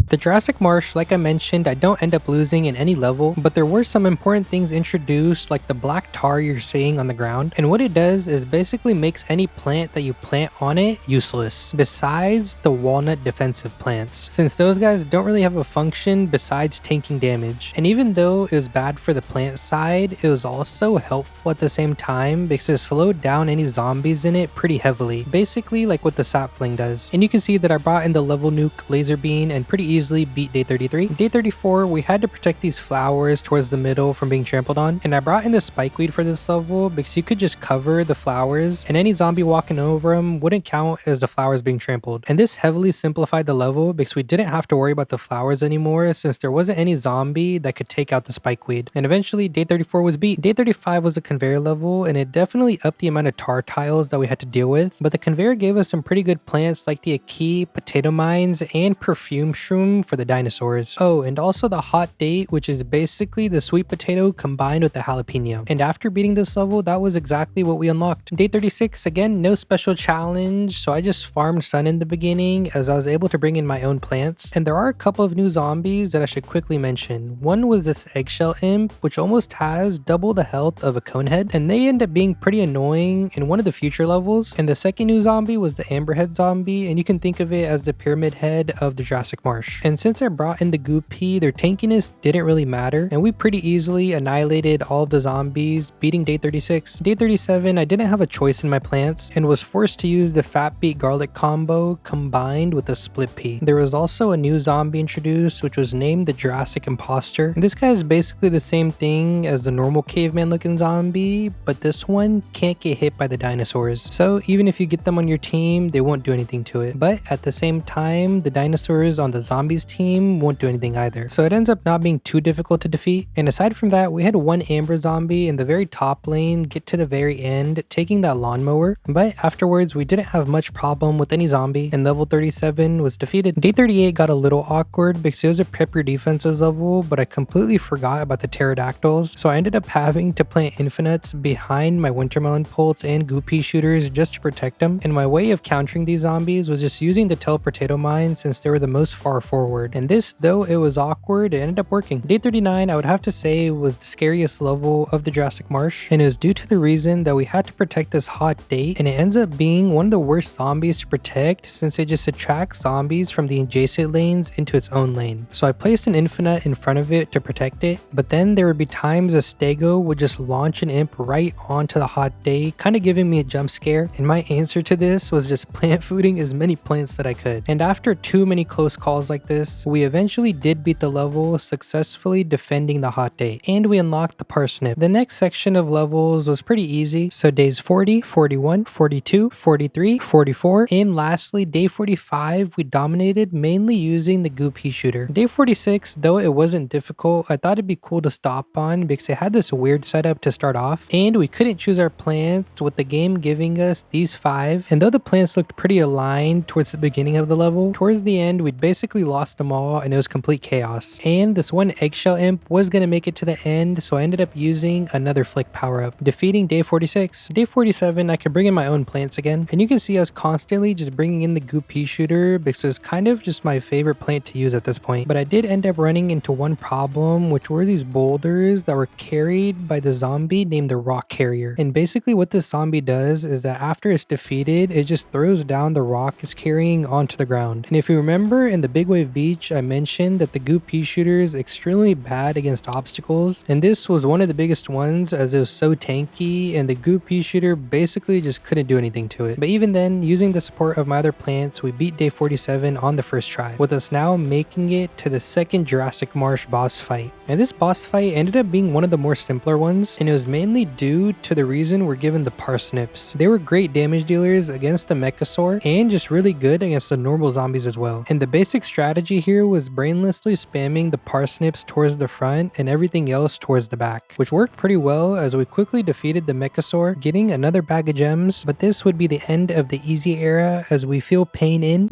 Speaker 1: the Jurassic Marsh. Like I mentioned, I don't end up losing in any level, but there were some important things introduced, like the black tar you're seeing on the ground, and what it does is basically makes any plant that you plant on it useless, besides the walnut defensive plants, since those guys don't really have a function besides tanking damage. And even though it was bad for the plant side, it was also helpful at the same time because it slowed down any zombies in it pretty heavily, basically like what the sapling does. And you can see that I brought in the level nuke laser bean and pretty easily beat day 33. Day 34, we had to protect these flowers towards the middle from being trampled on, and I brought in the spikeweed for this level because you could just cover the flowers and any zombie walking over them wouldn't count as the flowers being trampled. And this heavily simplified the level because we didn't have to worry about the flowers anymore, since there wasn't any zombie that could take out the spikeweed. And eventually day 34 was beat. Day 35 was a conveyor level, and it definitely upped the amount of tar tiles that we had to deal with, but the conveyor gave us some pretty good plants like the Aki, potato mines, and perfume shrooms system for the dinosaurs. Oh, and also the hot date, which is basically the sweet potato combined with the jalapeno. And after beating this level, that was exactly what we unlocked. Day 36, again, no special challenge, so I just farmed sun in the beginning as I was able to bring in my own plants. And there are a couple of new zombies that I should quickly mention. One was this eggshell imp, which almost has double the health of a conehead, and they end up being pretty annoying in one of the future levels. And the second new zombie was the amberhead zombie, and you can think of it as the pyramid head of the Jurassic Marsh. And since I brought in the goopy, their tankiness didn't really matter, and we pretty easily annihilated all of the zombies, beating day 36. Day 37, I didn't have a choice in my plants and was forced to use the fat beet garlic combo combined with a split pea. There was also a new zombie introduced, which was named the Jurassic Imposter. And this guy is basically the same thing as the normal caveman looking zombie, but this one can't get hit by the dinosaurs. So even if you get them on your team, they won't do anything to it. But at the same time, the dinosaurs on the zombies team won't do anything either. So it ends up not being too difficult to defeat. And aside from that, we had one amber zombie in the very top lane get to the very end, taking that lawnmower. But afterwards, we didn't have much problem with any zombie, and level 37 was defeated. Day 38 got a little awkward because it was a prep your defenses level, but I completely forgot about the pterodactyls. So I ended up having to plant infinites behind my wintermelon pults and goopy shooters just to protect them. And my way of countering these zombies was just using the teleportato mine since they were the most far forward. And this, though it was awkward, it ended up working. Day 39, I would have to say, was the scariest level of the Jurassic Marsh, and it was due to the reason that we had to protect this hot date, and it ends up being one of the worst zombies to protect since it just attracts zombies from the adjacent lanes into its own lane. So I placed an infinite in front of it to protect it, but then there would be times a stego would just launch an imp right onto the hot day, kind of giving me a jump scare, and my answer to this was just plant fooding as many plants that I could. And after too many close calls like this, we eventually did beat the level, successfully defending the hot day, and we unlocked the parsnip. The next section of levels was pretty easy, so days 40, 41, 42, 43, 44, and lastly day 45 we dominated mainly using the goopy shooter. Day 46, though it wasn't difficult, I thought it'd be cool to stop on because it had this weird setup to start off, and we couldn't choose our plants with the game giving us these 5, and though the plants looked pretty aligned towards the beginning of the level, towards the end we'd basically lost them all and it was complete chaos. And this one eggshell imp was gonna make it to the end, so I ended up using another flick power up, defeating day 46. Day 47, I could bring in my own plants again, and you can see us constantly just bringing in the goopy shooter because it's kind of just my favorite plant to use at this point. But I did end up running into one problem, which were these boulders that were carried by the zombie named the rock carrier. And basically what this zombie does is that after it's defeated, it just throws down the rock it's carrying onto the ground. And if you remember in the Big Wave Beach, I mentioned that the goopy shooter is extremely bad against obstacles, and this was one of the biggest ones as it was so tanky and the goopy shooter basically just couldn't do anything to it. But even then, using the support of my other plants, we beat day 47 on the first try, with us now making it to the second Jurassic Marsh boss fight. And this boss fight ended up being one of the more simpler ones, and it was mainly due to the reason we're given the parsnips. They were great damage dealers against the mechasaur and just really good against the normal zombies as well. And the basic strategy here was brainlessly spamming the parsnips towards the front and everything else towards the back, which worked pretty well as we quickly defeated the mechasaur, getting another bag of gems. But this would be the end of the easy era as we feel pain in.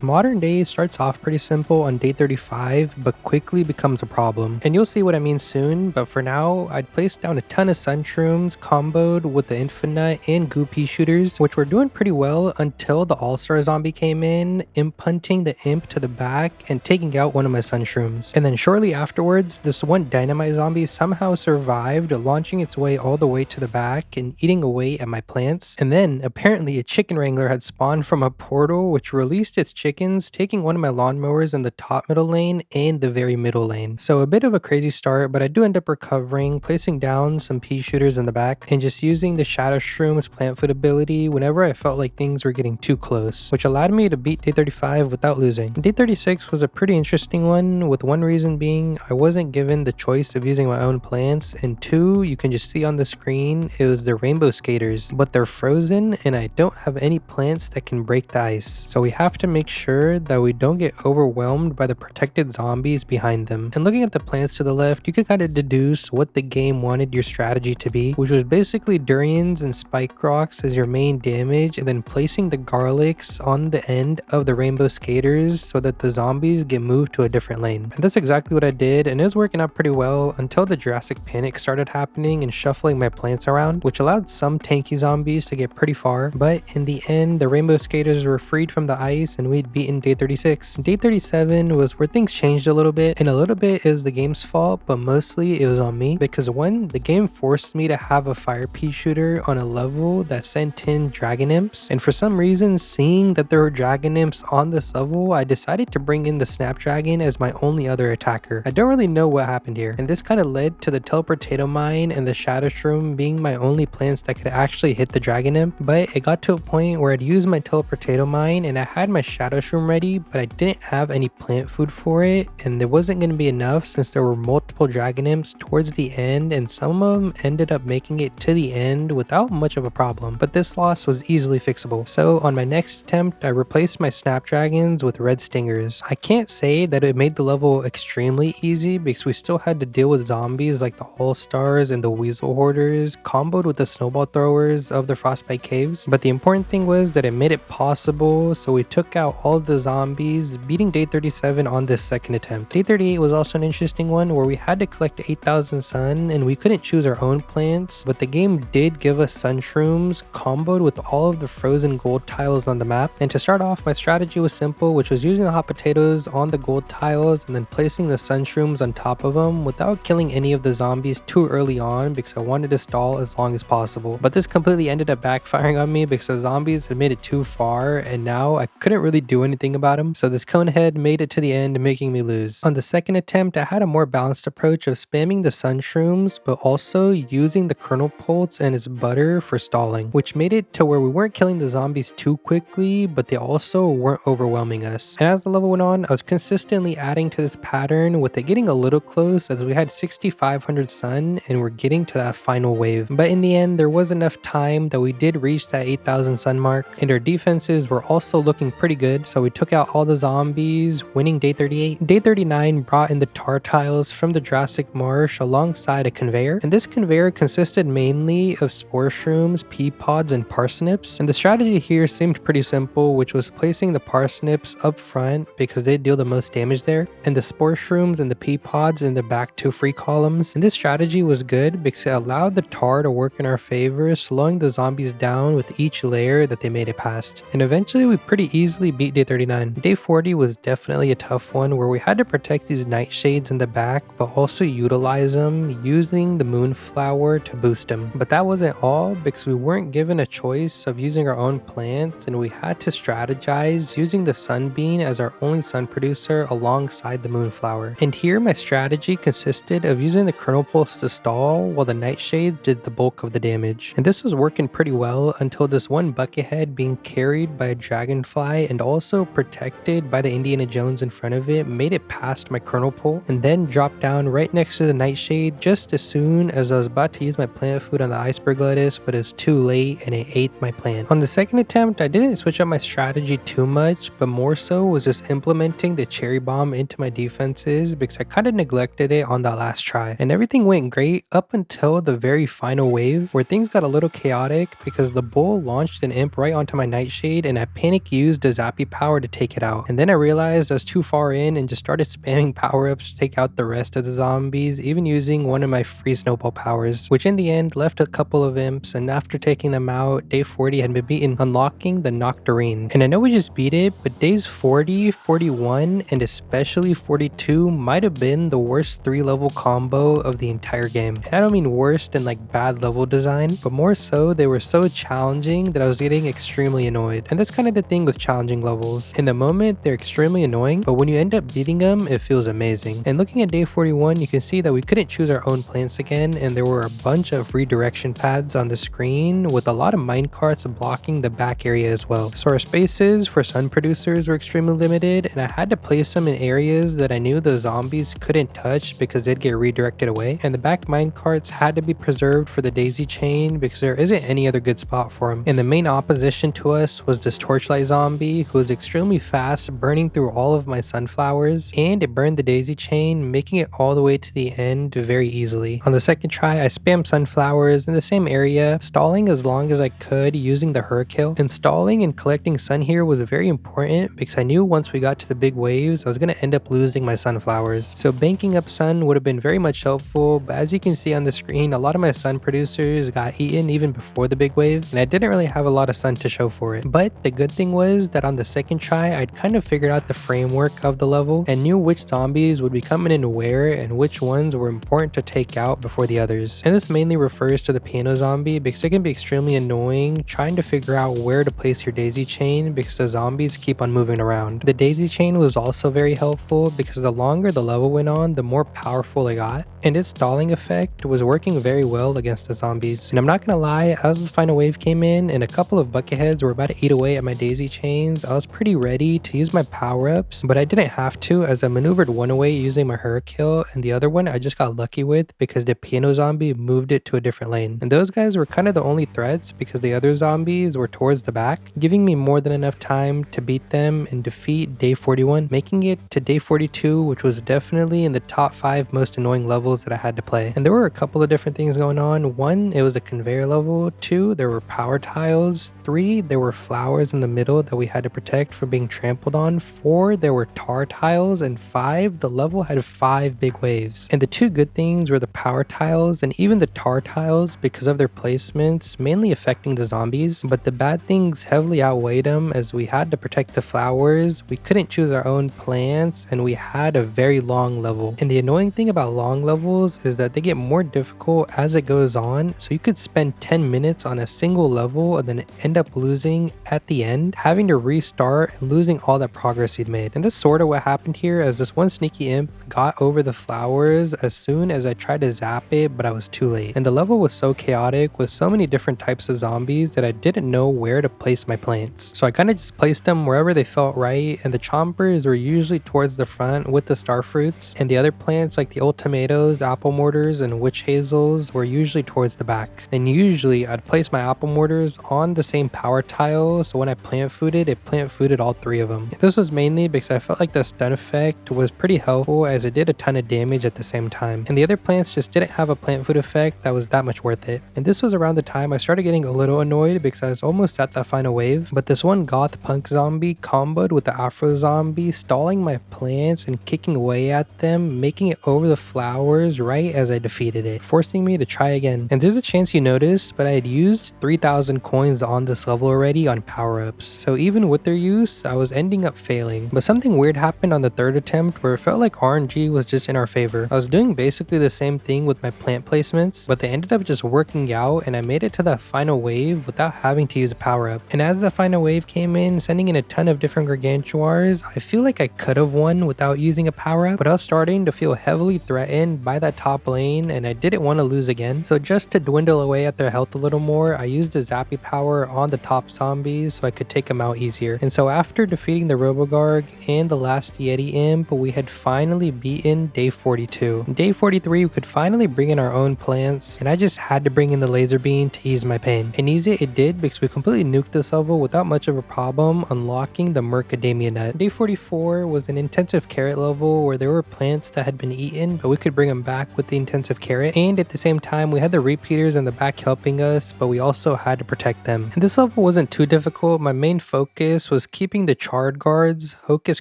Speaker 1: Modern day starts off pretty simple on day 35, but quickly becomes a problem. And you'll see what I mean soon, but for now, I'd placed down a ton of sun shrooms comboed with the infinite and goopy shooters, which were doing pretty well until the all-star zombie came in, imp hunting the imp to the back and taking out one of my sun shrooms. And then shortly afterwards, this one dynamite zombie somehow survived, launching its way all the way to the back and eating away at my plants. And then apparently a chicken wrangler had spawned from a portal, which released its chickens, taking one of my lawnmowers in the top middle lane and the very middle lane. So a bit of a crazy start, but I do end up recovering, placing down some pea shooters in the back and just using the shadow shrooms plant food ability whenever I felt like things were getting too close, which allowed me to beat day 35 without losing. Day 36 was a pretty interesting one, with one reason being I wasn't given the choice of using my own plants, and two, you can just see on the screen it was the rainbow skaters, but they're frozen and I don't have any plants that can break the ice. So we have to make sure sure that we don't get overwhelmed by the protected zombies behind them. And looking at the plants to the left, you can kind of deduce what the game wanted your strategy to be, which was basically durians and spike rocks as your main damage, and then placing the garlics on the end of the rainbow skaters so that the zombies get moved to a different lane. And that's exactly what I did, and it was working out pretty well until the Jurassic Panic started happening and shuffling my plants around, which allowed some tanky zombies to get pretty far. But in the end, the rainbow skaters were freed from the ice and we'd beaten day 36. Day 37 was where things changed a little bit, and a little bit is the game's fault, but mostly it was on me, because one, the game forced me to have a fire pea shooter on a level that sent in dragon imps, and for some reason, seeing that there were dragon imps on this level, I decided to bring in the snapdragon as my only other attacker. I don't really know what happened here, and this kind of led to the teleportato mine and the shadow shroom being my only plants that could actually hit the dragon imp. But it got to a point where I'd used my teleportato mine and I had my shadow shroom ready, but I didn't have any plant food for it, and there wasn't going to be enough since there were multiple dragon imps towards the end, and some of them ended up making it to the end without much of a problem. But this loss was easily fixable. So on my next attempt, I replaced my snapdragons with red stingers. I can't say that it made the level extremely easy because we still had to deal with zombies like the all-stars and the weasel hoarders comboed with the snowball throwers of the frostbite caves, but the important thing was that it made it possible, so we took out all of the zombies, beating day 37 on this second attempt. Day 38 was also an interesting one where we had to collect 8,000 sun and we couldn't choose our own plants, but the game did give us sun shrooms comboed with all of the frozen gold tiles on the map. And to start off, my strategy was simple, which was using the hot potatoes on the gold tiles and then placing the sun shrooms on top of them without killing any of the zombies too early on because I wanted to stall as long as possible. But this completely ended up backfiring on me because the zombies had made it too far and now I couldn't really do anything about them, so this conehead made it to the end, making me lose. On the second attempt, I had a more balanced approach of spamming the sun shrooms but also using the kernel pulse and its butter for stalling, which made it to where we weren't killing the zombies too quickly, but they also weren't overwhelming us. And as the level went on, I was consistently adding to this pattern, with it getting a little close as we had 6,500 sun and we're getting to that final wave. But in the end, there was enough time that we did reach that 8,000 sun mark, and our defenses were also looking pretty good, so we took out all the zombies, winning day 38. Day 39 brought in the tar tiles from the Jurassic Marsh alongside a conveyor, and this conveyor consisted mainly of spore shrooms, pea pods, and parsnips. And the strategy here seemed pretty simple, which was placing the parsnips up front because they deal the most damage there, and the spore shrooms and the pea pods in the back two free columns. And this strategy was good because it allowed the tar to work in our favor, slowing the zombies down with each layer that they made it past. And eventually we pretty easily beat day 39. Day 40 was definitely a tough one where we had to protect these nightshades in the back but also utilize them using the moonflower to boost them. But that wasn't all, because we weren't given a choice of using our own plants and we had to strategize using the sunbeam as our only sun producer alongside the moonflower. And here my strategy consisted of using the kernel pulse to stall while the nightshades did the bulk of the damage. And this was working pretty well until this one buckethead being carried by a dragonfly and also protected by the Indiana Jones in front of it made it past my kernel pull and then dropped down right next to the nightshade just as soon as I was about to use my plant food on the iceberg lettuce, but it was too late and it ate my plant. On the second attempt, I didn't switch up my strategy too much, but more so was just implementing the cherry bomb into my defenses because I kind of neglected it on that last try. And everything went great up until the very final wave where things got a little chaotic because the bull launched an imp right onto my nightshade and I panic used a zappy power to take it out. And then I realized I was too far in and just started spamming power-ups to take out the rest of the zombies, even using one of my free snowball powers, which in the end left a couple of imps, and after taking them out, day 40 had been beaten, unlocking the Nocturine. And I know we just beat it, but days 40, 41, and especially 42 might have been the worst 3-level combo of the entire game. And I don't mean worst in like bad level design, but more so they were so challenging that I was getting extremely annoyed. And that's kind of the thing with challenging levels. In the moment, they're extremely annoying, but when you end up beating them, it feels amazing. And looking at day 41, you can see that we couldn't choose our own plants again, and there were a bunch of redirection pads on the screen with a lot of minecarts blocking the back area as well. So our spaces for sun producers were extremely limited, and I had to place them in areas that I knew the zombies couldn't touch because they'd get redirected away. And the back minecarts had to be preserved for the daisy chain because there isn't any other good spot for them. And the main opposition to us was this torchlight zombie who was was extremely fast, burning through all of my sunflowers, and it burned the daisy chain, making it all the way to the end very easily. On the second try, I spammed sunflowers in the same area, stalling as long as I could using the hurricane. Installing and collecting sun here was very important because I knew once we got to the big waves, I was going to end up losing my sunflowers. So banking up sun would have been very much helpful, but as you can see on the screen, a lot of my sun producers got eaten even before the big wave, and I didn't really have a lot of sun to show for it. But the good thing was that on the second try, I'd kind of figured out the framework of the level and knew which zombies would be coming in where and which ones were important to take out before the others. And this mainly refers to the piano zombie because it can be extremely annoying trying to figure out where to place your daisy chain because the zombies keep on moving around. The daisy chain was also very helpful because the longer the level went on, the more powerful it got, and its stalling effect was working very well against the zombies. And I'm not gonna lie, as the final wave came in and a couple of bucketheads were about to eat away at my daisy chains, I was pretty ready to use my power-ups, but I didn't have to as I maneuvered one away using my hurricane, and the other one I just got lucky with because the piano zombie moved it to a different lane. And those guys were kind of the only threats because the other zombies were towards the back, giving me more than enough time to beat them and defeat day 41, making it to day 42, which was definitely in the top 5 most annoying levels that I had to play. And there were a couple of different things going on. 1, it was a conveyor level. 2, there were power tiles. 3, there were flowers in the middle that we had to protect from being trampled on. 4, there were tar tiles. And 5, the level had 5 big waves. And the 2 good things were the power tiles and even the tar tiles because of their placements, mainly affecting the zombies. But the bad things heavily outweighed them as we had to protect the flowers, we couldn't choose our own plants, and we had a very long level. And the annoying thing about long levels is that they get more difficult as it goes on, so you could spend 10 minutes on a single level and then end up losing at the end, having to restart and losing all that progress you'd made. And that's sort of what happened here, as this one sneaky imp got over the flowers as soon as I tried to zap it, but I was too late. And the level was so chaotic with so many different types of zombies that I didn't know where to place my plants. So I kind of just placed them wherever they felt right, and the chompers were usually towards the front with the star fruits, and the other plants like the old tomatoes, apple mortars, and witch hazels were usually towards the back. And usually I'd place my apple mortars on the same power tile, so when I plant fooded, it plant fooded all 3 of them. And this was mainly because I felt like the stun effect was pretty helpful as it did a ton of damage at the same time. And the other plants just didn't have a plant food effect that was that much worth it. And this was around the time I started getting a little annoyed because I was almost at that final wave, but this one goth punk zombie comboed with the afro zombie, stalling my plants and kicking away at them, making it over the flowers right as I defeated it, forcing me to try again. And there's a chance you noticed, but I had used 3,000 coins on this level already on power-ups, so even with their use, I was ending up failing. But something weird happened on the 3rd attempt where it felt like RNG was just in our favor. I was doing basically the same thing with my plant placements, but they ended up just working out and I made it to that final wave without having to use a power-up. And as the final wave came in, sending in a ton of different gargantuars, I feel like I could have won without using a power-up, but I was starting to feel heavily threatened by that top lane and I didn't want to lose again. So just to dwindle away at their health a little more, I used a zappy power on the top zombies so I could take them out easier. And so after defeating the Robogarg and the last Yeti imp, we had finally beaten day 42. In day 43, we could finally bring in our own plants, and I just had to bring in the laser beam to ease my pain. And ease it did because we completely nuked this level without much of a problem, unlocking the Mercademia nut. Day 44 was an intensive carrot level where there were plants that had been eaten, but we could bring them back with the intensive carrot. And at the same time, we had the repeaters in the back helping us, but we also had to protect them. And this level wasn't too difficult. My main focus was keeping the charred guards, Hocus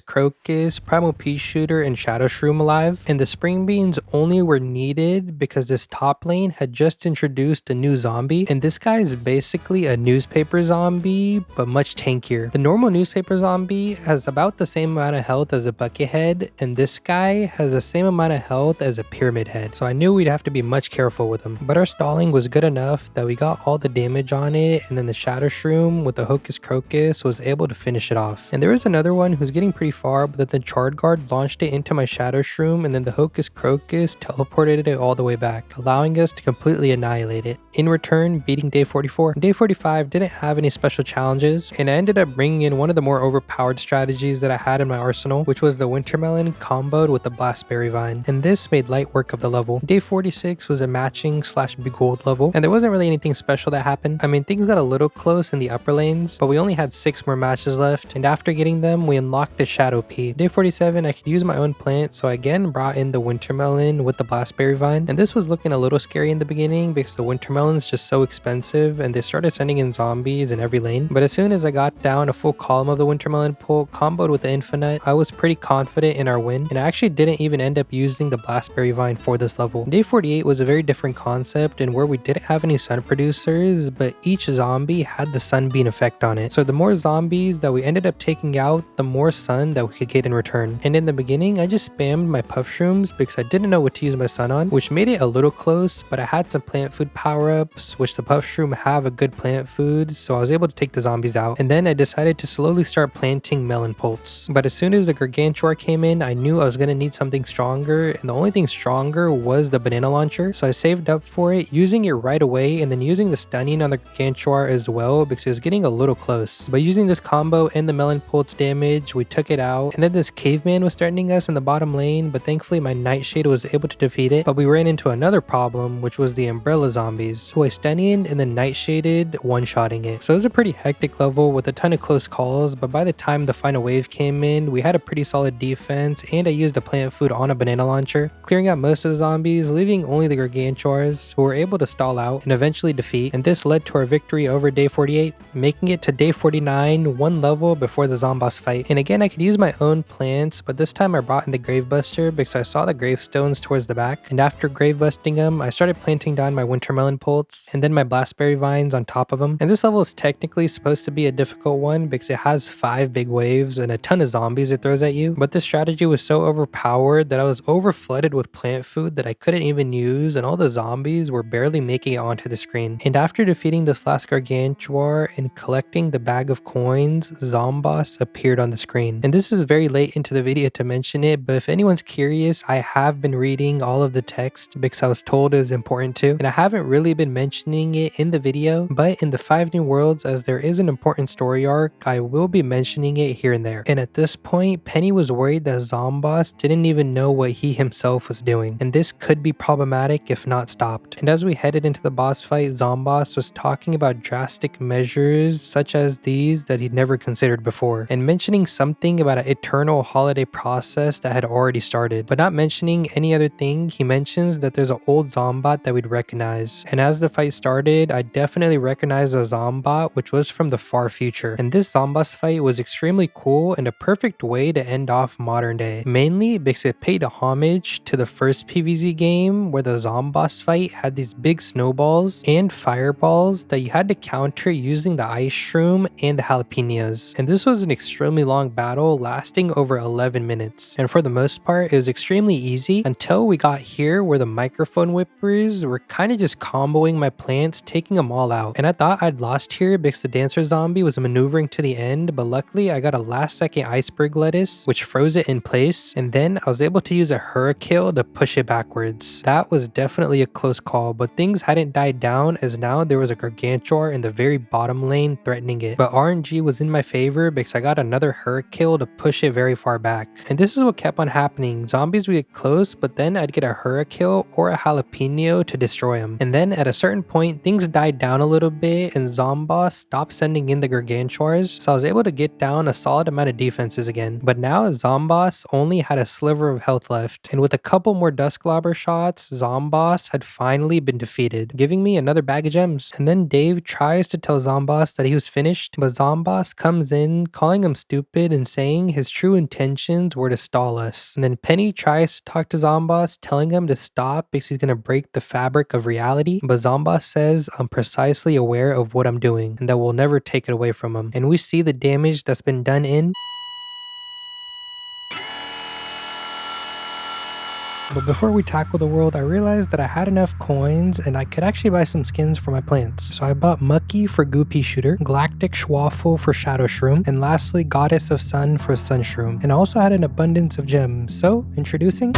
Speaker 1: Crocus, Primal Pea Shooter, and Shadow Shroom alive. And the spring beans only were needed because this top lane had just introduced a new zombie, and this guy is basically a newspaper zombie, but much tankier. The normal newspaper zombie has about the same amount of health as a bucket head, and this guy has the same amount of health as a pyramid head. So I knew we'd have to be much careful with him. But our stalling was good enough that we got all the damage on it, and then the Shadow Shroom with the Hocus Crocus was able to finish it off. And there was another one who's getting pretty far, but then the Charred Guard launched it into my Shadow shadow shroom, and then the hocus crocus teleported it all the way back, allowing us to completely annihilate it, in return beating day 44. Day 45 didn't have any special challenges, and I ended up bringing in one of the more overpowered strategies that I had in my arsenal, which was the Wintermelon comboed with the Blastberry Vine, and this made light work of the level. Day 46 was a matching slash begold level, and there wasn't really anything special that happened. I mean, things got a little close in the upper lanes, but we only had 6 more matches left, and after getting them, we unlocked the Shadow Pea. Day 47, I could use my own plant, so I again brought in the Wintermelon with the Blastberry Vine, and this was looking a little scary in the beginning because the Wintermelon's just so expensive, and they started sending in zombies in every lane. But as soon as I got down a full column of the Wintermelon pull comboed with the Infinite, I was pretty confident in our win, and I actually didn't even end up using the Blastberry Vine for this level. Day 48 was a very different concept, and where we didn't have any sun producers, but each zombie had the sunbeam effect on it. So the more zombies that we ended up taking out, the more sun that we could get in return. And in the beginning, I just spammed my puff shrooms because I didn't know what to use my sun on, which made it a little close, but I had some plant food power-ups, which the puff shroom have a good plant food, so I was able to take the zombies out. And then I decided to slowly start planting melon pults. But as soon as the Gargantuar came in, I knew I was going to need something stronger, and the only thing stronger was the banana launcher, so I saved up for it, using it right away, and then using the stunning on the Gargantuar as well because it was getting a little close. But using this combo and the melon pult's damage, we took it out, and then this caveman was threatening us in the bottom lane, but thankfully my Nightshade was able to defeat it. But we ran into another problem, which was the umbrella zombies, who I stunned and then Nightshaded, one-shotting it. So it was a pretty hectic level with a ton of close calls, but by the time the final wave came in, we had a pretty solid defense, and I used the plant food on a banana launcher, clearing out most of the zombies, leaving only the Gargantuars, who were able to stall out and eventually defeat, and this led to our victory over day 48, making it to day 49, one level before the Zomboss fight. And again, I could use my own plants, but this time I brought in the Gravebuster because I saw the gravestones towards the back, and after gravebusting them, I started planting down my Wintermelon pults, and then my Blastberry Vines on top of them. And this level is technically supposed to be a difficult one because it has 5 big waves and a ton of zombies it throws at you, but this strategy was so overpowered that I was overflooded with plant food that I couldn't even use, and all the zombies were barely making it onto the screen. And after defeating this last Gargantuar and collecting the bag of coins, Zomboss appeared on the screen. And this is very late into the video to mention it, but if anyone's curious, I have been reading all of the text because I was told it was important to, and I haven't really been mentioning it in the video, but in the 5 new worlds, as there is an important story arc, I will be mentioning it here and there. And at this point, Penny was worried that Zomboss didn't even know what he himself was doing, and this could be problematic if not stopped. And as we headed into the boss fight, Zomboss was talking about drastic measures such as these that he'd never considered before, and mentioning something about an eternal holiday process that had already started, but not mentioning any other thing. He mentions that there's an old Zombot that we'd recognize, and as the fight started, I definitely recognized a Zombot which was from the far future, and this Zomboss fight was extremely cool and a perfect way to end off modern day, mainly because it paid a homage to the first PvZ game where the Zomboss fight had these big snowballs and fireballs that you had to counter using the ice shroom and the jalapenos, and this was an extremely long battle lasting over 11 minutes, and for the most part it was extremely easy until we got here where the microphone whippers were kind of just comboing my plants, taking them all out. And I thought I'd lost here because the dancer zombie was maneuvering to the end, but luckily I got a last second iceberg lettuce which froze it in place, and then I was able to use a hurricane to push it backwards. That was definitely a close call, but things hadn't died down as now there was a Gargantuar in the very bottom lane threatening it. But RNG was in my favor because I got another hurricane to push it very far back. And this is what kept on happening. Zombies would get close, but then I'd get a hurricane or a jalapeno to destroy them. And then at a certain point, things died down a little bit and Zomboss stopped sending in the Gargantuars, so I was able to get down a solid amount of defenses again. But now Zomboss only had a sliver of health left, and with a couple more Dusklobber shots, Zomboss had finally been defeated, giving me another bag of gems. And then Dave tries to tell Zomboss that he was finished, but Zomboss comes in calling him stupid and saying his true intentions were to stall us. And then Penny tries to talk to Zomboss, telling him to stop because he's gonna break the fabric of reality, but Zomboss says I'm precisely aware of what I'm doing and that we'll never take it away from him. And we see the damage that's been done in But before we tackle the world, I realized that I had enough coins and I could actually buy some skins for my plants. So I bought Mucky for Goopy Shooter, Galactic Schwaffle for Shadow Shroom, and lastly Goddess of Sun for Sun Shroom. And I also had an abundance of gems. So, introducing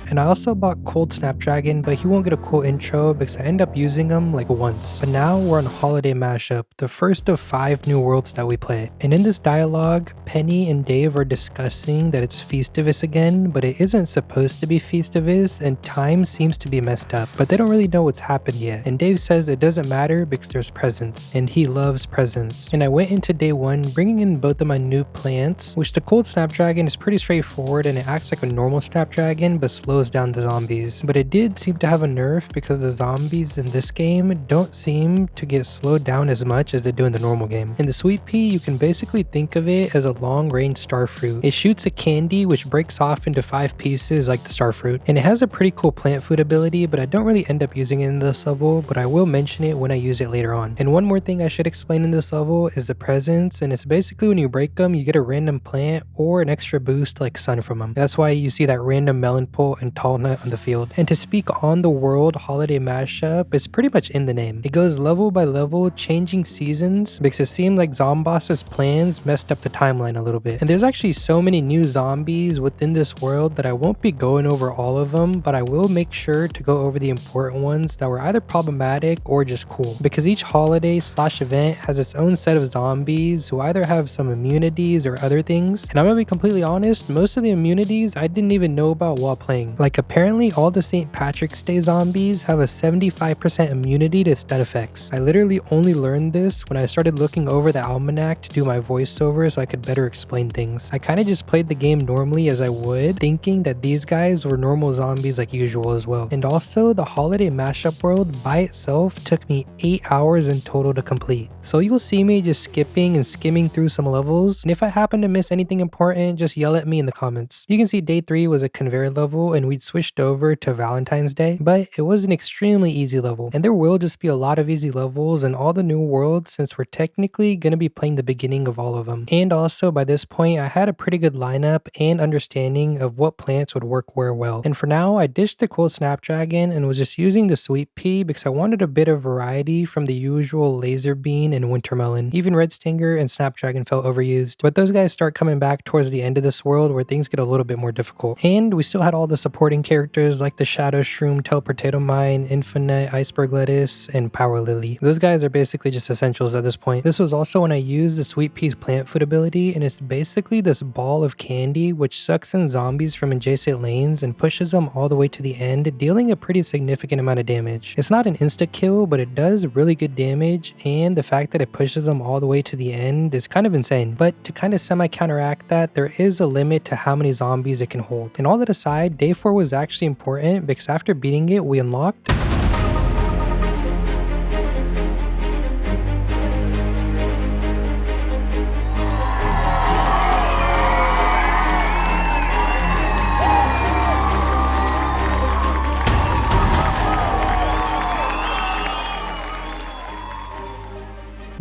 Speaker 1: and I also bought Cold Snapdragon, but he won't get a cool intro because I end up using him like once. But now we're on Holiday Mashup, the first of 5 new worlds that we play. And in this dialogue, Penny and Dave are discussing that it's Festivus again, but it isn't supposed to be Festivus and time seems to be messed up. But they don't really know what's happened yet. And Dave says it doesn't matter because there's presents, and he loves presents. And I went into day 1 bringing in both of my new plants, which the Cold Snapdragon is pretty straightforward and it acts like a normal Snapdragon but slows down the zombies. But it did seem to have a nerf because the zombies in this game don't seem to get slowed down as much as they do in the normal game. In the Sweet Pea, you can basically think of it as a long-range starfruit. It shoots a candy which breaks off into 5 pieces like the starfruit, and it has a pretty cool plant food ability, but I don't really end up using it in this level, but I will mention it when I use it later on. And one more thing I should explain in this level is the presents, and it's basically when you break them, you get a random plant or an extra boost like sun from them. That's why you see that random melon pole and tall nut on the field. And to speak on the world Holiday Mashup, it's pretty much in the name. It goes level by level, changing seasons because it seemed like Zomboss's plans messed up the timeline a little bit. And there's actually so many new zombies within this world that I won't be going over all of them, but I will make sure to go over the important ones that were either problematic or just cool, because each holiday/event has its own set of zombies who either have some immunities or other things. And I'm gonna be completely honest, most of the immunities I didn't even know about while playing. Like apparently all the St. Patrick's Day zombies have a 75% immunity to stun effects. I literally only learned this when I started looking over the almanac to do my voiceover so I could better explain things. I kind of just played the game normally as I would, thinking that these guys were normal zombies like usual as well. And also the Holiday Mashup world by itself took me 8 hours in total to complete. So you'll see me just skipping and skimming through some levels, and if I happen to miss anything important, just yell at me in the comments. You can see day 3 was a conveyor level and we'd switched over to Valentine's Day, but it was an extremely easy level. And there will just be a lot of easy levels in all the new worlds since we're technically going to be playing the beginning of all of them. And also by this point, I had a pretty good lineup and understanding of what plants would work where well. And for now, I ditched the Cold Snapdragon and was just using the Sweet Pea because I wanted a bit of variety from the usual Laser Bean and Wintermelon. Even Red Stinger and Snapdragon felt overused, but those guys start coming back towards the end of this world where things get a little bit more difficult. And we still had all the supporting characters like the Shadow Shroom, Teleportato Mine, Infinite, Iceberg Lettuce, and Power Lily. Those guys are basically just essentials at this point. This was also when I used the Sweet Pea's plant food ability, and it's basically this ball of candy which sucks in zombies from adjacent lanes and pushes them all the way to the end, dealing a pretty significant amount of damage. It's not an insta kill, but it does really good damage, and the fact that it pushes them all the way to the end is kind of insane. But to kind of semi-counteract that, there is a limit to how many zombies it can hold. And all that aside, day 4 was actually important because after beating it, we unlocked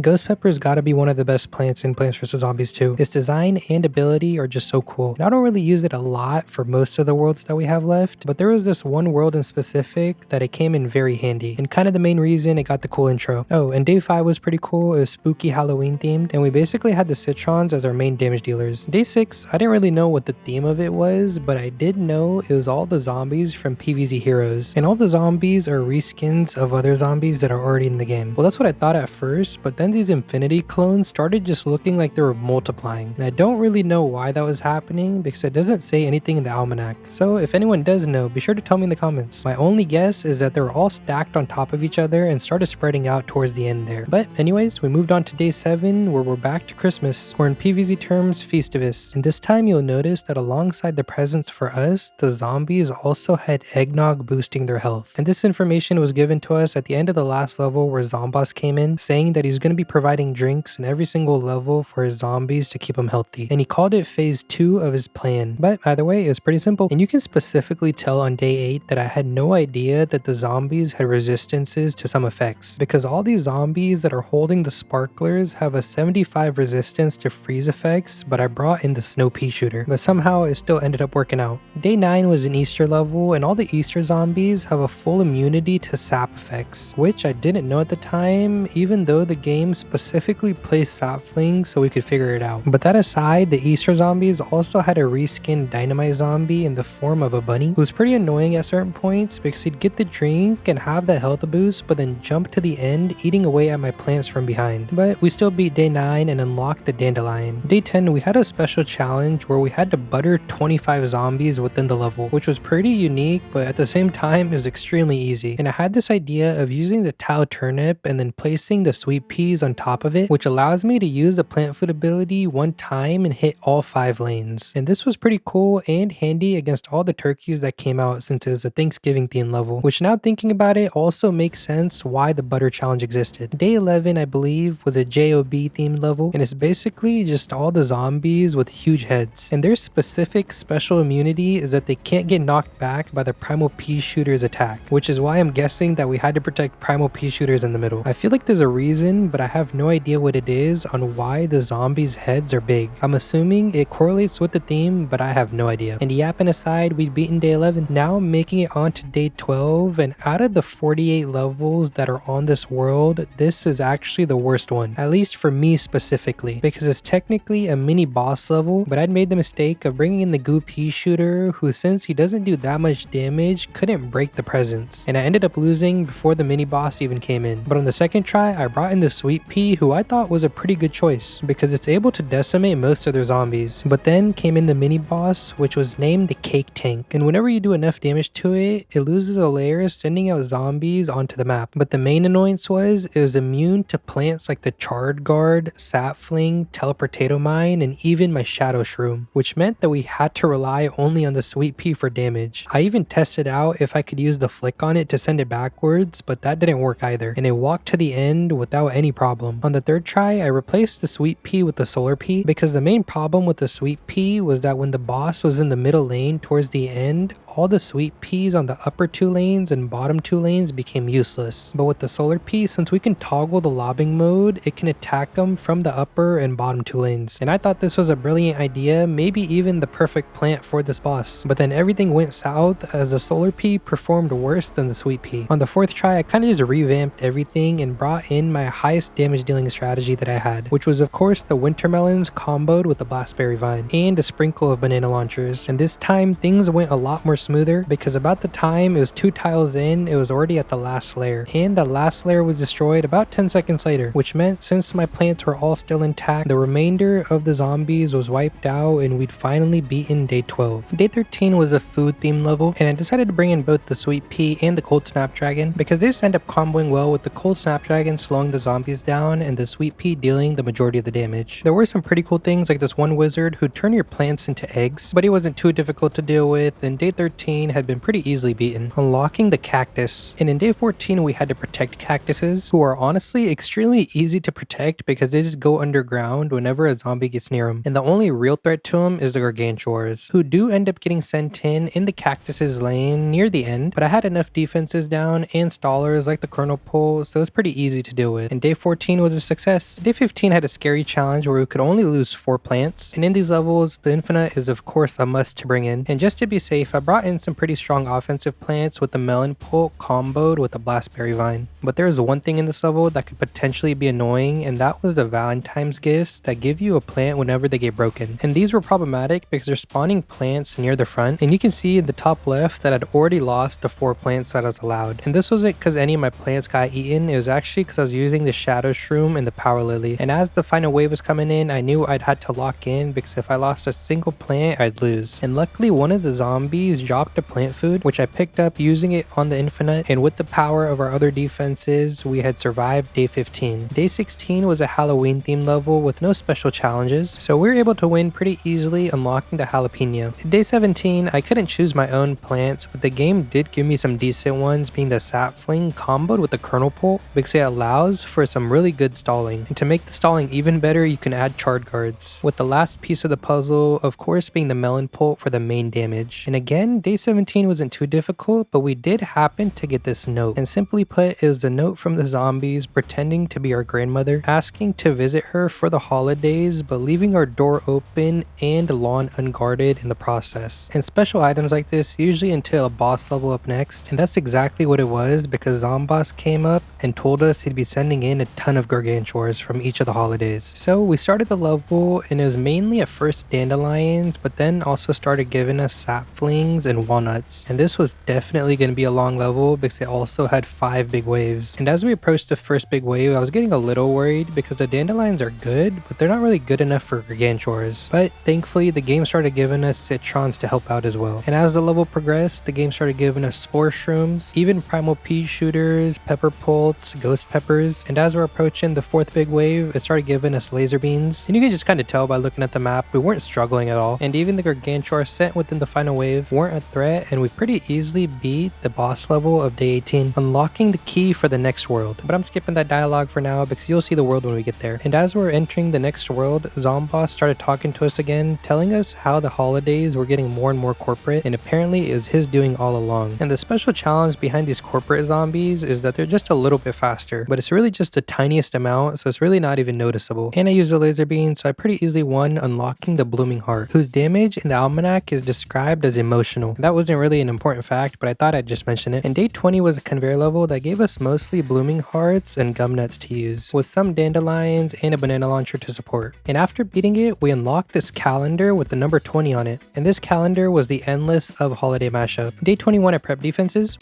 Speaker 1: Ghost Pepper's gotta be one of the best plants in Plants vs. Zombies 2. Its design and ability are just so cool. And I don't really use it a lot for most of the worlds that we have left, but there was this one world in specific that it came in very handy, and kind of the main reason it got the cool intro. Oh, and day 5 was pretty cool. It was spooky Halloween themed, and we basically had the Citrons as our main damage dealers. Day 6, I didn't really know what the theme of it was, but I did know it was all the zombies from PvZ Heroes, and all the zombies are reskins of other zombies that are already in the game. Well, that's what I thought at first, but then these Infinity clones started just looking like they were multiplying, and I don't really know why that was happening because it doesn't say anything in the almanac. So if anyone does know, be sure to tell me in the comments. My only guess is that they were all stacked on top of each other and started spreading out towards the end there. But anyways, we moved on to day 7 where we're back to Christmas, or in PvZ terms, Festivus. And this time you'll notice that alongside the presents for us, the zombies also had eggnog boosting their health. And this information was given to us at the end of the last level where Zomboss came in, saying that he's going to be providing drinks in every single level for his zombies to keep them healthy. And he called it phase 2 of his plan. But either way, it was pretty simple. And you can specifically tell on day 8 that I had no idea that the zombies had resistances to some effects, because all these zombies that are holding the sparklers have a 75 resistance to freeze effects, but I brought in the snow pea shooter. But somehow it still ended up working out. Day 9 was an Easter level, and all the Easter zombies have a full immunity to sap effects, which I didn't know at the time, even though the game specifically placed sapling so we could figure it out. But that aside, the Easter zombies also had a reskinned dynamite zombie in the form of a bunny, who was pretty annoying at certain points because he'd get the drink and have the health boost, but then jump to the end, eating away at my plants from behind. But we still beat day 9 and unlocked the dandelion. Day 10, we had a special challenge where we had to butter 25 zombies within the level, which was pretty unique, but at the same time it was extremely easy. And I had this idea of using the tau turnip and then placing the sweet peas on top of it, which allows me to use the plant food ability one time and hit all 5 lanes. And this was pretty cool and handy against all the turkeys that came out, since it was a Thanksgiving theme level, which now thinking about it also makes sense why the butter challenge existed. Day 11, I believe, was a JOB themed level, and it's basically just all the zombies with huge heads. And their specific special immunity is that they can't get knocked back by the primal pea shooter's attack, which is why I'm guessing that we had to protect primal pea shooters in the middle. I feel like there's a reason, but I have no idea what it is on why the zombies' heads are big. I'm assuming it correlates with the theme, but I have no idea. And yapping aside, we'd beaten day 11. Now making it on to day 12, and out of the 48 levels that are on this world, this is actually the worst one, at least for me specifically, because it's technically a mini boss level, but I'd made the mistake of bringing in the goo pea shooter, who, since he doesn't do that much damage, couldn't break the presence, and I ended up losing before the mini boss even came in. But on the second try, I brought in the sweet pea, who I thought was a pretty good choice because it's able to decimate most of their zombies. But then came in the mini boss, which was named the cake tank, and whenever you do enough damage to it, it loses a layer, sending out zombies onto the map. But the main annoyance was it was immune to plants like the charred guard, sapling, teleportato mine, and even my shadow shroom, which meant that we had to rely only on the sweet pea for damage. I even tested out if I could use the flick on it to send it backwards, but that didn't work either, and it walked to the end without any problem. On the third try, I replaced the sweet pea with the solar pea, because the main problem with the sweet pea was that when the boss was in the middle lane towards the end, all the sweet peas on the upper 2 lanes and bottom 2 lanes became useless. But with the solar pea, since we can toggle the lobbing mode, it can attack them from the upper and bottom 2 lanes. And I thought this was a brilliant idea, maybe even the perfect plant for this boss. But then everything went south as the solar pea performed worse than the sweet pea. On the 4th try, I kind of just revamped everything and brought in my highest damage dealing strategy that I had, which was of course the winter melons comboed with the blackberry vine and a sprinkle of banana launchers. And this time things went a lot more smoother, because about the time it was 2 tiles in, it was already at the last layer, and the last layer was destroyed about 10 seconds later, which meant since my plants were all still intact, the remainder of the zombies was wiped out and we'd finally beaten day 12. Day 13 was a food theme level, and I decided to bring in both the sweet pea and the cold snapdragon because they just end up comboing well, with the cold snapdragon slowing the zombies down and the sweet pea dealing the majority of the damage. There were some pretty cool things like this one wizard who'd turn your plants into eggs, but he wasn't too difficult to deal with, and day 13 had been pretty easily beaten, unlocking the cactus. And in day 14 we had to protect cactuses, who are honestly extremely easy to protect because they just go underground whenever a zombie gets near them, and the only real threat to them is the gargantuars, who do end up getting sent in the cactuses lane near the end, but I had enough defenses down and stallers like the kernel pole, so it's pretty easy to deal with. And day 14 was a success. Day 15 had a scary challenge where we could only lose 4 plants, and in these levels the infinite is of course a must to bring in, and just to be safe I brought in some pretty strong offensive plants with the melon pole comboed with the blackberry vine. But there was one thing in this level that could potentially be annoying, and that was the Valentine's gifts that give you a plant whenever they get broken. And these were problematic because they're spawning plants near the front, and you can see in the top left that I'd already lost the 4 plants that I was allowed. And this wasn't because any of my plants got eaten, it was actually because I was using the shadow shroom and the power lily. And as the final wave was coming in, I knew I'd had to lock in because if I lost a single plant I'd lose. And luckily one of the zombies dropped a plant food, which I picked up using it on the infinite, and with the power of our other defenses, we had survived day 15. Day 16 was a Halloween themed level with no special challenges, so we were able to win pretty easily, unlocking the jalapeno. Day 17, I couldn't choose my own plants, but the game did give me some decent ones, being the sapling comboed with the kernel pole, because it allows for some really good stalling. And to make the stalling even better, you can add charred guards, with the last piece of the puzzle of course being the melon pole for the main damage. And again, day 17 wasn't too difficult, but we did happen to get this note, and simply put, it was a note from the zombies pretending to be our grandmother, asking to visit her for the holidays, but leaving our door open and lawn unguarded in the process. And special items like this usually entail a boss level up next, and that's exactly what it was, because Zomboss came up and told us he'd be sending in a ton of gargantuars from each of the holidays. So we started the level, and it was mainly at first dandelions, but then also started giving us saplings and walnuts. And this was definitely going to be a long level because it also had 5 big waves. And as we approached the first big wave, I was getting a little worried because the dandelions are good, but they're not really good enough for gargantuars. But thankfully, the game started giving us citrons to help out as well. And as the level progressed, the game started giving us spore shrooms, even primal pea shooters, pepper pults, ghost peppers. And as we're approaching the 4th big wave, it started giving us laser beans. And you can just kind of tell by looking at the map, we weren't struggling at all. And even the gargantuar sent within the final wave weren't a threat, and we pretty easily beat the boss level of day 18, unlocking the key for the next world. But I'm skipping that dialogue for now because you'll see the world when we get there. And as we're entering the next world, Zomboss started talking to us again, telling us how the holidays were getting more and more corporate, and apparently it was his doing all along. And the special challenge behind these corporate zombies is that they're just a little bit faster, but it's really just the tiniest amount, so it's really not even noticeable. And I used a laser beam, so I pretty easily won, unlocking the blooming heart, whose damage in the almanac is described as emotional. That wasn't really an important fact, but I thought I'd just mention it. And day 20 was a conveyor level that gave us mostly blooming hearts and gum nuts to use, with some dandelions and a banana launcher to support. And after beating it, we unlocked this calendar with the number 20 on it, and this calendar was the endless of holiday mashup. Day 21 I prepped defenses,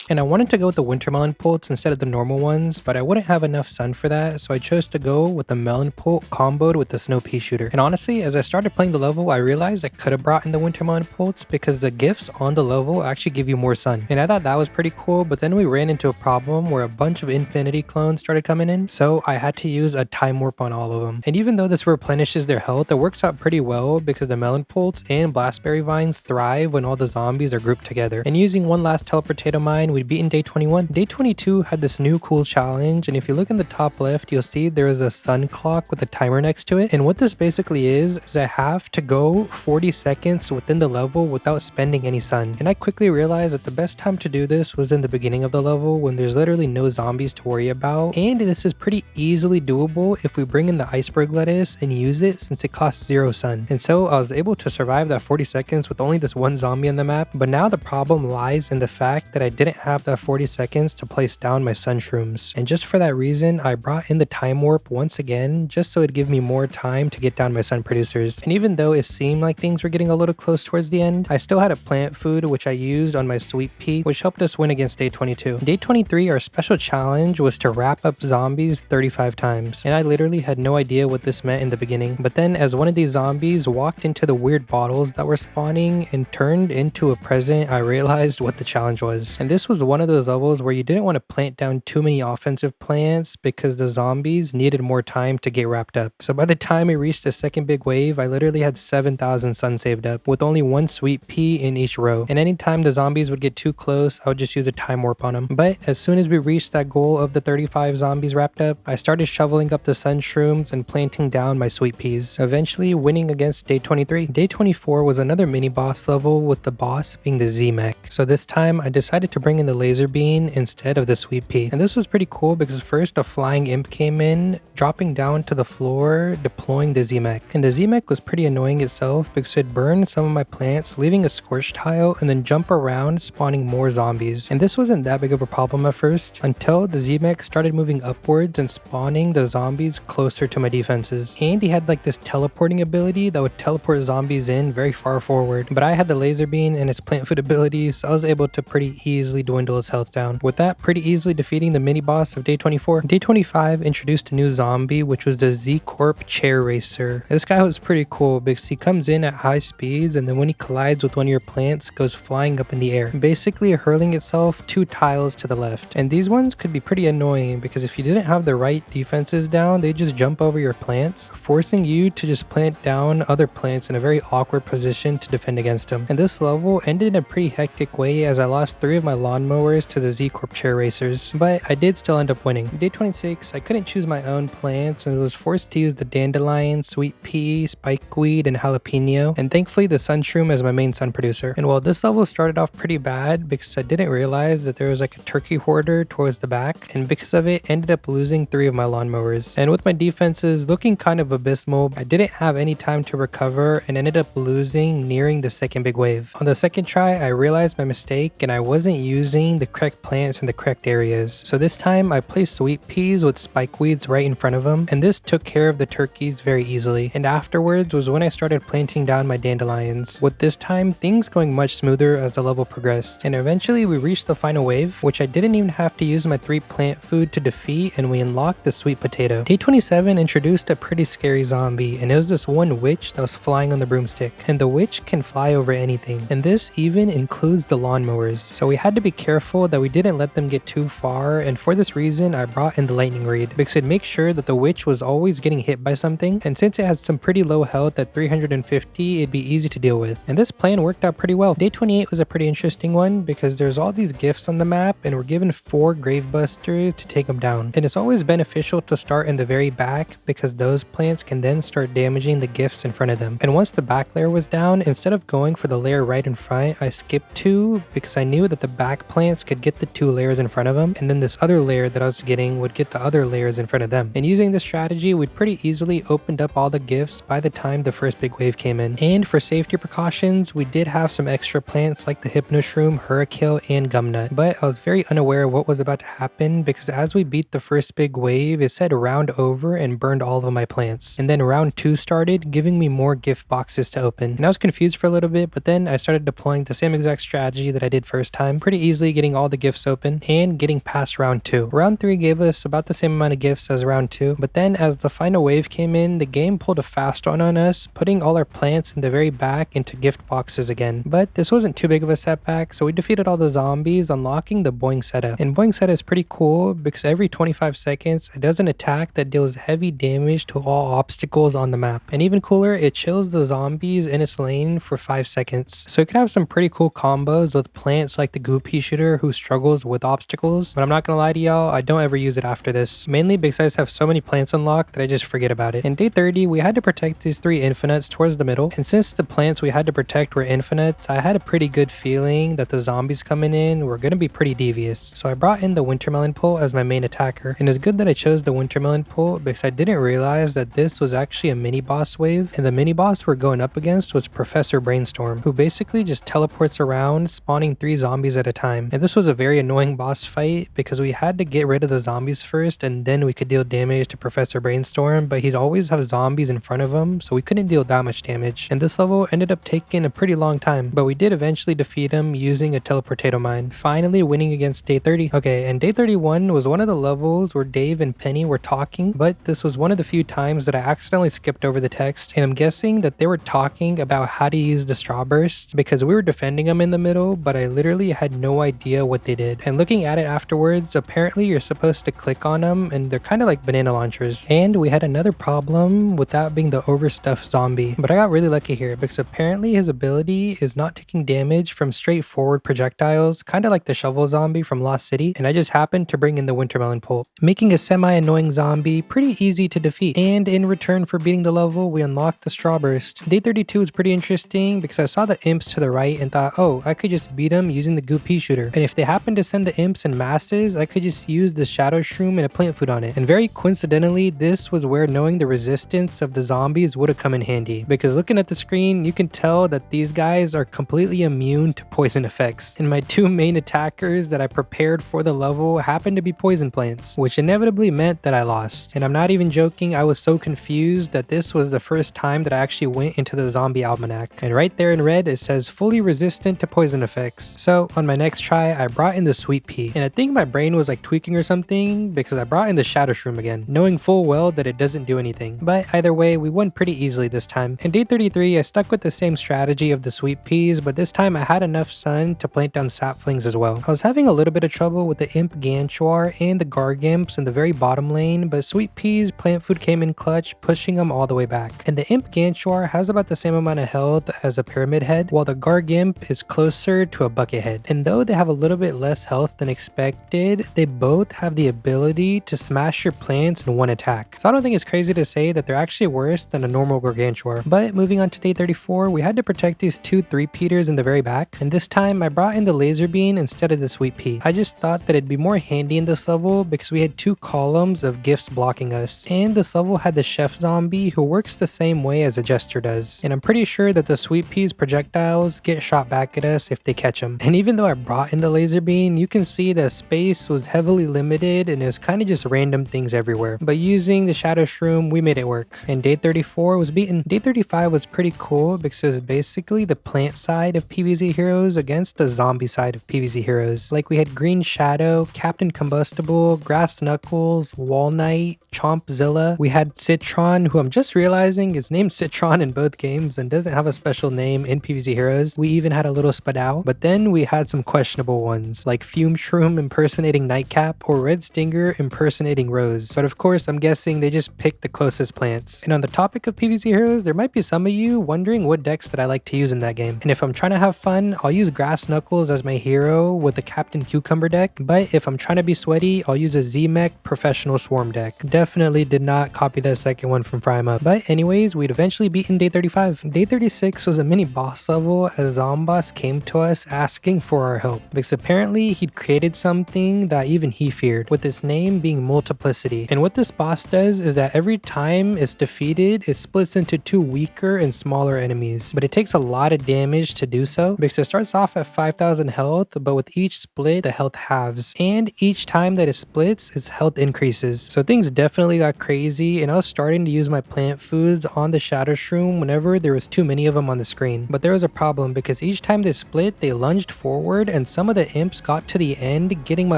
Speaker 1: and I wanted to go with the winter melon pults instead of the normal ones, but I wouldn't have enough sun for that, so I chose to go with the melon pult comboed with the snow pea shooter. And honestly, as I started playing the level, I realized I could have brought in the winter melon pults because the gifts on the level actually give you more sun. And I thought that was pretty cool, but then we ran into a problem where a bunch of infinity clones started coming in, so I had to use a time warp on all of them. And even though this replenishes their health, it works out pretty well because the melon pults and blastberry vines thrive when all the zombies are grouped together. And using one last teleportato mine, we'd beaten day 21. Day 22 had this new cool challenge, and if you look in the top left, you'll see there is a sun clock with a timer next to it. And what this basically is I have to go 40 seconds within the level without spending any sun. And I quickly realized that the best time to do this was in the beginning of the level when there's literally no zombies to worry about. And this is pretty easily doable if we bring in the iceberg lettuce and use it since it costs 0 sun. And so I was able to survive that 40 seconds with only this one zombie on the map. But now the problem lies in the fact that I didn't have that 40 seconds to place down my sun shrooms. And just for that reason, I brought in the time warp once again, just so it'd give me more time to get down my sun producers. And even though it seemed like things were getting a little close towards the end, I still had a plant food which I used on my sweet pea, which helped us win against day 22. Day 23, our special challenge was to wrap up zombies 35 times. And I literally had no idea what this meant in the beginning. But then as one of these zombies walked into the weird bottles that were spawning and turned into a present, I realized what the challenge was. And this was one of those levels where you didn't want to plant down too many offensive plants because the zombies needed more time to get wrapped up. So by the time we reached the second big wave, I literally had 7,000 sun saved up with only one sweet pea in each row. And anytime the zombies would get too close, I would just use a time warp on them. But as soon as we reached that goal of the 35 zombies wrapped up, I started shoveling up the sun shrooms and planting down my sweet peas, eventually winning against day 23. Day 24 was another mini boss level with the boss being the Z-Mech. So this time I decided to bring in the laser beam instead of the sweet pea. And this was pretty cool because first a flying imp came in, dropping down to the floor, deploying the Z-Mech. And the Z-Mech was pretty annoying itself because it burned some of my plants, leaving a scorched tile, and then jump around, spawning more zombies. And this wasn't that big of a problem at first, until the Z-Mech started moving upwards and spawning the zombies closer to my defenses. And he had like this teleporting ability that would teleport zombies in very far forward. But I had the laser beam and its plant food ability, so I was able to pretty easily dwell dwindle his health down. With that, pretty easily defeating the mini boss of day 24. Day 25 introduced a new zombie, which was the Z-Corp Chair Racer. This guy was pretty cool because he comes in at high speeds, and then when he collides with one of your plants, goes flying up in the air, basically hurling itself 2 tiles to the left. And these ones could be pretty annoying because if you didn't have the right defenses down, they just jump over your plants, forcing you to just plant down other plants in a very awkward position to defend against them. And this level ended in a pretty hectic way as I lost 3 of my lawnmowers to the Z-Corp Chair Racers, but I did still end up winning. Day 26, I couldn't choose my own plants and was forced to use the dandelion, sweet pea, spikeweed, and jalapeno, and thankfully the sunshroom as my main sun producer. And while this level started off pretty bad because I didn't realize that there was like a turkey hoarder towards the back, and because of it ended up losing 3 of my lawnmowers. And with my defenses looking kind of abysmal, I didn't have any time to recover and ended up losing nearing the second big wave. On the second try, I realized my mistake and I wasn't using the correct plants in the correct areas. So this time I placed sweet peas with spikeweeds right in front of them, and this took care of the turkeys very easily. And afterwards was when I started planting down my dandelions, with this time things going much smoother as the level progressed. And eventually we reached the final wave, which I didn't even have to use my 3 plant food to defeat, and we unlocked the sweet potato. Day 27 introduced a pretty scary zombie, and it was this one witch that was flying on the broomstick. And the witch can fly over anything, and this even includes the lawnmowers. So we had to be careful that we didn't let them get too far, and for this reason I brought in the lightning reed because it'd make sure that the witch was always getting hit by something, and since it had some pretty low health at 350, it'd be easy to deal with. And this plan worked out pretty well. Day 28 was a pretty interesting one because there's all these gifts on the map and we're given 4 gravebusters to take them down. And it's always beneficial to start in the very back because those plants can then start damaging the gifts in front of them. And once the back layer was down, instead of going for the layer right in front, I skipped 2 because I knew that the back plants could get the 2 layers in front of them, and then this other layer that I was getting would get the other layers in front of them. And using this strategy, we'd pretty easily opened up all the gifts by the time the first big wave came in. And for safety precautions, we did have some extra plants like the Hypnoshroom, Hurricane, and Gumnut, but I was very unaware of what was about to happen because as we beat the first big wave, it said round over and burned all of my plants. And then round 2 started, giving me more gift boxes to open. And I was confused for a little bit, but then I started deploying the same exact strategy that I did first time, pretty easily getting all the gifts open and getting past round 2. Round 3 gave us about the same amount of gifts as round 2, but then as the final wave came in, the game pulled a fast one on us, putting all our plants in the very back into gift boxes again. But this wasn't too big of a setback, so we defeated all the zombies, unlocking the Boingsetta. And Boingsetta is pretty cool because every 25 seconds it does an attack that deals heavy damage to all obstacles on the map. And even cooler, it chills the zombies in its lane for 5 seconds. So it could have some pretty cool combos with plants like the Goo Pea Shooter who struggles with obstacles, but I'm not gonna lie to y'all, I don't ever use it after this, mainly because I just have so many plants unlocked that I just forget about it. In day 30, we had to protect these 3 infinites towards the middle, and since the plants we had to protect were infinites, I had a pretty good feeling that the zombies coming in were gonna be pretty devious. So I brought in the Wintermelon Pole as my main attacker, and it's good that I chose the Wintermelon Pole because I didn't realize that this was actually a mini boss wave, and the mini boss we're going up against was Professor Brainstorm, who basically just teleports around, spawning 3 zombies at a time. And this was a very annoying boss fight because we had to get rid of the zombies first and then we could deal damage to Professor Brainstorm, but he'd always have zombies in front of him, so we couldn't deal that much damage. And this level ended up taking a pretty long time, but we did eventually defeat him using a teleportato mine, finally winning against day 30. Okay, and day 31 was one of the levels where Dave and Penny were talking, but this was one of the few times that I accidentally skipped over the text, and I'm guessing that they were talking about how to use the Strawburst because we were defending them in the middle, but I literally had no idea what they did. And looking at it afterwards, apparently you're supposed to click on them and they're kind of like banana launchers. And we had another problem with that being the overstuffed zombie, but I got really lucky here because apparently his ability is not taking damage from straightforward projectiles, kind of like the shovel zombie from Lost City, and I just happened to bring in the Wintermelon Pole, making a semi-annoying zombie pretty easy to defeat. And in return for beating the level, we unlocked the Strawburst. Day 32 is pretty interesting because I saw the imps to the right and thought, oh, I could just beat them using the Goo Pea Shooter. And if they happen to send the imps in masses, I could just use the Shadow Shroom and a plant food on it. And very coincidentally, this was where knowing the resistance of the zombies would have come in handy, because looking at the screen, you can tell that these guys are completely immune to poison effects. And my 2 main attackers that I prepared for the level happened to be poison plants, which inevitably meant that I lost. And I'm not even joking, I was so confused that this was the first time that I actually went into the zombie almanac. And right there in red, it says fully resistant to poison effects. So on my next try, I brought in the sweet pea, and I think my brain was like tweaking or something because I brought in the shadow shroom again, knowing full well that it doesn't do anything. But either way, we won pretty easily this time. In day 33, I stuck with the same strategy of the sweet peas, but this time I had enough sun to plant down saplings as well. I was having a little bit of trouble with the Imp Gantuar and the Gargimps in the very bottom lane, but sweet peas plant food came in clutch, pushing them all the way back. And the Imp Gantuar has about the same amount of health as a pyramid head, while the Gargimp is closer to a bucket head. And though they have a little bit less health than expected, they both have the ability to smash your plants in one attack. So I don't think it's crazy to say that they're actually worse than a normal Gargantuar. But moving on to day 34, we had to protect these two 3-peaters in the very back, and this time I brought in the laser bean instead of the sweet pea. I just thought that it'd be more handy in this level because we had 2 columns of gifts blocking us, and this level had the chef zombie who works the same way as a jester does. And I'm pretty sure that the sweet peas projectiles get shot back at us if they catch them. And even though I brought in the laser bean, you can see that space was heavily limited and it was kind of just random things everywhere. But using the shadow shroom, we made it work. And day 34 was beaten. Day 35 was pretty cool because it was basically the plant side of PvZ heroes against the zombie side of PvZ heroes. Like we had Green Shadow, Captain Combustible, Grass Knuckles, Walnut, Chompzilla. We had Citron, who I'm just realizing is named Citron in both games and doesn't have a special name in PvZ heroes. We even had a little Spadao, but then we had some questionable ones like Fume Shroom impersonating Nightcap or Red Stinger impersonating Rose. But of course, I'm guessing they just picked the closest plants. And on the topic of PvZ heroes, there might be some of you wondering what decks that I like to use in that game. And if I'm trying to have fun, I'll use Grass Knuckles as my hero with the Captain Cucumber deck. But if I'm trying to be sweaty, I'll use a Z-Mech Professional Swarm deck. Definitely did not copy that second one from Frima. But anyways, we'd eventually beaten day 35. Day 36 was a mini boss level as Zomboss came to us asking for our help, because apparently he'd created something that even he feared, with its name being Multiplicity. And what this boss does is that every time it's defeated, it splits into 2 weaker and smaller enemies. But it takes a lot of damage to do so, because it starts off at 5,000 health, but with each split, the health halves. And each time that it splits, its health increases. So things definitely got crazy, and I was starting to use my plant foods on the Shadow Shroom whenever there was too many of them on the screen. But there was a problem, because each time they split, they lunged forward, and some of the imps got to the end getting my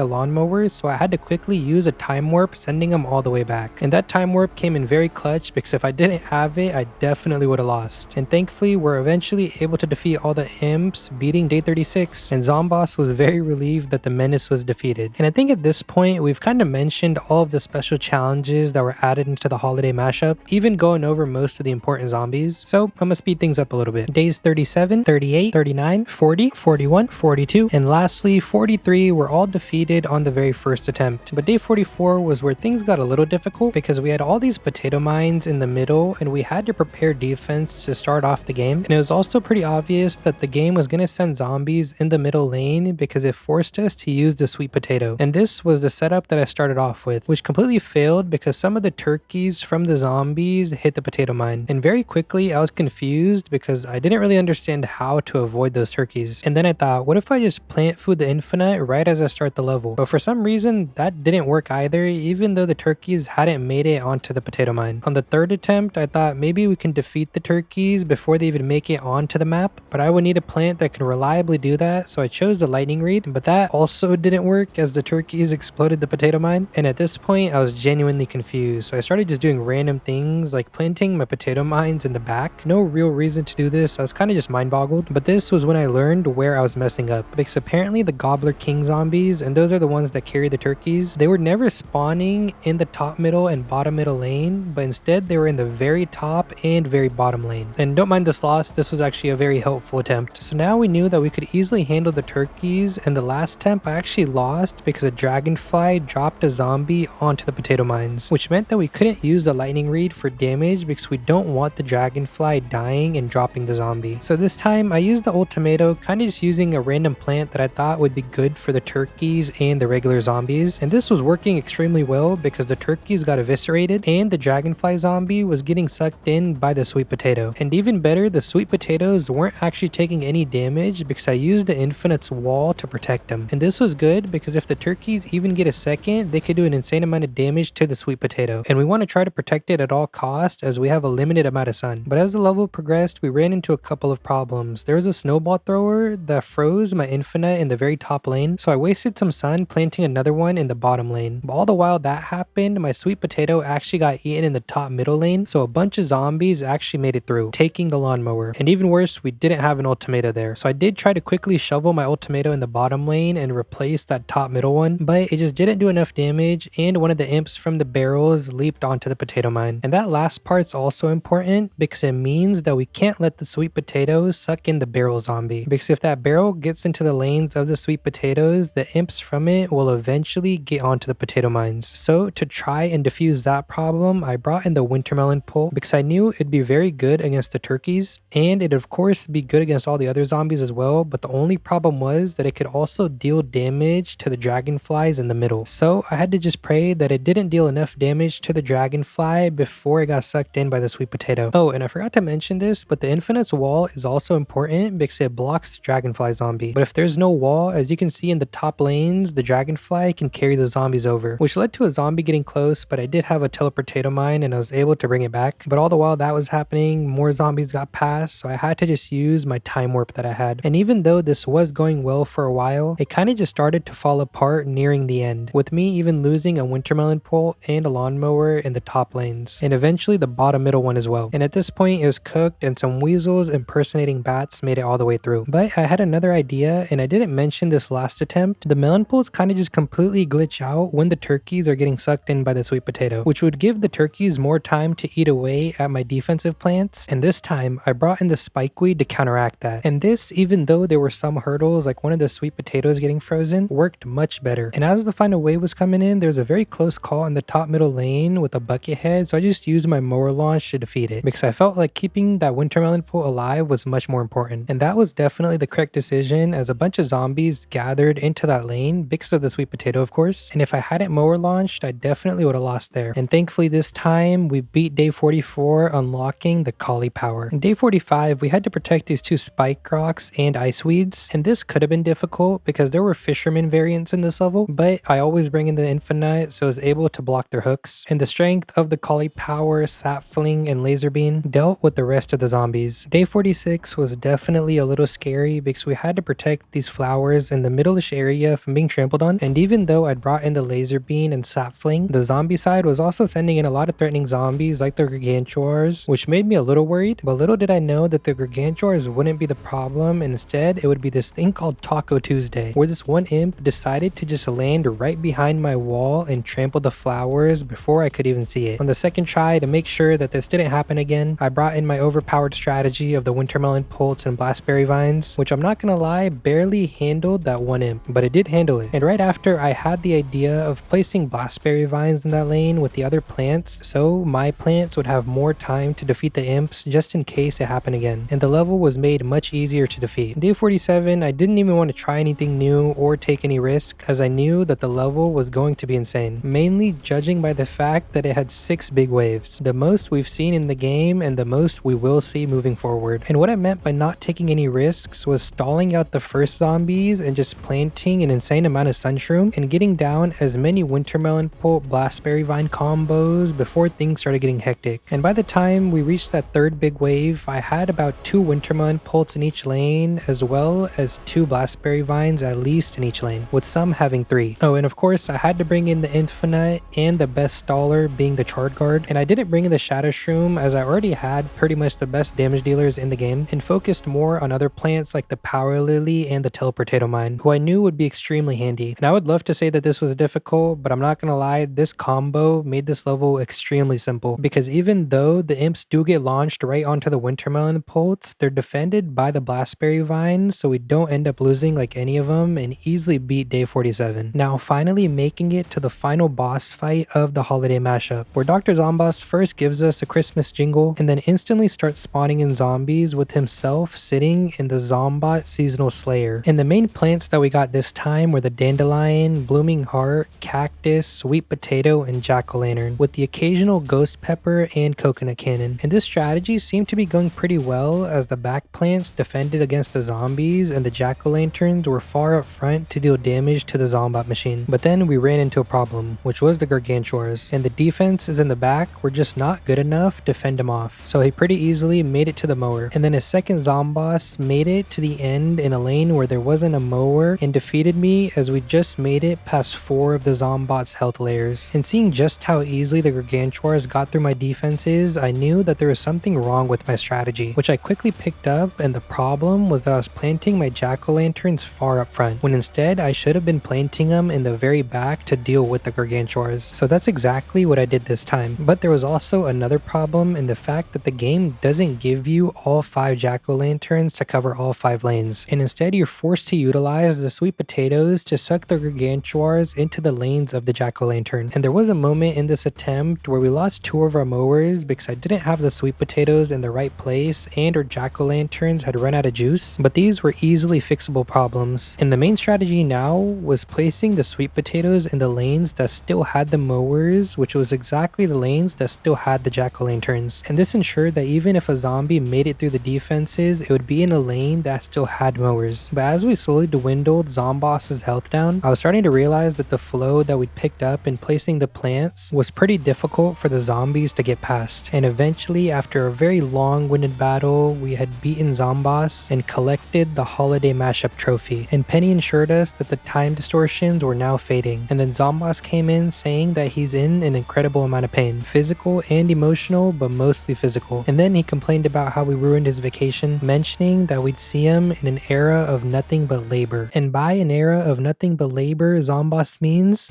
Speaker 1: lawnmowers, so I had to quickly use a time warp, sending them all the way back. And that time warp came in very clutch, because if I didn't have it, I definitely would have lost. And thankfully, we're eventually able to defeat all the imps, beating day 36, and Zomboss was very relieved that the menace was defeated. And I think at this point, we've kind of mentioned all of the special challenges that were added into the holiday mashup, even going over most of the important zombies. So I'm gonna speed things up a little bit. Days 37, 38, 39, 40, 41, 42, and lastly 43 were all defeated on the very first attempt. But day 44 was where things got a little difficult, because we had all these potato mines in the middle and we had to prepare defense to start off the game. And it was also pretty obvious that the game was going to send zombies in the middle lane because it forced us to use the sweet potato. And this was the setup that I started off with, which completely failed because some of the turkeys from the zombies hit the potato mine. And very quickly I was confused because I didn't really understand how to avoid those turkeys. And then I thought, what if I just plant food the infinite right as I start the level? But for some reason that didn't work either, even though the turkeys hadn't made it onto the potato mine. On the third attempt, I thought maybe we can defeat the turkeys before they even make it onto the map, but I would need a plant that can reliably do that, so I chose the lightning reed, but that also didn't work as the turkeys exploded the potato mine. And at this point I was genuinely confused, so I started just doing random things like planting my potato mines in the back. No real reason to do this, I was kind of just mind boggled. But this was when I learned where I was messing up, because apparently the Gobbler King zombies, and those are the ones that carry the turkeys, they were never spawning in the top middle and bottom middle lane, but instead they were in the very top and very bottom lane. And don't mind this loss, this was actually a very helpful attempt. So now we knew that we could easily handle the turkeys, and the last attempt I actually lost because a dragonfly dropped a zombie onto the potato mines, which meant that we couldn't use the lightning reed for damage because we don't want the dragonfly dying and dropping the zombie. So this time I used the ultimato, kind of just using a random plant that I thought would be good for the turkeys and the regular zombies, and this was working extremely well because the turkeys got eviscerated and the dragonfly zombie was getting sucked in by the sweet potato. And even better, the sweet potatoes weren't actually taking any damage because I used the infinites wall to protect them. And this was good because if the turkeys even get a second, they could do an insane amount of damage to the sweet potato, and we want to try to protect it at all costs as we have a limited amount of sun. But as the level progressed, we ran into a couple of problems. There was a snowball thrower that froze my infinite infinite in the very top lane, so I wasted some sun planting another one in the bottom lane. But all the while that happened, my sweet potato actually got eaten in the top middle lane, so a bunch of zombies actually made it through, taking the lawnmower. And even worse, we didn't have an ultimato there. So I did try to quickly shovel my ultimato in the bottom lane and replace that top middle one, but it just didn't do enough damage, and one of the imps from the barrels leaped onto the potato mine. And that last part's also important because it means that we can't let the sweet potatoes suck in the barrel zombie, because if that barrel gets into the lanes of the sweet potatoes, the imps from it will eventually get onto the potato mines. So to try and defuse that problem, I brought in the wintermelon pole because I knew it'd be very good against the turkeys, and it'd of course be good against all the other zombies as well, but the only problem was that it could also deal damage to the dragonflies in the middle. So I had to just pray that it didn't deal enough damage to the dragonfly before it got sucked in by the sweet potato. Oh, and I forgot to mention this, but the infinites wall is also important because it blocks the dragonfly zombie. But if there's no wall, as you can see in the top lanes, the dragonfly can carry the zombies over, which led to a zombie getting close, but I did have a teleportato mine and I was able to bring it back. But all the while that was happening, more zombies got past, so I had to just use my time warp that I had. And even though this was going well for a while, it kind of just started to fall apart nearing the end, with me even losing a wintermelon pole and a lawnmower in the top lanes, and eventually the bottom middle one as well. And at this point it was cooked, and some weasels impersonating bats made it all the way through. But I had another idea, and I didn't mention this last attempt. The melon poles kind of just completely glitch out when the turkeys are getting sucked in by the sweet potato, which would give the turkeys more time to eat away at my defensive plants. And this time I brought in the spikeweed to counteract that. And this, even though there were some hurdles like one of the sweet potatoes getting frozen, worked much better. And as the final wave was coming in, there was a very close call in the top middle lane with a bucket head, so I just used my mower launch to defeat it because I felt like keeping that wintermelon pole alive was much more important. And that was definitely the correct decision, as a bunch of zombies gathered into that lane because of the sweet potato, of course. And if I hadn't mower launched, I definitely would have lost there. And thankfully this time we beat day 44, unlocking the collie power. In day 45 we had to protect these two spike rocks and ice weeds, and this could have been difficult because there were fisherman variants in this level, but I always bring in the infinite, so I was able to block their hooks. And the strength of the collie power, sap fling, and laser beam dealt with the rest of the zombies. Day 46 was definitely a little scary because we had to protect these flowers in the middle-ish area from being trampled on, and even though I'd brought in the laser beam and sap fling, the zombie side was also sending in a lot of threatening zombies like the gargantuars, which made me a little worried. But little did I know that the gargantuars wouldn't be the problem, and instead it would be this thing called Taco Tuesday, where this one imp decided to just land right behind my wall and trample the flowers before I could even see it. On the second try, to make sure that this didn't happen again, I brought in my overpowered strategy of the wintermelon poults and blackberry vines, which I'm not gonna lie, barely handled that one imp, but it did handle it. And right after, I had the idea of placing blackberry vines in that lane with the other plants, so my plants would have more time to defeat the imps just in case it happened again. And the level was made much easier to defeat. Day 47, I didn't even want to try anything new or take any risk, as I knew that the level was going to be insane, mainly judging by the fact that it had 6 big waves, the most we've seen in the game and the most we will see moving forward. And what I meant by not taking any risks was stalling out the first zombies and just planting an insane amount of sunshroom and getting down as many wintermelon pult blackberry vine combos before things started getting hectic. And by the time we reached that third big wave, I had about 2 wintermelon pults in each lane, as well as 2 blackberry vines at least in each lane, with some having 3. Oh, and of course I had to bring in the infinite and the best staller being the chard guard, and I didn't bring in the shadow shroom as I already had pretty much the best damage dealers in the game, and focused more on other plants like the power lily and the teleportato mine, who I knew would be extremely handy. And I would love to say that this was difficult, but I'm not gonna lie, this combo made this level extremely simple, because even though the imps do get launched right onto the wintermelon pults, they're defended by the blackberry vines, so we don't end up losing like any of them, and easily beat day 47. Now finally making it to the final boss fight of the holiday mashup, where Dr. Zomboss first gives us a Christmas jingle and then instantly starts spawning in zombies with himself sitting in the Zombot seasonal slayer. And the main plants that we got this time were the dandelion, blooming heart, cactus, sweet potato, and jack-o'-lantern, with the occasional ghost pepper and coconut cannon. And this strategy seemed to be going pretty well, as the back plants defended against the zombies and the jack-o'-lanterns were far up front to deal damage to the Zombot machine. But then we ran into a problem, which was the gargantuars, and the defenses in the back were just not good enough to fend him off, so he pretty easily made it to the mower. And then his second Zomboss made it to the end in a lane where there wasn't a mower and defeated me as we just made it past 4 of the Zombot's health layers. And seeing just how easily the Gargantuars got through my defenses, I knew that there was something wrong with my strategy, which I quickly picked up, and the problem was that I was planting my jack-o'-lanterns far up front, when instead I should have been planting them in the very back to deal with the Gargantuars. So that's exactly what I did this time. But there was also another problem in the fact that the game doesn't give you all 5 jack-o'-lanterns to cover all 5 lanes, and instead you're forced to utilize the sweet potatoes to suck the Gargantuars into the lanes of the jack-o'-lantern. And there was a moment in this attempt where we lost 2 of our mowers because I didn't have the sweet potatoes in the right place and our jack-o'-lanterns had run out of juice, but these were easily fixable problems. And the main strategy now was placing the sweet potatoes in the lanes that still had the mowers, which was exactly the lanes that still had the jack-o'-lanterns. And this ensured that even if a zombie made it through the defenses, it would be in a lane that still had mowers. But as we slowly dwindled Zomboss's health down, I was starting to realize that the flow that we'd picked up in placing the plants was pretty difficult for the zombies to get past. And eventually, after a very long-winded battle, we had beaten Zomboss and collected the holiday mashup trophy. And Penny assured us that the time distortions were now fading. And then Zomboss came in saying that he's in an incredible amount of pain, physical and emotional, but mostly physical. And then he complained about how we ruined his vacation, mentioning that we'd see him in an era of nothing but labor. And by an era of nothing but labor, Zomboss means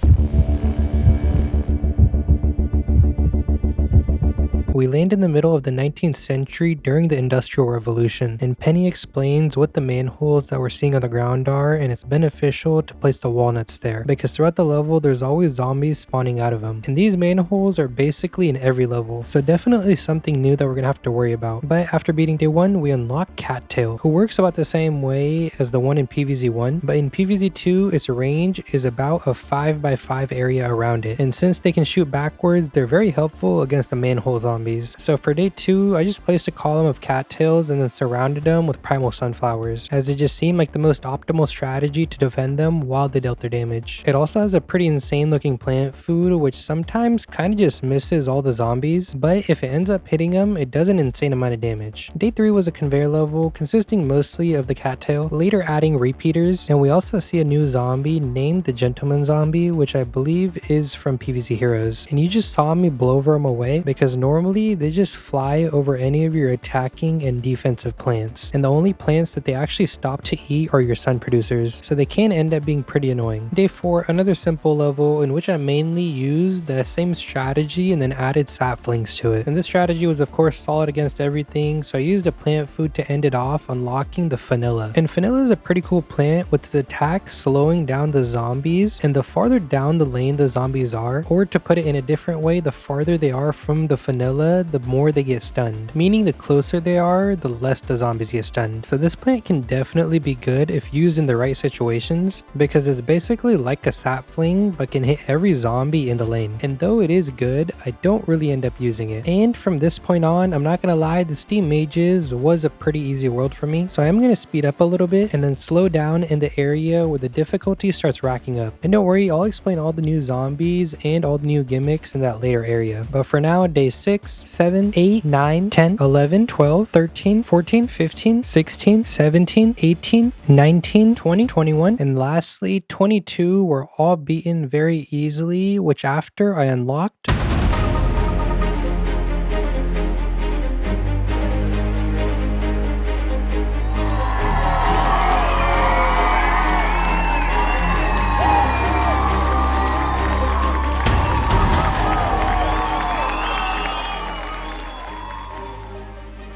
Speaker 1: we land in the middle of the 19th century during the Industrial Revolution, and Penny explains what the manholes that we're seeing on the ground are, and it's beneficial to place the walnuts there, because throughout the level there's always zombies spawning out of them. And these manholes are basically in every level, so definitely something new that we're gonna have to worry about. But after beating day 1, we unlock Cattail, who works about the same way as the one in PvZ1, but in PvZ2 its range is about a 5x5 area around it, and since they can shoot backwards, they're very helpful against the manhole zombies. So for day 2, I just placed a column of cattails and then surrounded them with primal sunflowers, as it just seemed like the most optimal strategy to defend them while they dealt their damage. It also has a pretty insane looking plant food, which sometimes kind of just misses all the zombies, but if it ends up hitting them, it does an insane amount of damage. Day 3 was a conveyor level consisting mostly of the cattail, later adding repeaters, and we also see a new zombie named the Gentleman Zombie, which I believe is from PvZ Heroes. And you just saw me blow over them away because normally they just fly over any of your attacking and defensive plants, and the only plants that they actually stop to eat are your sun producers, so they can end up being pretty annoying. Day 4, another simple level in which I mainly used the same strategy and then added saplings to it, and this strategy was of course solid against everything, so I used a plant food to end it off, unlocking the Fanilla. And Fanilla is a pretty cool plant with its attack slowing down the zombies, and the farther down the lane the zombies are, or to put it in a different way, the farther they are from the Fanilla, the more they get stunned, meaning the closer they are, the less the zombies get stunned. So this plant can definitely be good if used in the right situations, because it's basically like a sapling but can hit every zombie in the lane. And though it is good, I don't really end up using it. And from this point on, I'm not gonna lie, the Steam Mages was a pretty easy world for me, so I'm gonna speed up a little bit and then slow down in the area where the difficulty starts racking up. And don't worry, I'll explain all the new zombies and all the new gimmicks in that later area. But for now, day 6, 7, 8, 9, 10, 11, 12, 13, 14, 15, 16, 17, 18, 19, 20, 21, and lastly 22 were all beaten very easily, which after I unlocked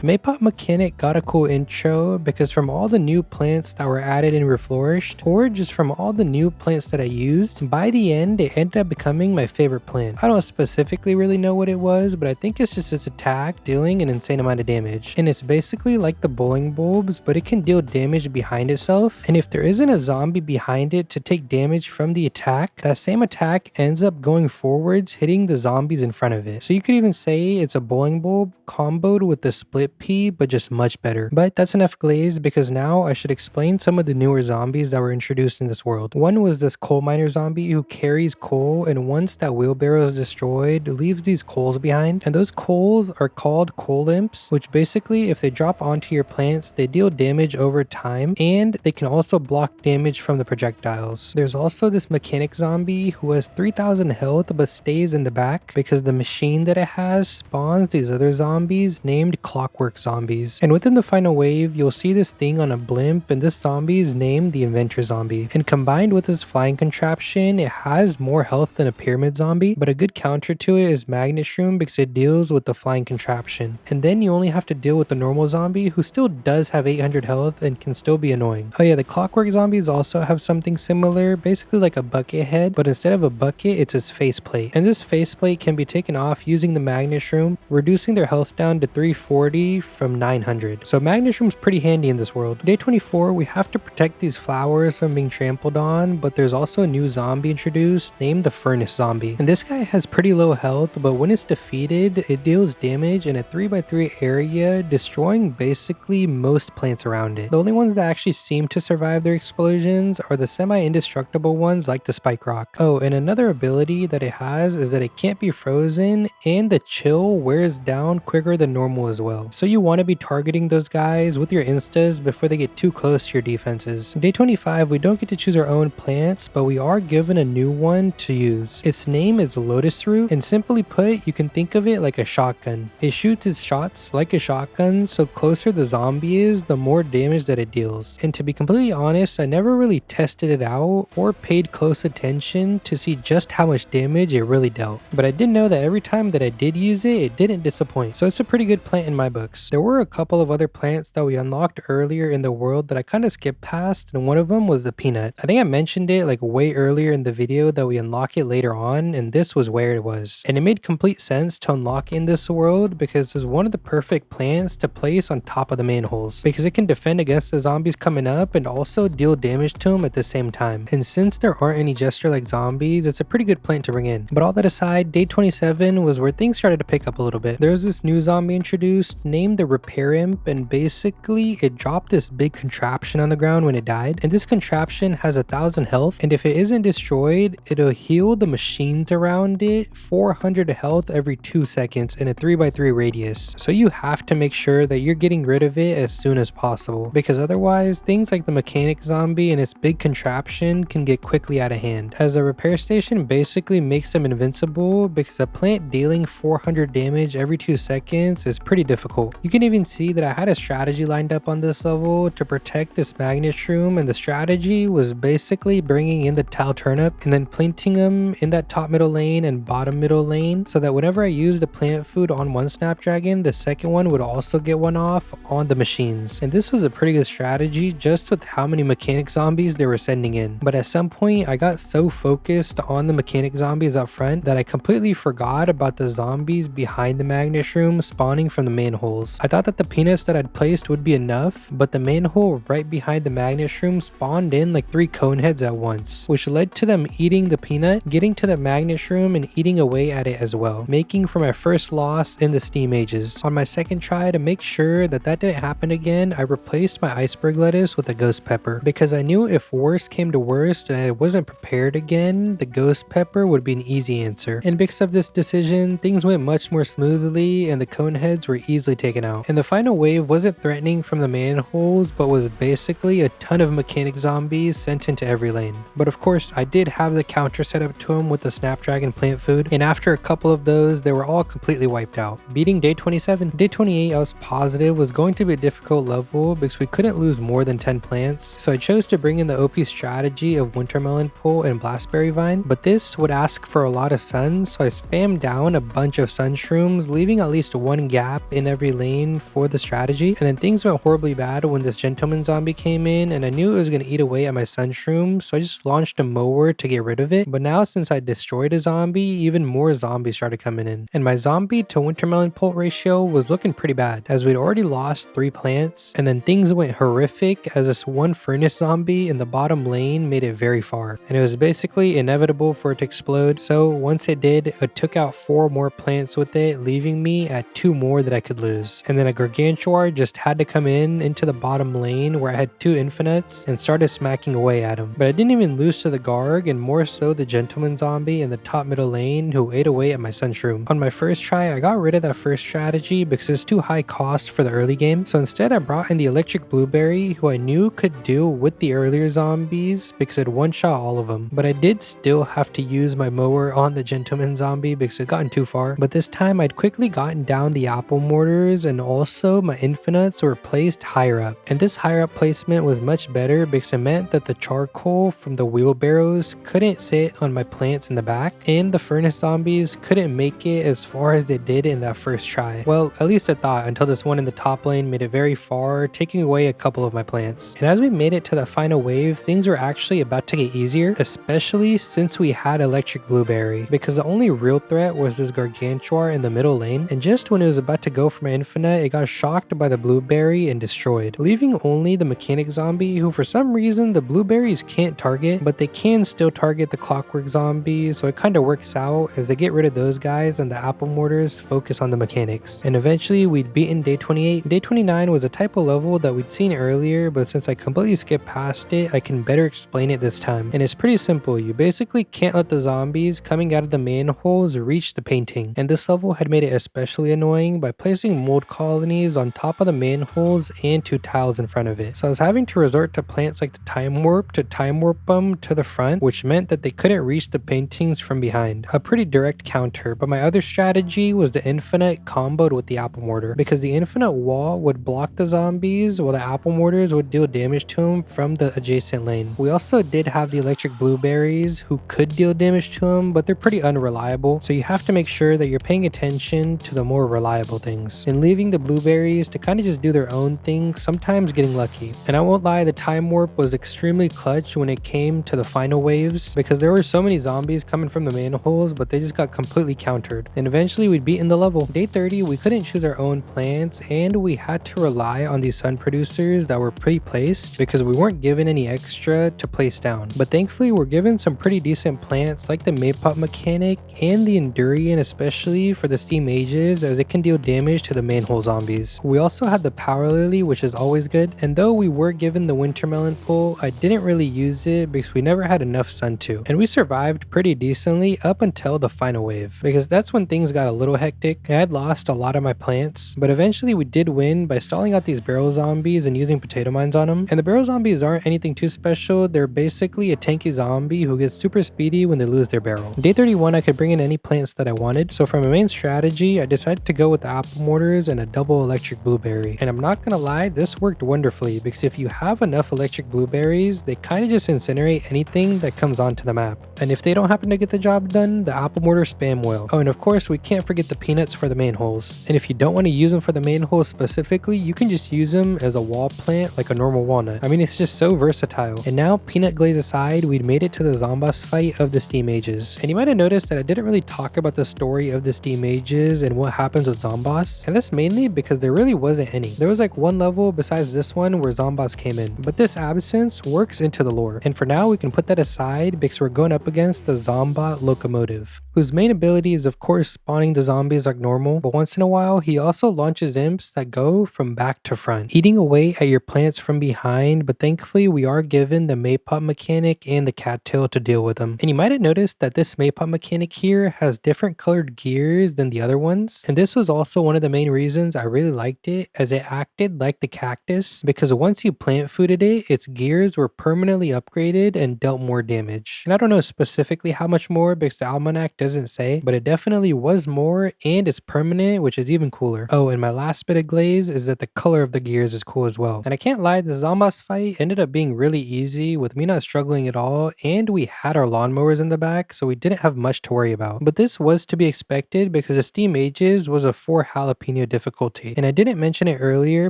Speaker 1: Maypop Mechanic got a cool intro because from all the new plants that were added in Reflourished, or just from all the new plants that I used, by the end it ended up becoming my favorite plant. I don't specifically really know what it was, but I think it's just its attack dealing an insane amount of damage. And it's basically like the bowling bulbs, but it can deal damage behind itself, and if there isn't a zombie behind it to take damage from the attack, that same attack ends up going forwards, hitting the zombies in front of it. So you could even say it's a bowling bulb comboed with the split pea, but just much better. But that's enough glaze, because now I should explain some of the newer zombies that were introduced in this world. One was this coal miner zombie who carries coal, and once that wheelbarrow is destroyed, leaves these coals behind. And those coals are called coal imps, which basically, if they drop onto your plants, they deal damage over time, and they can also block damage from the projectiles. There's also this mechanic zombie who has 3000 health but stays in the back because the machine that it has spawns these other zombies named clockwork zombies. And within the final wave, you'll see this thing on a blimp, and this zombie is named the inventor zombie. And combined with this flying contraption, it has more health than a pyramid zombie, but a good counter to it is magnet shroom because it deals with the flying contraption. And then you only have to deal with the normal zombie who still does have 800 health and can still be annoying. Oh yeah, the clockwork zombies also have something similar, basically like a bucket head, but instead of a bucket, it's his faceplate. And this faceplate can be taken off using the magnet shroom, reducing their health down to 340 from 900. So magnet shroom's pretty handy in this world. Day 24, we have to protect these flowers from being trampled on, but there's also a new zombie introduced named the furnace zombie. And this guy has pretty low health, but when it's defeated, it deals damage in a 3x3 area, destroying basically most plants around it. The only ones that actually seem to survive their explosions are the semi-indestructible ones like the spike rock. Oh, and another ability that it has is that it can't be frozen, and the chill wears down quicker than normal as well. So you want to be targeting those guys with your instas before they get too close to your defenses. Day 25, we don't get to choose our own plants, but we are given a new one to use. Its name is Lotus Root, and simply put, you can think of it like a shotgun. It shoots its shots like a shotgun, so closer the zombie is, the more damage that it deals. And to be completely honest, I never really tested it out or paid close attention to see just how much damage it really dealt. But I did know that every time that I did use it, it didn't disappoint. So it's a pretty good plant in my books. There were a couple of other plants that we unlocked earlier in the world that I kind of skipped past, and one of them was the peanut. I think I mentioned it like way earlier in the video that we unlock it later on, and this was where it was. And it made complete sense to unlock in this world because it's one of the perfect plants to place on top of the manholes, because it can defend against the zombies coming up and also deal damage to them at the same time. And since there aren't any jester like zombies, it's a pretty good plant to bring in. But all that aside, day 27 was where things started to pick up a little bit. There was this new zombie introduced named the repair imp, and basically it dropped this big contraption on the ground when it died. And this contraption has 1000 health, and if it isn't destroyed, it'll heal the machines around it 400 health every 2 seconds in a 3x3 radius. So you have to make sure that you're getting rid of it as soon as possible, because otherwise things like the mechanic zombie and its big contraption can get quickly out of hand, as the repair station basically makes them invincible, because a plant dealing 400 damage every 2 seconds is pretty difficult. You can even see that I had a strategy lined up on this level to protect this magnet shroom, and the strategy was basically bringing in the tile turnip and then planting them in that top middle lane and bottom middle lane, so that whenever I used the plant food on one snapdragon, the second one would also get one off on the machines. And this was a pretty good strategy just with how many mechanic zombies they were sending in. But at some point I got so focused on the mechanic zombies up front that I completely forgot about the zombies behind the magnet shroom spawning from the manholes. I thought that the peanuts that I'd placed would be enough, but the manhole right behind the magnet shroom spawned in like 3 cone heads at once, which led to them eating the peanut, getting to the magnet shroom and eating away at it as well, making for my first loss in the Steam Ages. On my second try, to make sure that that didn't happen again, I replaced my iceberg lettuce with a ghost pepper, because I knew if worst came to worst and I wasn't prepared again, the ghost pepper would be an easy answer. And because of this decision, things went much more smoothly and the cone heads were easily taken out. And the final wave wasn't threatening from the manholes, but was basically a ton of mechanic zombies sent into every lane. But of course, I did have the counter set up to them with the snapdragon plant food, and after a couple of those, they were all completely wiped out, beating day 27. Day 28, I was positive was going to be a difficult level because we couldn't lose more than 10 plants, so I chose to bring in the OP strategy of wintermelon pole and blackberry vine, but this would ask for a lot of sun, so I spammed down a bunch of sun shrooms, leaving at least one gap in every lane for the strategy. And then things went horribly bad when this gentleman zombie came in, and I knew it was going to eat away at my sun shrooms, so I just launched a mower to get rid of it. But now since I destroyed a zombie, even more zombies started coming in, and my zombie to wintermelon pole ratio was looking pretty bad, as we'd already lost 3 plants, and then things went horrific as this one furnace zombie in the bottom lane made it very far, and it was basically inevitable for it to explode. So once it did, it took out 4 more plants with it, leaving me at 2 more that I could lose. houses. And then a Gargantuar just had to come into the bottom lane where I had 2 infinites and started smacking away at him. But I didn't even lose to the Garg, and more so the Gentleman Zombie in the top middle lane who ate away at my Sunshroom. On my first try, I got rid of that first strategy because it's too high cost for the early game, so instead I brought in the Electric Blueberry, who I knew could deal with the earlier zombies because it one-shot all of them. But I did still have to use my mower on the Gentleman Zombie because it had gotten too far. But this time I'd quickly gotten down the apple mortars, and also my infinites were placed higher up. And this higher up placement was much better because it meant that the charcoal from the wheelbarrows couldn't sit on my plants in the back, and the furnace zombies couldn't make it as far as they did in that first try. Well, at least I thought, until this one in the top lane made it very far, taking away a couple of my plants. And as we made it to the final wave, things were actually about to get easier, especially since we had Electric Blueberry, because the only real threat was this Gargantuar in the middle lane, and just when it was about to go for my infinite, it got shocked by the Blueberry and destroyed, leaving only the Mechanic Zombie, who for some reason the Blueberries can't target, but they can still target the Clockwork Zombie, so it kind of works out as they get rid of those guys and the Apple Mortars focus on the mechanics. And eventually we'd beaten day 28. Day 29 was a type of level that we'd seen earlier, but since I completely skipped past it, I can better explain it this time. And it's pretty simple. You basically can't let the zombies coming out of the manholes reach the painting. And this level had made it especially annoying by placing mold colonies on top of the manholes and 2 tiles in front of it. So I was having to resort to plants like the Time Warp to Time Warp them to the front, which meant that they couldn't reach the paintings from behind. A pretty direct counter, but my other strategy was the infinite comboed with the apple mortar, because the infinite wall would block the zombies while the apple mortars would deal damage to them from the adjacent lane. We also did have the Electric Blueberries who could deal damage to them, but they're pretty unreliable, so you have to make sure that you're paying attention to the more reliable things and leaving the blueberries to kind of just do their own thing, sometimes getting lucky. And I won't lie, the Time Warp was extremely clutch when it came to the final waves, because there were so many zombies coming from the manholes, but they just got completely countered, and eventually we'd beaten the level. Day 30, we couldn't choose our own plants, and we had to rely on these sun producers that were pre-placed because we weren't given any extra to place down. But thankfully we're given some pretty decent plants like the Maypop Mechanic and the Endurian, especially for the Steam Mages, as it can deal damage to the manhole zombies. We also had the Power Lily, which is always good, and though we were given the Wintermelon pull, I didn't really use it because we never had enough sun to, and we survived pretty decently up until the final wave, because that's when things got a little hectic. I had lost a lot of my plants, but eventually we did win by stalling out these barrel zombies and using potato mines on them. And the barrel zombies aren't anything too special, they're basically a tanky zombie who gets super speedy when they lose their barrel. Day 31, I could bring in any plants that I wanted, so for my main strategy, I decided to go with the apple mortars and a double Electric Blueberry. And I'm not gonna lie, this worked wonderfully, because if you have enough Electric Blueberries, they kind of just incinerate anything that comes onto the map. And if they don't happen to get the job done, the apple mortar spam will. Oh, and of course, we can't forget the peanuts for the manholes. And if you don't want to use them for the manholes specifically, you can just use them as a wall plant like a normal walnut. I mean, it's just so versatile. And now, peanut glaze aside, we'd made it to the Zomboss fight of the Steam Mages. And you might have noticed that I didn't really talk about the story of the Steam Mages and what happens with Zomboss. And that's mainly because there really wasn't any. There was like one level besides this one where Zomboss came in. But this absence works into the lore. And for now, we can put that aside because we're going up against the Zombot Locomotive, whose main ability is of course spawning the zombies like normal, but once in a while he also launches imps that go from back to front, eating away at your plants from behind. But thankfully we are given the Maypop Mechanic and the cattail to deal with them. And you might have noticed that this Maypop Mechanic here has different colored gears than the other ones, and this was also one of the main reasons I really liked it, as it acted like the cactus, because once you plant fooded it, its gears were permanently upgraded and dealt more damage. And I don't know specifically how much more because the almanac doesn't say, but it definitely was more, and it's permanent, which is even cooler. Oh, and my last bit of glaze is that the color of the gears is cool as well. And I can't lie, the Zomboss fight ended up being really easy with me not struggling at all, and we had our lawnmowers in the back, so we didn't have much to worry about. But this was to be expected because the Steam Ages was a 4 jalapeno difficulty. And I didn't mention it earlier,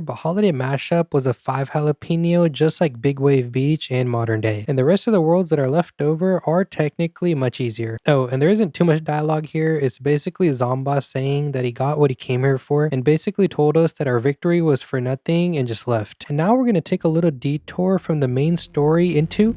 Speaker 1: but Holiday Mashup was a 5 jalapeno, just like Big Wave Beach and Modern Day. And the rest of the worlds that are left over are technically much easier. Oh, and there isn't too much dialogue here. It's basically Zomboss saying that he got what he came here for and basically told us that our victory was for nothing and just left. And now we're going to take a little detour from the main story into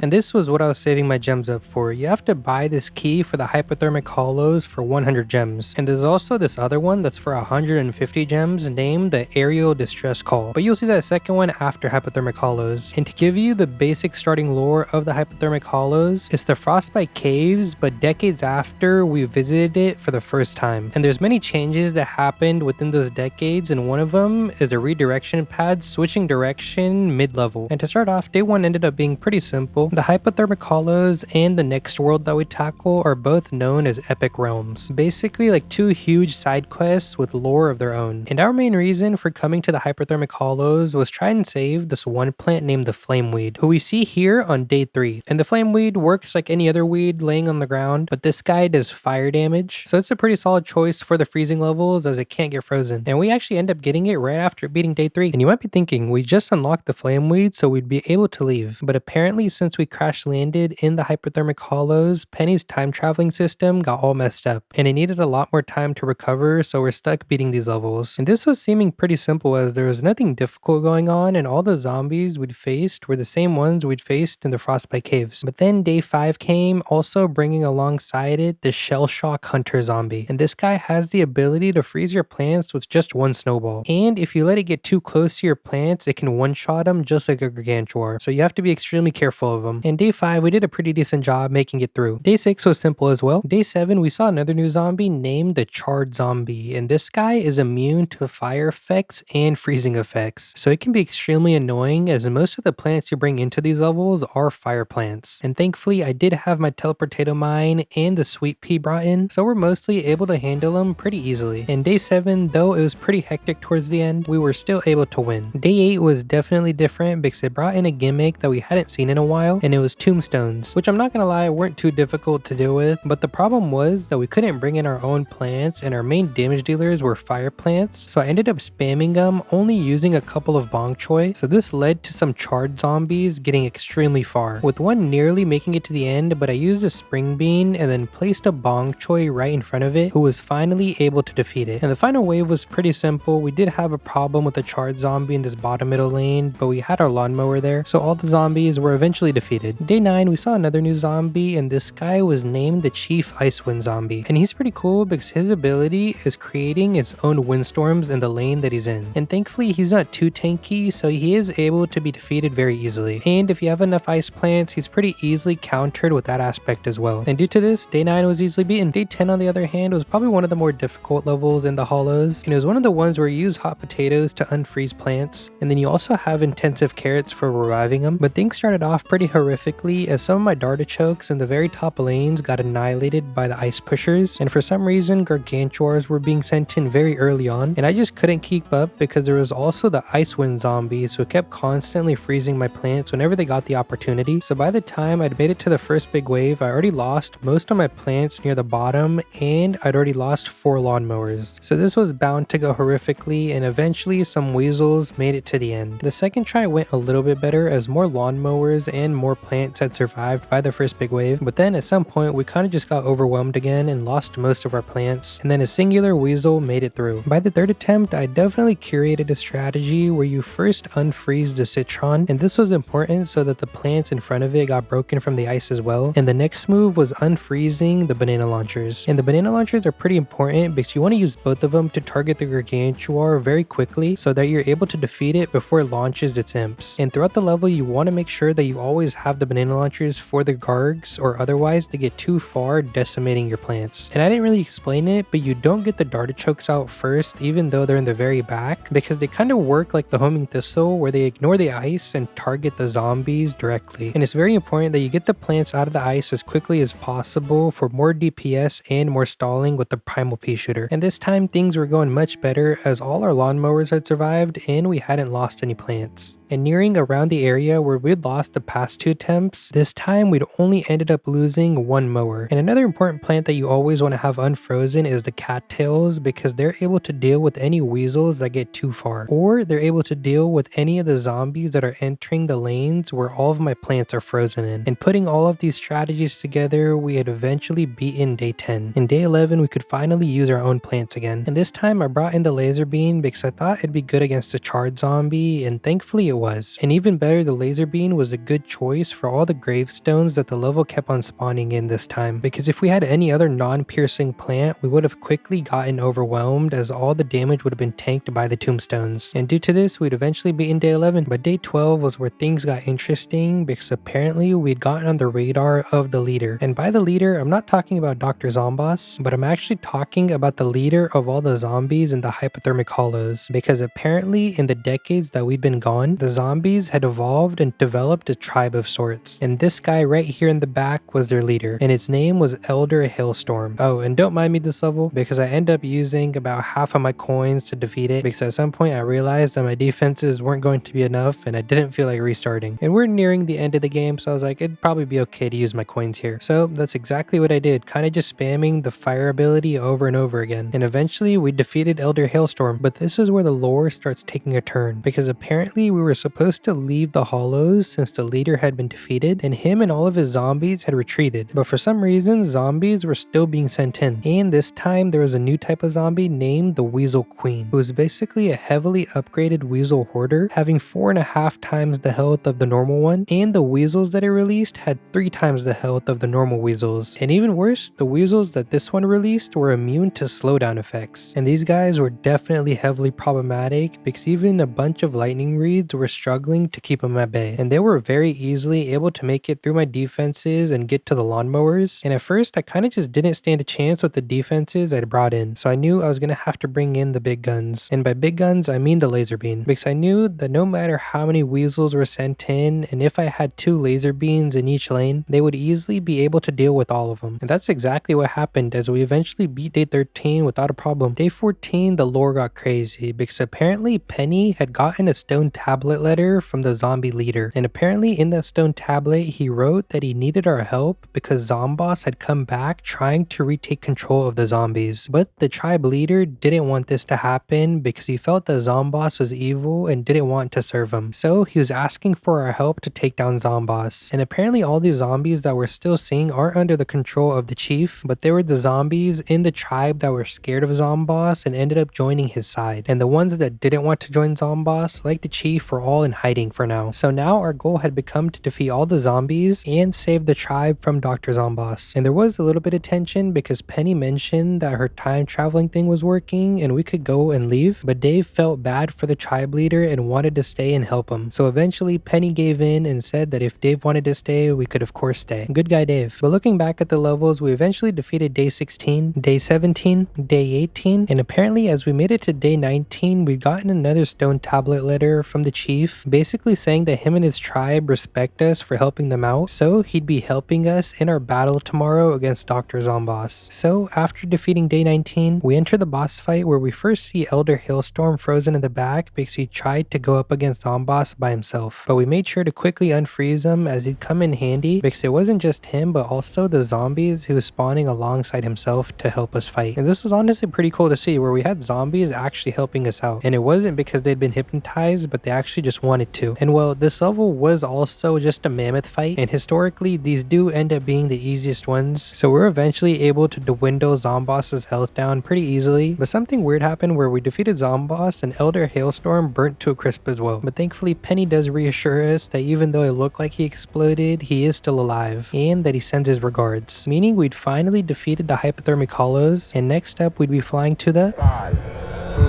Speaker 1: And this was what I was saving my gems up for. You have to buy this key for the hypothermic hollows for 100 gems. And there's also this other one that's for 150 gems named the Aerial Distress Call. But you'll see that second one after hypothermic hollows. And to give you the basic starting lore of the hypothermic hollows, it's the Frostbite Caves, but decades after we visited it for the first time. And there's many changes that happened within those decades, and one of them is a redirection pad switching direction mid-level. And to start off, day 1 ended up being pretty simple. The hypothermic hollows and the next world that we tackle are both known as epic realms. Basically like 2 huge side quests with lore of their own. And our main reason for coming to the hypothermic hollows was try and save this one plant named the flameweed, who we see here on day 3. And the flameweed works like any other weed laying on the ground, but this guy does fire damage. So it's a pretty solid choice for the freezing levels as it can't get frozen. And we actually end up getting it right after beating day 3. And you might be thinking, we just unlocked the flameweed so we'd be able to leave. But apparently since we crash landed in the hypothermic hollows, Penny's time traveling system got all messed up. And it needed a lot more time to recover, so we're stuck beating these levels. And this was seeming pretty simple as there was nothing difficult going on, and all the zombies we'd faced were the same ones we'd faced in the Frostbite Caves. But then day 5 came, also bringing alongside it the Shell Shock Hunter zombie. And this guy has the ability to freeze your plants with just one snowball. And if you let it get too close to your plants, it can one-shot them just like a Gargantuar. So you have to be extremely careful of them. And day 5, we did a pretty decent job making it through. Day 6 was simple as well. Day 7, we saw another new zombie named the Charred Zombie. And this guy is immune to fire effects and freezing effects. So it can be extremely annoying as most of the plants you bring into these levels are fire plants. And thankfully, I did have my Teleportato Mine and the Sweet Pea brought in, so we're mostly able to handle them pretty easily. And day 7, though it was pretty hectic towards the end, we were still able to win. Day 8 was definitely different because it brought in a gimmick that we hadn't seen in a while, and it was tombstones, which I'm not gonna lie, weren't too difficult to deal with, but the problem was that we couldn't bring in our own plants, and our main damage dealers were fire plants, so I ended up spamming them, only using a couple of bong choy. So this led to some charred zombies getting extremely far, with one nearly making it to the end, but I used a spring bean and then placed a bong choy right in front of it, who was finally able to defeat it. And the final wave was pretty simple. We did have a problem with a charred zombie in this bottom middle lane, but we had our lawnmower there, so all the zombies were eventually defeated. Day 9, we saw another new zombie, and this guy was named the Chief Icewind Zombie. And he's pretty cool because his ability is creating its own windstorms in the lane that he's in. And thankfully, he's not too tanky, so he is able to be defeated very easily. And if you have enough ice plants, he's pretty easily countered with that aspect as well. And due to this, day 9 was easily beaten. Day 10, on the other hand, was probably one of the more difficult levels in the hollows. And it was one of the ones where you use hot potatoes to unfreeze plants. And then you also have intensive carrots for reviving them. But things started off pretty horrifically as some of my dartichokes in the very top lanes got annihilated by the ice pushers. And for some reason, Gargantuars were being sent in very early on. And I just couldn't keep up because there was also the Icewind zombies who kept constantly freezing my plants whenever they got the opportunity. So by the time I'd made it to the first big wave, I already lost most of my plants near the bottom, and I'd already lost 4 lawnmowers. So this was bound to go horrifically, and eventually some weasels made it to the end. The second try went a little bit better as more lawnmowers and more plants had survived by the first big wave, but then at some point we kind of just got overwhelmed again and lost most of our plants, and then a singular weasel made it through. By the third attempt, I definitely curated a strategy where you first unfreeze the citron, and this was important so that the plants in front of it got broken from the ice as well. And the next move was unfreezing the banana launchers. And the banana launchers are pretty important because you want to use both of them to target the Gargantuar very quickly so that you're able to defeat it before it launches its imps. And throughout the level, you want to make sure that you always have the banana launchers for the Gargs, or otherwise they get too far, decimating your plants. And I didn't really explain it, but you don't get the dartichokes out first, even though they're in the very back, because they kind of work like the homing thistle where they ignore the ice and target the zombies directly. And it's very important that you get the plants out of the ice as quickly as possible for more DPS and more stalling with the primal pea shooter. And this time things were going much better as all our lawnmowers had survived and we hadn't lost any plants. And nearing around the area where we'd lost the past 2 attempts, this time we'd only ended up losing 1 mower. And another important plant that you always want to have unfrozen is the cattails, because they're able to deal with any weasels that get too far, or they're able to deal with any of the zombies that are entering the lanes where all of my plants are frozen in. And putting all of these strategies together, we had eventually beaten day 10. In day 11, we could finally use our own plants again. And this time I brought in the laser beam because I thought it'd be good against the charred zombie, and thankfully it was. And even better, the laser beam was a good choice choice for all the gravestones that the level kept on spawning in this time, because if we had any other non-piercing plant, we would have quickly gotten overwhelmed as all the damage would have been tanked by the tombstones. And due to this, we'd eventually beaten day 11, but day 12 was where things got interesting because apparently we'd gotten on the radar of the leader. And by the leader, I'm not talking about Dr. Zomboss, but I'm actually talking about the leader of all the zombies in the hypothermic hollows, because apparently in the decades that we'd been gone, the zombies had evolved and developed a tribe of sorts. And this guy right here in the back was their leader, and his name was Elder Hailstorm. Oh, and don't mind me this level, because I end up using about half of my coins to defeat it, because at some point I realized that my defenses weren't going to be enough and I didn't feel like restarting. And we're nearing the end of the game, so I was like, it'd probably be okay to use my coins here. So that's exactly what I did, kind of just spamming the fire ability over and over again. And eventually we defeated Elder Hailstorm, but this is where the lore starts taking a turn, because apparently we were supposed to leave the hollows since the leader had been defeated and him and all of his zombies had retreated. But for some reason, zombies were still being sent in. And this time there was a new type of zombie named the Weasel Queen, who was basically a heavily upgraded weasel hoarder, having 4.5 times the health of the normal one, and the weasels that it released had 3 times the health of the normal weasels. And even worse, the weasels that this one released were immune to slowdown effects. And these guys were definitely heavily problematic because even a bunch of lightning reeds were struggling to keep them at bay. And they were very easily able to make it through my defenses and get to the lawnmowers. And at first I kind of just didn't stand a chance with the defenses I'd brought in. So I knew I was going to have to bring in the big guns. And by big guns, I mean the laser beam. Because I knew that no matter how many weasels were sent in, and if I had 2 laser beams in each lane, they would easily be able to deal with all of them. And that's exactly what happened as we eventually beat day 13 without a problem. Day 14, the lore got crazy because apparently Penny had gotten a stone tablet letter from the zombie leader. And apparently in that stone tablet, he wrote that he needed our help because Zomboss had come back trying to retake control of the zombies. But the tribe leader didn't want this to happen because he felt that Zomboss was evil and didn't want to serve him. So he was asking for our help to take down Zomboss. And apparently all these zombies that we're still seeing aren't under the control of the chief, but they were the zombies in the tribe that were scared of Zomboss and ended up joining his side. And the ones that didn't want to join Zomboss, like the chief, were all in hiding for now. So now our goal had become to defeat all the zombies and save the tribe from Dr. Zomboss. And there was a little bit of tension because Penny mentioned that her time traveling thing was working and we could go and leave, but Dave felt bad for the tribe leader and wanted to stay and help him. So eventually Penny gave in and said that if Dave wanted to stay, we could of course stay. Good guy Dave. But looking back at the levels, we eventually defeated day 16, day 17, day 18, and apparently as we made it to day 19, we'd gotten another stone tablet letter from the chief, basically saying that him and his tribe respect us for helping them out, so he'd be helping us in our battle tomorrow against Dr. Zomboss. So after defeating day 19, we enter the boss fight where we first see Elder Hailstorm frozen in the back because he tried to go up against Zomboss by himself. But we made sure to quickly unfreeze him as he'd come in handy because it wasn't just him but also the zombies who was spawning alongside himself to help us fight. And this was honestly pretty cool to see where we had zombies actually helping us out. And it wasn't because they'd been hypnotized, but they actually just wanted to. And well, this level was also just a mammoth fight, and historically these do end up being the easiest ones, so we're eventually able to dwindle Zomboss's health down pretty easily. But something weird happened where we defeated Zomboss and Elder Hailstorm burnt to a crisp as well. But thankfully Penny does reassure us that even though it looked like he exploded, he is still alive and that he sends his regards, meaning we'd finally defeated the hypothermic hollows, and next up we'd be flying to the
Speaker 2: 5, 4,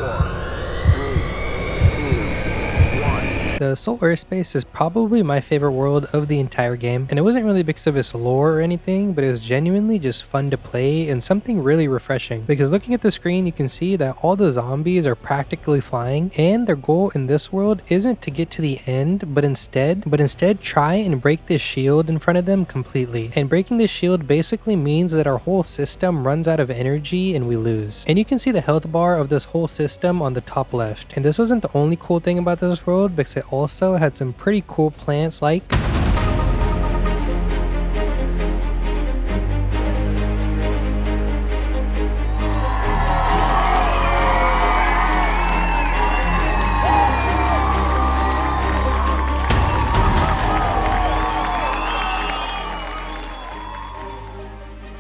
Speaker 2: 3, 2, 1.
Speaker 1: The Soul Earth space is probably my favorite world of the entire game, and it wasn't really because of its lore or anything, but it was genuinely just fun to play and something really refreshing. Because looking at the screen, you can see that all the zombies are practically flying, and their goal in this world isn't to get to the end, but instead try and break this shield in front of them completely. And breaking this shield basically means that our whole system runs out of energy and we lose. And you can see the health bar of this whole system on the top left. And this wasn't the only cool thing about this world, because it also had some pretty cool plants like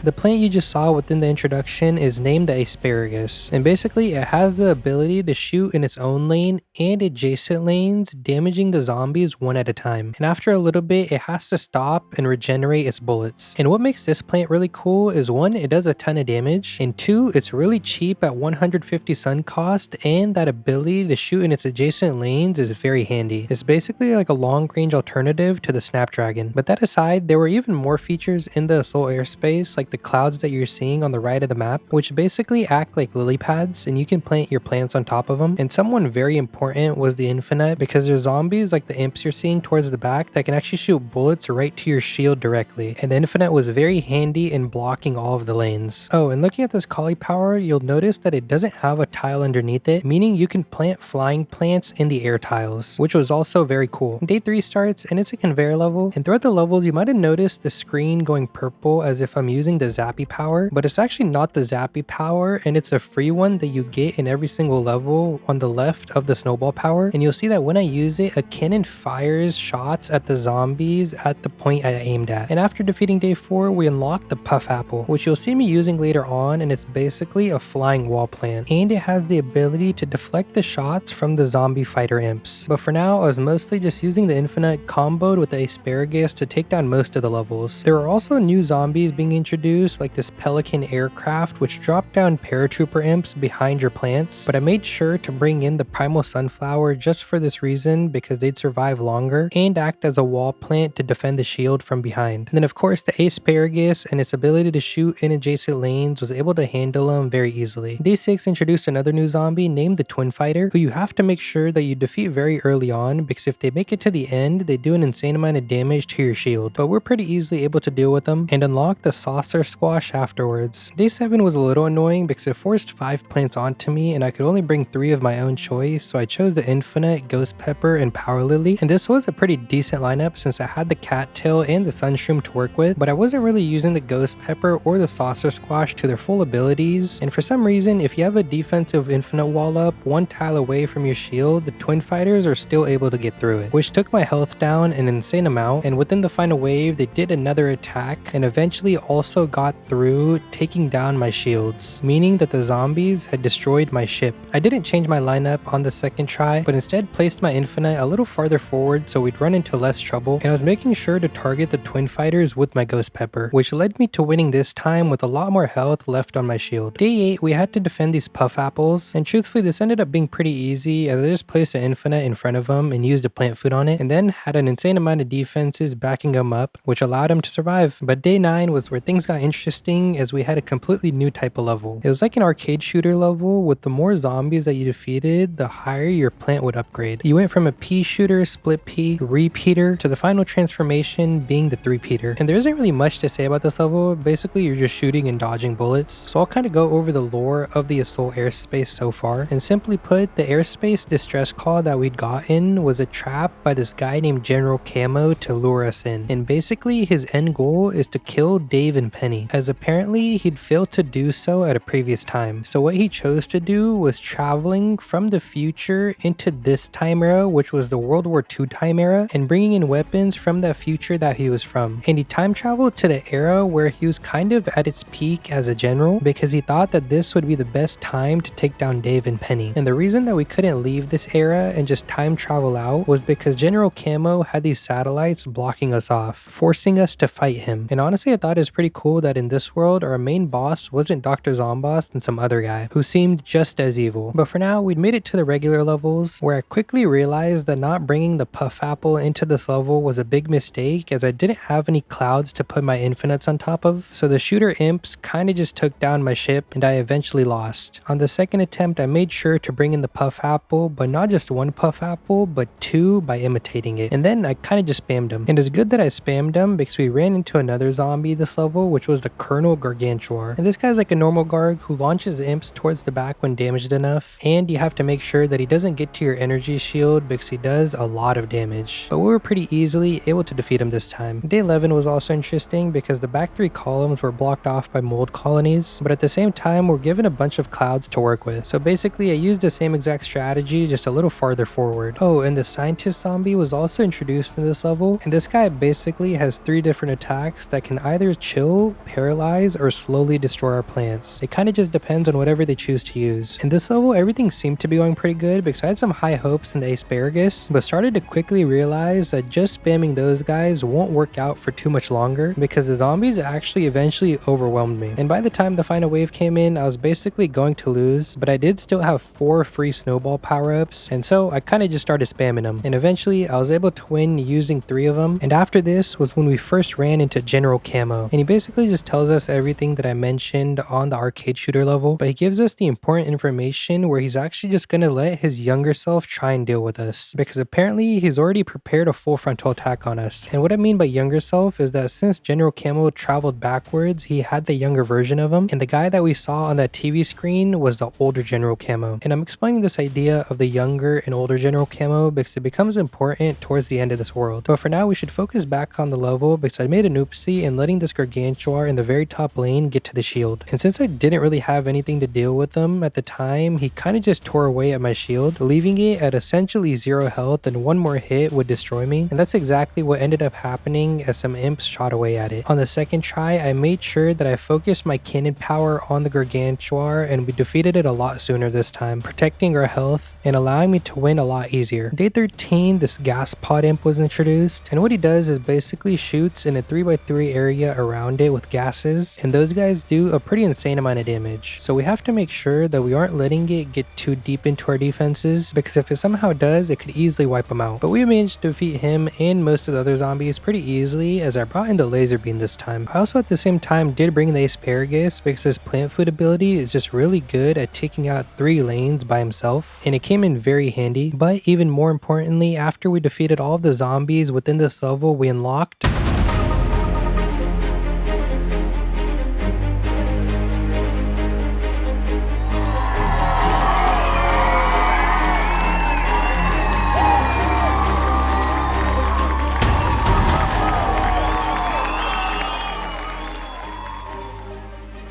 Speaker 1: The plant you just saw within the introduction is named the asparagus, and basically it has the ability to shoot in its own lane and adjacent lanes, damaging the zombies one at a time. And after a little bit, it has to stop and regenerate its bullets. And what makes this plant really cool is one, it does a ton of damage, and two, it's really cheap at 150 sun cost, and that ability to shoot in its adjacent lanes is very handy. It's basically like a long range alternative to the Snapdragon. But that aside, there were even more features in the Assault airspace, like the clouds that you're seeing on the right of the map, which basically act like lily pads, and you can plant your plants on top of them. And someone very important was the Infinite, because there's zombies like the imps you're seeing towards the back that can actually shoot bullets right to your shield directly, and the Infinite was very handy in blocking all of the lanes. Oh, and looking at this cauliflower, you'll notice that it doesn't have a tile underneath it, meaning you can plant flying plants in the air tiles, which was also very cool. Day 3 starts and it's a conveyor level, and throughout the levels you might have noticed the screen going purple as if I'm using the zappy power, but it's actually not the zappy power, and it's a free one that you get in every single level on the left of the snowball power. And you'll see that when I use it, a cannon fires shots at the zombies at the point I aimed at. And after defeating day 4, we unlock the puff apple, which you'll see me using later on, and it's basically a flying wall plant, and it has the ability to deflect the shots from the zombie fighter imps. But for now, I was mostly just using the Infinite comboed with the asparagus to take down most of the levels. There are also new zombies being introduced, like this pelican aircraft, which drop down paratrooper imps behind your plants, but I made sure to bring in the primal sunflower just for this reason, because they'd survive longer and act as a wall plant to defend the shield from behind. And then of course the asparagus and its ability to shoot in adjacent lanes was able to handle them very easily. Day 6 introduced another new zombie named the Twin Fighter, who you have to make sure that you defeat very early on, because if they make it to the end, they do an insane amount of damage to your shield. But we're pretty easily able to deal with them and unlock the saucer squash afterwards. Day 7 was a little annoying because it forced 5 plants onto me and I could only bring 3 of my own choice, so I chose the Infinite, Ghost Pepper, and Power Lily. And this was a pretty decent lineup since I had the cattail and the sunshroom to work with, but I wasn't really using the Ghost Pepper or the saucer squash to their full abilities. And for some reason, if you have a defensive Infinite wall up 1 tile away from your shield, the Twin Fighters are still able to get through it, which took my health down an insane amount. And within the final wave, they did another attack and eventually also got through, taking down my shields, meaning that the zombies had destroyed my ship. I didn't change my lineup on the second try, but instead placed my Infinite a little farther forward so we'd run into less trouble, and I was making sure to target the Twin Fighters with my Ghost Pepper, which led me to winning this time with a lot more health left on my shield. Day 8, we had to defend these puff apples, and truthfully this ended up being pretty easy as I just placed an Infinite in front of them and used a plant food on it, and then had an insane amount of defenses backing them up, which allowed them to survive. But day 9 was where things got interesting as we had a completely new type of level. It was like an arcade shooter level, with the more zombies that you defeated, the higher your plant would upgrade. You went from a pea shooter, split pea, repeater, to the final transformation being the three-peater. And there isn't really much to say about this level. Basically you're just shooting and dodging bullets. So I'll kind of go over the lore of the Assault airspace so far, and simply put, the airspace distress call that we'd gotten was a trap by this guy named General Camo to lure us in, and basically his end goal is to kill Dave and Penny, as apparently he'd failed to do so at a previous time. So what he chose to do was traveling from the future into this time era, which was the World War II time era, and bringing in weapons from that future that he was from. And he time traveled to the era where he was kind of at its peak as a general, because he thought that this would be the best time to take down Dave and Penny. And the reason that we couldn't leave this era and just time travel out was because General Camo had these satellites blocking us off, forcing us to fight him. And honestly, I thought it was pretty cool that in this world our main boss wasn't Dr. Zomboss and some other guy who seemed just as evil. But for now, we'd made it to the regular levels, where I quickly realized that not bringing the puff apple into this level was a big mistake, as I didn't have any clouds to put my infinites on top of, so the shooter imps kinda just took down my ship and I eventually lost. On the second attempt, I made sure to bring in the puff apple, but not just 1 puff apple, but 2 by imitating it. And then I kinda just spammed them. And it's good that I spammed them because we ran into another zombie this level, which was the Colonel Gargantuar. And this guy's like a normal Garg who launches imps towards the back when damaged enough, and you have to make sure that he doesn't get to your energy shield because he does a lot of damage. But we were pretty easily able to defeat him this time. Day 11 was also interesting because the back 3 columns were blocked off by mold colonies, but at the same time we're given a bunch of clouds to work with. So basically I used the same exact strategy, just a little farther forward. Oh, and the scientist zombie was also introduced in this level, and this guy basically has 3 different attacks that can either chill, paralyze, or slowly destroy our plants. It kind of just depends on whatever they choose to use. In this level, everything seemed to be going pretty good because I had some high hopes in the asparagus, but started to quickly realize that just spamming those guys won't work out for too much longer because the zombies actually eventually overwhelmed me. And by the time the final wave came in, I was basically going to lose, but I did still have 4 free snowball power-ups, and so I kind of just started spamming them. And eventually, I was able to win using 3 of them. And after this was when we first ran into General Camo. And he basically just tells us everything that I mentioned on the arcade shooter level, but he gives us the important information where he's actually just gonna let his younger self try and deal with us, because apparently he's already prepared a full frontal attack on us. And what I mean by younger self is that since General Camo traveled backwards, he had the younger version of him, and the guy that we saw on that TV screen was the older General Camo. And I'm explaining this idea of the younger and older General Camo because it becomes important towards the end of this world. But for now, we should focus back on the level because I made an oopsie in letting this Gargantuar in the very top lane get to the shield. And since I didn't really have anything to deal with him at the time, he kind of just tore away at my shield, leaving it at essentially 0 health, and one more hit would destroy me. And that's exactly what ended up happening as some imps shot away at it. On the second try, I made sure that I focused my cannon power on the Gargantuar, and we defeated it a lot sooner this time, protecting our health and allowing me to win a lot easier. Day 13, this gas pod imp was introduced, and what he does is basically shoots in a 3x3 area around it with gases, and those guys do a pretty insane amount of damage. So we have to make sure that we aren't letting it get too deep into our defenses, because if it somehow does, it could easily wipe them out. But we managed to defeat him and most of the other zombies pretty easily, as I brought in the laser beam this time. I also at the same time did bring the asparagus because his plant food ability is just really good at taking out 3 lanes by himself, and it came in very handy. But even more importantly, after we defeated all of the zombies within this level, we unlocked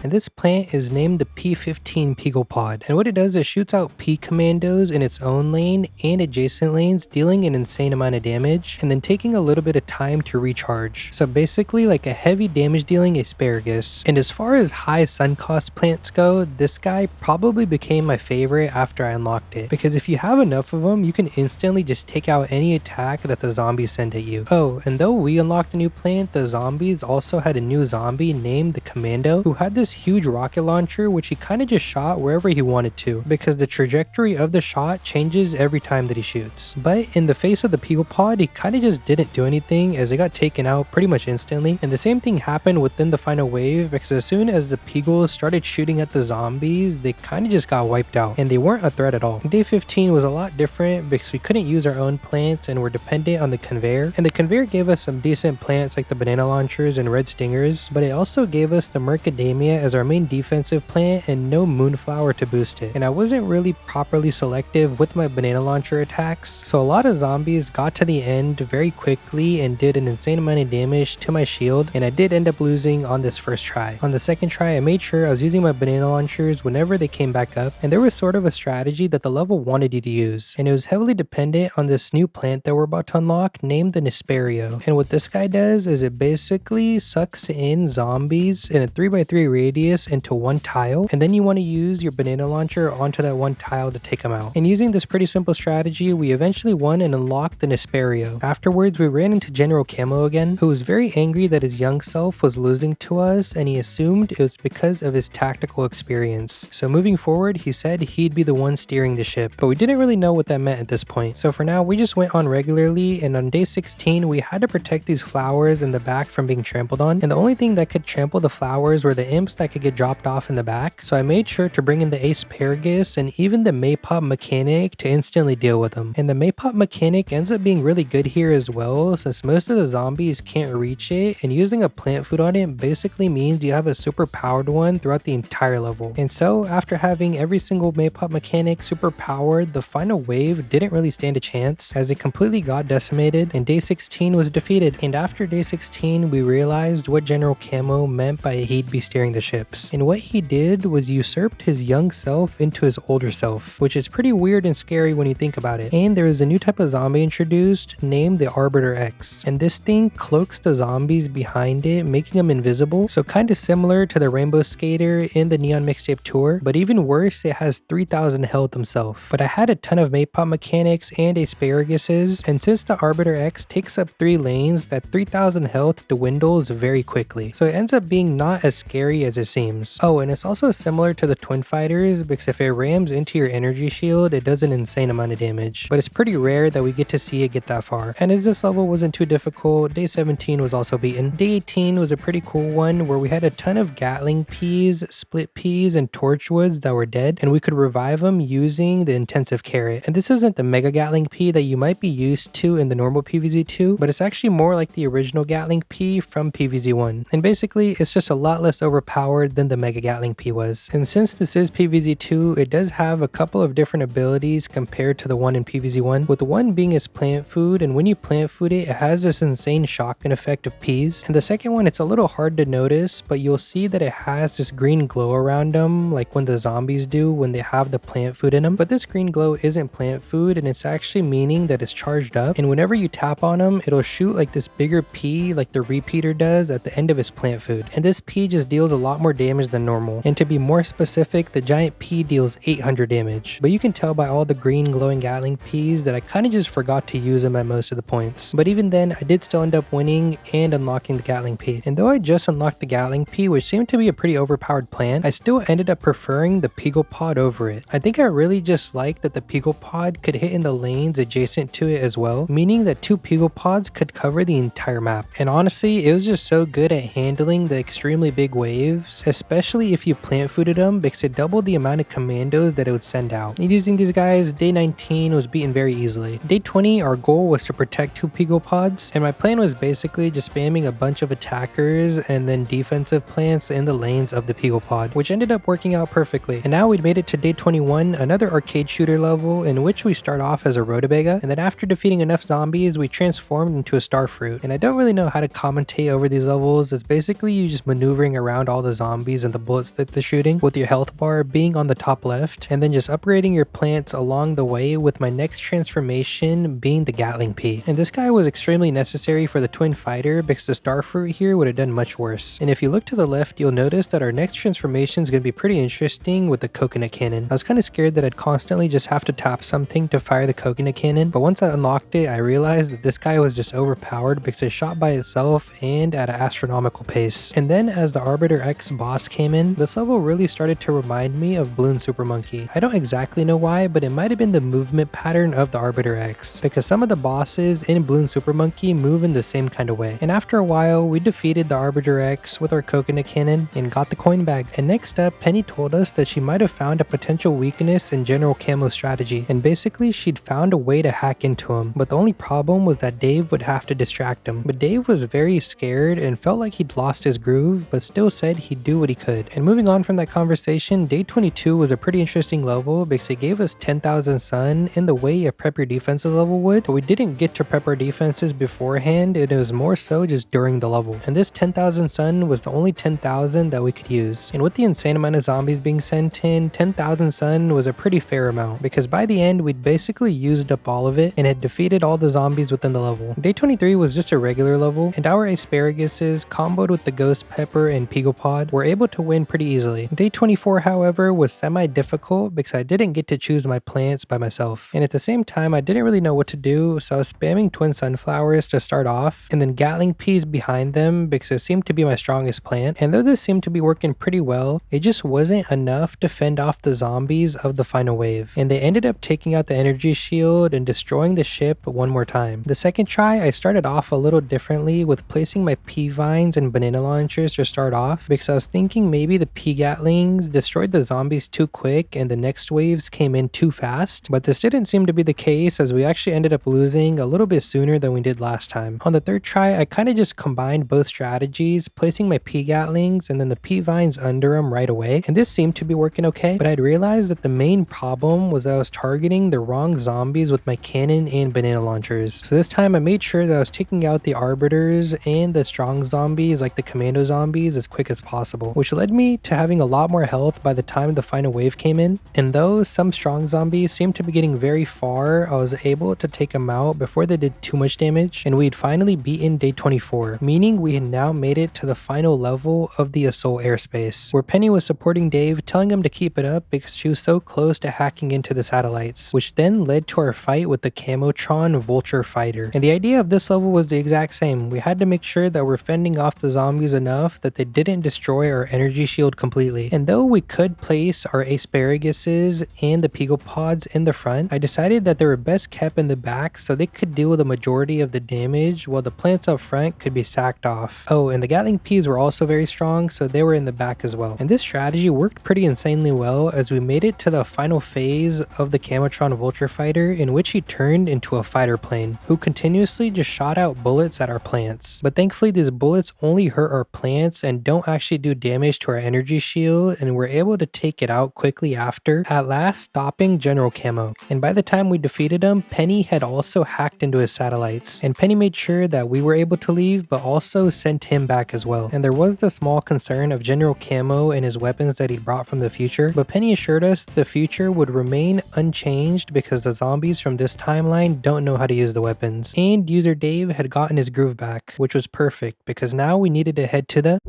Speaker 1: and this plant is named the P15 Peagle Pod, and what it does is shoots out P commandos in its own lane and adjacent lanes, dealing an insane amount of damage and then taking a little bit of time to recharge. So basically like a heavy damage dealing asparagus. And as far as high sun cost plants go, this guy probably became my favorite after I unlocked it, because if you have enough of them, you can instantly just take out any attack that the zombies send at you. Oh, and though we unlocked a new plant, the zombies also had a new zombie named the Commando, who had this huge rocket launcher which he kind of just shot wherever he wanted to, because the trajectory of the shot changes every time that he shoots. But in the face of the Peagle Pod, he kind of just didn't do anything, as it got taken out pretty much instantly. And the same thing happened within the final wave, because as soon as the Peagles started shooting at the zombies, they kind of just got wiped out and they weren't a threat at all. Day 15 was a lot different because we couldn't use our own plants and were dependent on the conveyor, and the conveyor gave us some decent plants like the banana launchers and red stingers, but it also gave us the Mercademia as our main defensive plant and no moonflower to boost it. And I wasn't really properly selective with my banana launcher attacks, so a lot of zombies got to the end very quickly and did an insane amount of damage to my shield, and I did end up losing on this first try. On the second try, I made sure I was using my banana launchers whenever they came back up, and there was sort of a strategy that the level wanted you to use, and it was heavily dependent on this new plant that we're about to unlock named the Nesperio. And what this guy does is it basically sucks in zombies in a 3x3 radius into one tile, and then you want to use your banana launcher onto that one tile to take them out. And using this pretty simple strategy, we eventually won and unlocked the Nesperio. Afterwards, we ran into General Camo again, who was very angry that his young self was losing to us, and he assumed it was because of his tactical experience. So moving forward, he said he'd be the one steering the ship, but we didn't really know what that meant at this point. So for now, we just went on regularly, and on day 16, we had to protect these flowers in the back from being trampled on, and the only thing that could trample the flowers were the imps that could get dropped off in the back. So I made sure to bring in the asparagus and even the Maypop mechanic to instantly deal with them. And the Maypop mechanic ends up being really good here as well, since most of the zombies can't reach it, and using a plant food on it basically means you have a super powered one throughout the entire level. And so after having every single Maypop mechanic super powered, the final wave didn't really stand a chance, as it completely got decimated and day 16 was defeated. And after day 16, we realized what General Camo meant by he'd be steering the ship. chips. And what he did was usurped his young self into his older self, which is pretty weird and scary when you think about it. And there is a new type of zombie introduced named the Arbiter X. And this thing cloaks the zombies behind it, making them invisible. So kind of similar to the Rainbow Skater in the Neon Mixtape Tour, but even worse, it has 3000 health himself. But I had a ton of mate pop mechanics and asparaguses, and since the Arbiter X takes up 3 lanes, that 3000 health dwindles very quickly. So it ends up being not as scary as it seems. Oh, and it's also similar to the Twin Fighters because if it rams into your energy shield, it does an insane amount of damage. But it's pretty rare that we get to see it get that far. And as this level wasn't too difficult, day 17 was also beaten. Day 18 was a pretty cool one where we had a ton of Gatling peas, split peas, and torchwoods that were dead, and we could revive them using the intensive carrot. And this isn't the Mega Gatling pea that you might be used to in the normal PvZ2, but it's actually more like the original Gatling pea from PvZ1. And basically, it's just a lot less overpowered than the Mega Gatling pea was. And since this is PvZ2, it does have a couple of different abilities compared to the one in PvZ1, with the one being its plant food, and when you plant food it has this insane shotgun effect of peas. And the second one, it's a little hard to notice, but you'll see that it has this green glow around them, like when the zombies do when they have the plant food in them. But this green glow isn't plant food, and it's actually meaning that it's charged up, and whenever you tap on them, it'll shoot like this bigger pea like the repeater does at the end of his plant food. And this pea just deals a lot more damage than normal. And to be more specific, the giant pea deals 800 damage. But you can tell by all the green glowing Gatling peas that I kind of just forgot to use them at most of the points. But even then, I did still end up winning and unlocking the Gatling pea. And though I just unlocked the Gatling pea, which seemed to be a pretty overpowered plant, I still ended up preferring the Peagle Pod over it. I think I really just liked that the Peagle Pod could hit in the lanes adjacent to it as well, meaning that 2 Peagle Pods could cover the entire map. And honestly, it was just so good at handling the extremely big waves, especially if you plant fooded them, because it doubled the amount of commandos that it would send out. And using these guys, day 19 was beaten very easily. Day 20, our goal was to protect 2 Peagle Pods, and my plan was basically just spamming a bunch of attackers and then defensive plants in the lanes of the Peagle Pod, which ended up working out perfectly. And now we'd made it to day 21, another arcade shooter level in which we start off as a rutabaga, and then after defeating enough zombies, we transformed into a starfruit. And I don't really know how to commentate over these levels. It's basically you just maneuvering around all the zombies and the bullets that they're shooting, with your health bar being on the top left, and then just upgrading your plants along the way, with my next transformation being the Gatling pea. And this guy was extremely necessary for the Twin Fighter because the starfruit here would have done much worse. And if you look to the left, you'll notice that our next transformation is going to be pretty interesting with the coconut cannon. I was kind of scared that I'd constantly just have to tap something to fire the coconut cannon, but once I unlocked it, I realized that this guy was just overpowered because it shot by itself and at an astronomical pace. And then as the Arbiter X boss came in, this level really started to remind me of Bloon Super Monkey. I don't exactly know why, but it might have been the movement pattern of the Arbiter X, because some of the bosses in Bloon Super Monkey move in the same kind of way. And after a while, we defeated the Arbiter X with our coconut cannon and got the coin bag. And next up, Penny told us that she might have found a potential weakness in General Camo's strategy, and basically she'd found a way to hack into him. But the only problem was that Dave would have to distract him. But Dave was very scared and felt like he'd lost his groove, but still said he'd do what he could. And moving on from that conversation, day 22 was a pretty interesting level because it gave us 10,000 sun in the way a prep your defenses level would, but we didn't get to prep our defenses beforehand, it was more so just during the level. And this 10,000 sun was the only 10,000 that we could use. And with the insane amount of zombies being sent in, 10,000 sun was a pretty fair amount, because by the end we'd basically used up all of it and had defeated all the zombies within the level. Day 23 was just a regular level, and our asparaguses comboed with the ghost pepper and Peagle Pod were able to win pretty easily. Day 24, however, was semi-difficult because I didn't get to choose my plants by myself, and at the same time I didn't really know what to do, so I was spamming twin sunflowers to start off, and then Gatling peas behind them because it seemed to be my strongest plant. And though this seemed to be working pretty well, it just wasn't enough to fend off the zombies of the final wave, and they ended up taking out the energy shield and destroying the ship one more time. The second try, I started off a little differently with placing my pea vines and banana launchers to start off, because I was thinking maybe the pea gatlings destroyed the zombies too quick and the next waves came in too fast, but this didn't seem to be the case, as we actually ended up losing a little bit sooner than we did last time. On the third try, I kind of just combined both strategies, placing my pea gatlings and then the pea vines under them right away, and this seemed to be working okay, but I'd realized that the main problem was I was targeting the wrong zombies with my cannon and banana launchers. So this time I made sure that I was taking out the arbiters and the strong zombies like the commando zombies as quick as possible, possible, which led me to having a lot more health by the time the final wave came in. And though some strong zombies seemed to be getting very far, I was able to take them out before they did too much damage, and we had finally beaten day 24, meaning we had now made it to the final level of the Assault airspace, where Penny was supporting Dave, telling him to keep it up because she was so close to hacking into the satellites, which then led to our fight with the Camotron Vulture Fighter. And the idea of this level was the exact same. We had to make sure that we're fending off the zombies enough that they didn't destroy our energy shield completely. And though we could place our asparaguses and the Peagle Pods in the front, I decided that they were best kept in the back so they could deal with the majority of the damage while the plants up front could be sacked off. Oh, and the Gatling Peas were also very strong, so they were in the back as well. And this strategy worked pretty insanely well as we made it to the final phase of the Camotron Vulture Fighter, in which he turned into a fighter plane who continuously just shot out bullets at our plants. But thankfully these bullets only hurt our plants and don't actually do damage to our energy shield, and we're able to take it out quickly after, at last stopping General Camo. And by the time we defeated him, Penny had also hacked into his satellites, and Penny made sure that we were able to leave but also sent him back as well. And there was the small concern of General Camo and his weapons that he brought from the future, but Penny assured us the future would remain unchanged because the zombies from this timeline don't know how to use the weapons. And user Dave had gotten his groove back, which was perfect because now we needed to head to the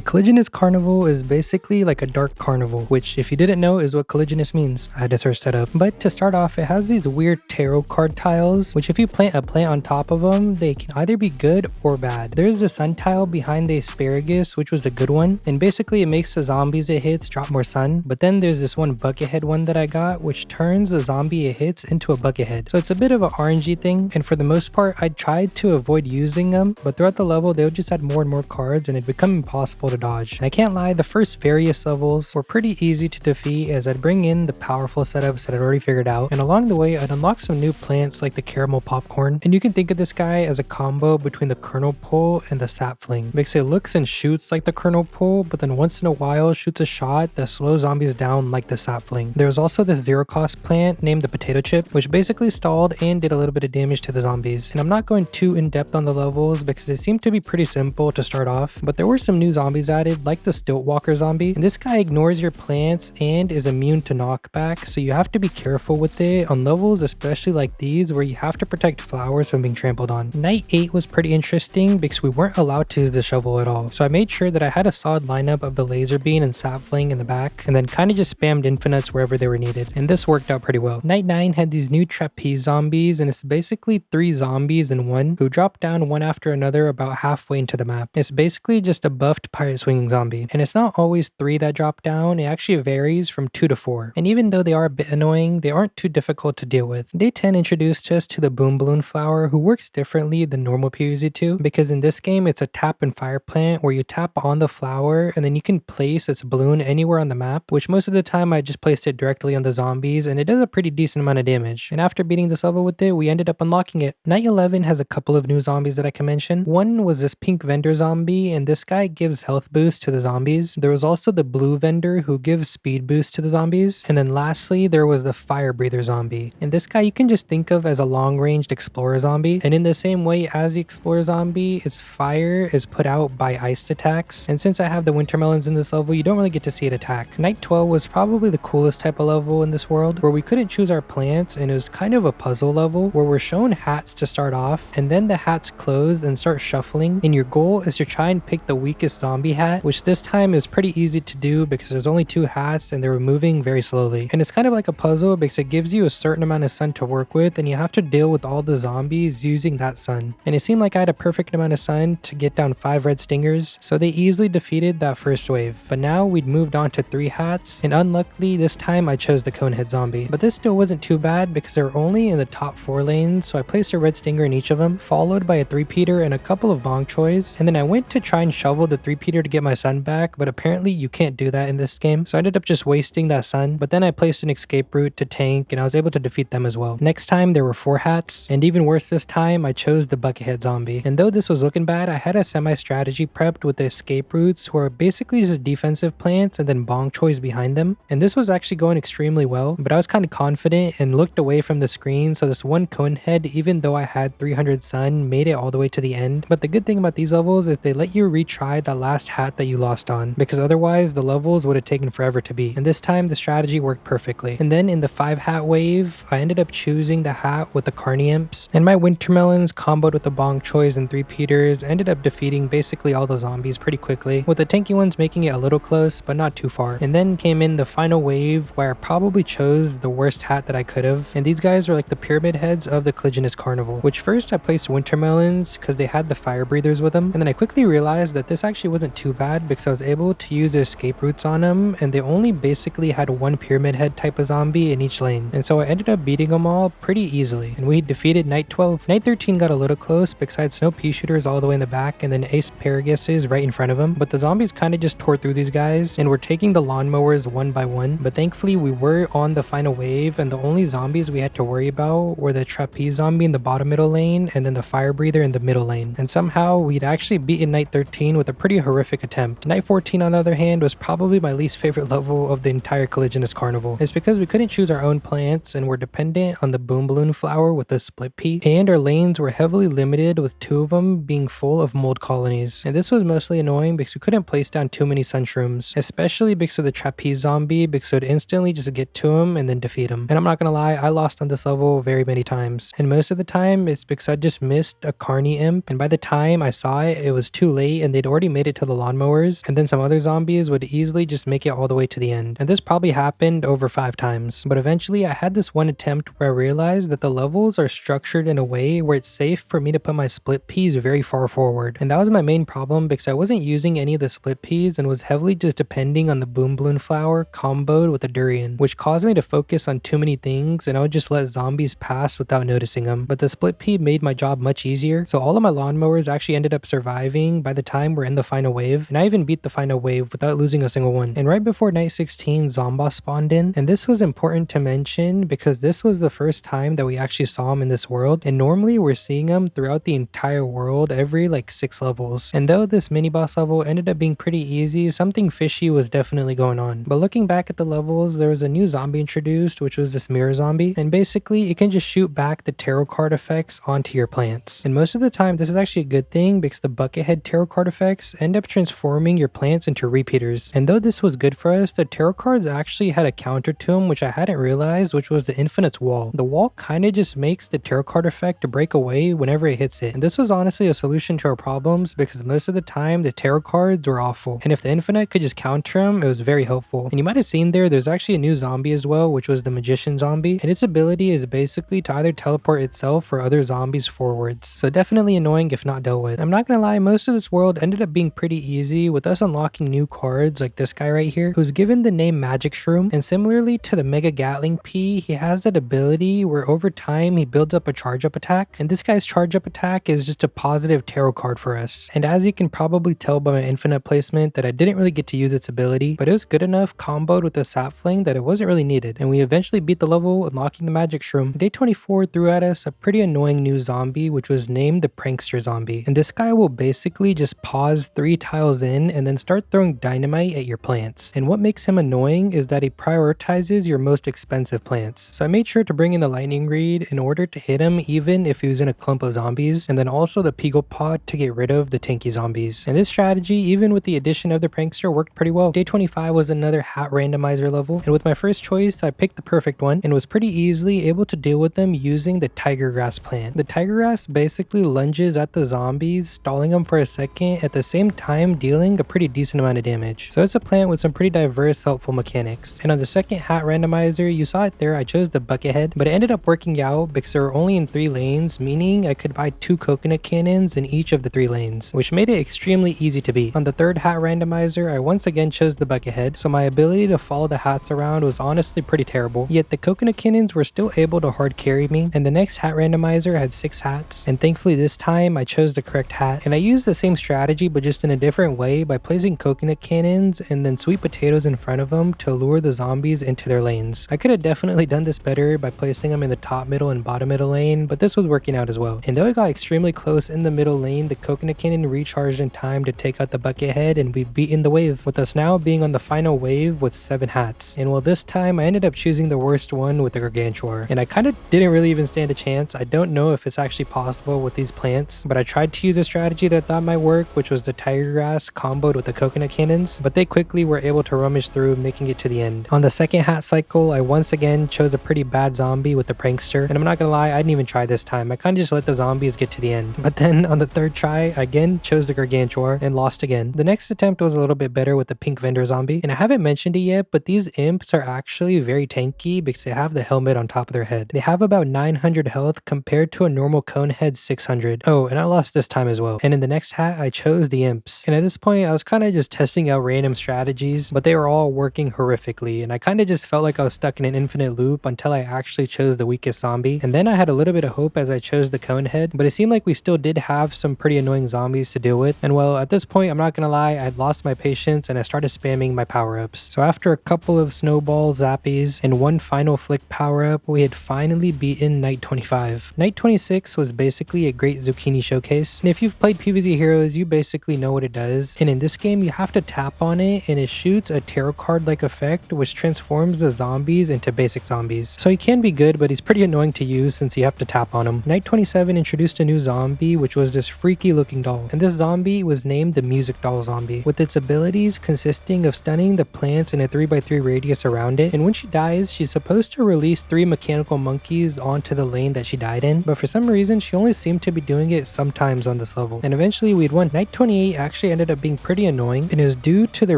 Speaker 1: Collisionist Carnival is basically like a dark carnival, which if you didn't know is what collisionist means. I had to search that up. But to start off, it has these weird tarot card tiles, which if you plant a plant on top of them, they can either be good or bad. There's the sun tile behind the asparagus, which was a good one, and basically it makes the zombies it hits drop more sun. But then there's this one bucket head one that I got, which turns the zombie it hits into a bucket head. So it's a bit of an RNG thing, and for the most part, I tried to avoid using them, but throughout the level, they would just add more and more cards, and it'd become impossible to dodge. And I can't lie, the first various levels were pretty easy to defeat as I'd bring in the powerful setups that I'd already figured out, and along the way I'd unlock some new plants like the caramel popcorn, and you can think of this guy as a combo between the kernel pull and the sapling, because it looks and shoots like the kernel pull, but then once in a while shoots a shot that slows zombies down like the sapling. There was also this zero cost plant named the potato chip, which basically stalled and did a little bit of damage to the zombies. And I'm not going too in depth on the levels because they seem to be pretty simple to start off, but there were some new zombies added like the stilt walker zombie, and this guy ignores your plants and is immune to knockback, so you have to be careful with it on levels especially like these where you have to protect flowers from being trampled on. Night 8 was pretty interesting because we weren't allowed to use the shovel at all, so I made sure that I had a solid lineup of the laser bean and sapling in the back, and then kind of just spammed infinites wherever they were needed, and this worked out pretty well. Night 9 had these new trapeze zombies, and it's basically 3 zombies in one who drop down one after another about halfway into the map. It's basically just a buffed pirate swinging zombie, and it's not always 3 that drop down, it actually varies from 2 to 4, and even though they are a bit annoying, they aren't too difficult to deal with. Day 10 introduced us to the boom balloon flower, who works differently than normal PvZ2 because in this game it's a tap and fire plant where you tap on the flower and then you can place its balloon anywhere on the map, which most of the time I just placed it directly on the zombies, and it does a pretty decent amount of damage. And after beating this level with it, we ended up unlocking it. Night 11 has a couple of new zombies that I can mention. One was this pink vendor zombie, and this guy gives health boost to the zombies. There was also the blue vendor who gives speed boost to the zombies. And then lastly, there was the fire breather zombie. And this guy you can just think of as a long-ranged explorer zombie. And in the same way as the explorer zombie, its fire is put out by iced attacks. And since I have the winter melons in this level, you don't really get to see it attack. Night 12 was probably the coolest type of level in this world, where we couldn't choose our plants, and it was kind of a puzzle level where we're shown hats to start off, and then the hats close and start shuffling, and your goal is to try and pick the weakest zombie hat, which this time is pretty easy to do because there's only 2 hats and they're moving very slowly. And it's kind of like a puzzle because it gives you a certain amount of sun to work with, and you have to deal with all the zombies using that sun. And it seemed like I had a perfect amount of sun to get down 5 red stingers, so they easily defeated that first wave. But now we'd moved on to 3 hats, and unluckily this time I chose the conehead zombie. But this still wasn't too bad because they're only in the top 4 lanes, so I placed a red stinger in each of them, followed by a 3-peater and a couple of bong choys, and then I went to try and shovel the 3-peater repeater to get my sun back, but apparently you can't do that in this game. So I ended up just wasting that sun, but then I placed an escape route to tank and I was able to defeat them as well. Next time there were 4 hats, and even worse this time, I chose the buckethead zombie. And though this was looking bad, I had a semi-strategy prepped with the escape routes who are basically just defensive plants and then bong choys behind them. And this was actually going extremely well, but I was kind of confident and looked away from the screen, so this one cone head, even though I had 300 sun, made it all the way to the end. But the good thing about these levels is they let you retry that last hat that you lost on, because otherwise the levels would have taken forever to beat. And this time the strategy worked perfectly. And then in the 5 hat wave, I ended up choosing the hat with the carny imps, and my winter melons comboed with the bong choys and 3 peters ended up defeating basically all the zombies pretty quickly, with the tanky ones making it a little close but not too far. And then came in the final wave where I probably chose the worst hat that I could have, and these guys are like the pyramid heads of the Collisionist Carnival, which first I placed winter melons because they had the fire breathers with them, and then I quickly realized that this actually wasn't too bad because I was able to use the escape routes on them, and they only basically had one pyramid head type of zombie in each lane, and so I ended up beating them all pretty easily, and we defeated Night 12. Night 13 got a little close because I had snow pea shooters all the way in the back and then asparaguses right in front of him, but the zombies kind of just tore through these guys and were taking the lawnmowers one by one. But thankfully we were on the final wave, and the only zombies we had to worry about were the trapeze zombie in the bottom middle lane and then the fire breather in the middle lane, and somehow we'd actually beaten Night 13 with a pretty horrific attempt. Night 14 on the other hand was probably my least favorite level of the entire Collisionist Carnival. It's because we couldn't choose our own plants and were dependent on the boom balloon flower with the split pea, and our lanes were heavily limited with 2 of them being full of mold colonies. And this was mostly annoying because we couldn't place down too many sunshrooms, especially because of the trapeze zombie, because it would instantly just get to him and then defeat him. And I'm not gonna lie, I lost on this level very many times, and most of the time it's because I just missed a carny imp, and by the time I saw it, it was too late and they'd already made it to the lawnmowers, and then some other zombies would easily just make it all the way to the end. And this probably happened over 5 times, but eventually I had this one attempt where I realized that the levels are structured in a way where it's safe for me to put my split peas very far forward, and that was my main problem because I wasn't using any of the split peas and was heavily just depending on the boom balloon flower comboed with the durian, which caused me to focus on too many things, and I would just let zombies pass without noticing them. But the split pea made my job much easier, so all of my lawnmowers actually ended up surviving by the time we're in the final wave, and I even beat the final wave without losing a single one. And right before Night 16, Zomboss spawned in, and this was important to mention because this was the first time that we actually saw him in this world, and normally we're seeing him throughout the entire world every like 6 levels. And though this mini boss level ended up being pretty easy, something fishy was definitely going on. But looking back at the levels, there was a new zombie introduced, which was this mirror zombie, and basically it can just shoot back the tarot card effects onto your plants. And most of the time this is actually a good thing because the buckethead tarot card effects end up transforming your plants into repeaters. And though this was good for us, the tarot cards actually had a counter to them which I hadn't realized, which was the Infinites wall. The wall kind of just makes the tarot card effect to break away whenever it hits it, and this was honestly a solution to our problems because most of the time the tarot cards were awful, and if the Infinite could just counter them, it was very helpful. And you might have seen there's actually a new zombie as well, which was the Magician zombie, and its ability is basically to either teleport itself or other zombies forwards, so definitely annoying if not dealt with. I'm not gonna lie, most of this world ended up being pretty easy with us unlocking new cards like this guy right here, who's given the name Magic Shroom, and similarly to the Mega Gatling P, he has that ability where over time he builds up a charge up attack, and this guy's charge up attack is just a positive tarot card for us. And as you can probably tell by my infinite placement that I didn't really get to use its ability, but it was good enough comboed with the sapling that it wasn't really needed, and we eventually beat the level unlocking the Magic Shroom. Day 24 threw at us a pretty annoying new zombie which was named the Prankster zombie, and this guy will basically just pause 3 tiles in and then start throwing dynamite at your plants. And what makes him annoying is that he prioritizes your most expensive plants, so I made sure to bring in the lightning reed in order to hit him even if he was in a clump of zombies, and then also the Peagle Pod to get rid of the tanky zombies. And this strategy, even with the addition of the Prankster, worked pretty well. Day 25 was another hat randomizer level, and with my first choice I picked the perfect one and was pretty easily able to deal with them using the Tiger Grass plant. The Tiger Grass basically lunges at the zombies, stalling them for a second, at the same time dealing a pretty decent amount of damage. So it's a plant with some pretty diverse helpful mechanics. And on the second hat randomizer, you saw it there, I chose the Buckethead, but it ended up working out because they were only in 3 lanes, meaning I could buy 2 coconut cannons in each of the 3 lanes, which made it extremely easy to beat. On the third hat randomizer, I once again chose the Buckethead, so my ability to follow the hats around was honestly pretty terrible, yet the coconut cannons were still able to hard carry me. And the next hat randomizer had 6 hats, and thankfully this time I chose the correct hat, and I used the same strategy but just in a different way by placing coconut cannons and then sweet potatoes in front of them to lure the zombies into their lanes. I could have definitely done this better by placing them in the top middle and bottom middle lane, but this was working out as well. And though I got extremely close in the middle lane, the coconut cannon recharged in time to take out the bucket head and we beat in the wave, with us now being on the final wave with 7 hats. And well, this time I ended up choosing the worst one with the Gargantuar, and I kind of didn't really even stand a chance. I don't know if it's actually possible with these plants, but I tried to use a strategy that I thought might work, which was the tiger grass comboed with the coconut cannons, but they quickly were able to rummage through, making it to the end. On the second hat cycle, I once again chose a pretty bad zombie with the prankster, and I'm not gonna lie, I didn't even try this time. I kind of just let the zombies get to the end. But then on the third try, I again chose the Gargantuar and lost again. The next attempt was a little bit better with the pink vendor zombie, and I haven't mentioned it yet, but these imps are actually very tanky because they have the helmet on top of their head. They have about 900 health compared to a normal cone head 600. Oh, and I lost this time as well. And in the next hat, I chose the imps. And at this point, I was kind of just testing out random strategies, but they were all working horrifically, and I kind of just felt like I was stuck in an infinite loop until I actually chose the weakest zombie. And then I had a little bit of hope as I chose the cone head, but it seemed like we still did have some pretty annoying zombies to deal with. And well, at this point, I'm not gonna lie, I had lost my patience and I started spamming my power-ups. So after a couple of snowball zappies and one final flick power-up, we had finally beaten Night 25. Night 26 was basically a great zucchini showcase, and if you've played PvZ Heroes, you basically know what it does. And in this game, you have to tap on it and it shoots a tarot card-like effect which transforms the zombies into basic zombies. So he can be good, but he's pretty annoying to use since you have to tap on him. Night 27 introduced a new zombie, which was this freaky looking doll, and this zombie was named the Music Doll Zombie, with its abilities consisting of stunning the plants in a 3x3 radius around it. And when she dies, she's supposed to release 3 mechanical monkeys onto the lane that she died in, but for some reason she only seemed to be doing it sometimes on this level, and eventually we'd won. Night 28 actually ended up being pretty annoying, and it was due to the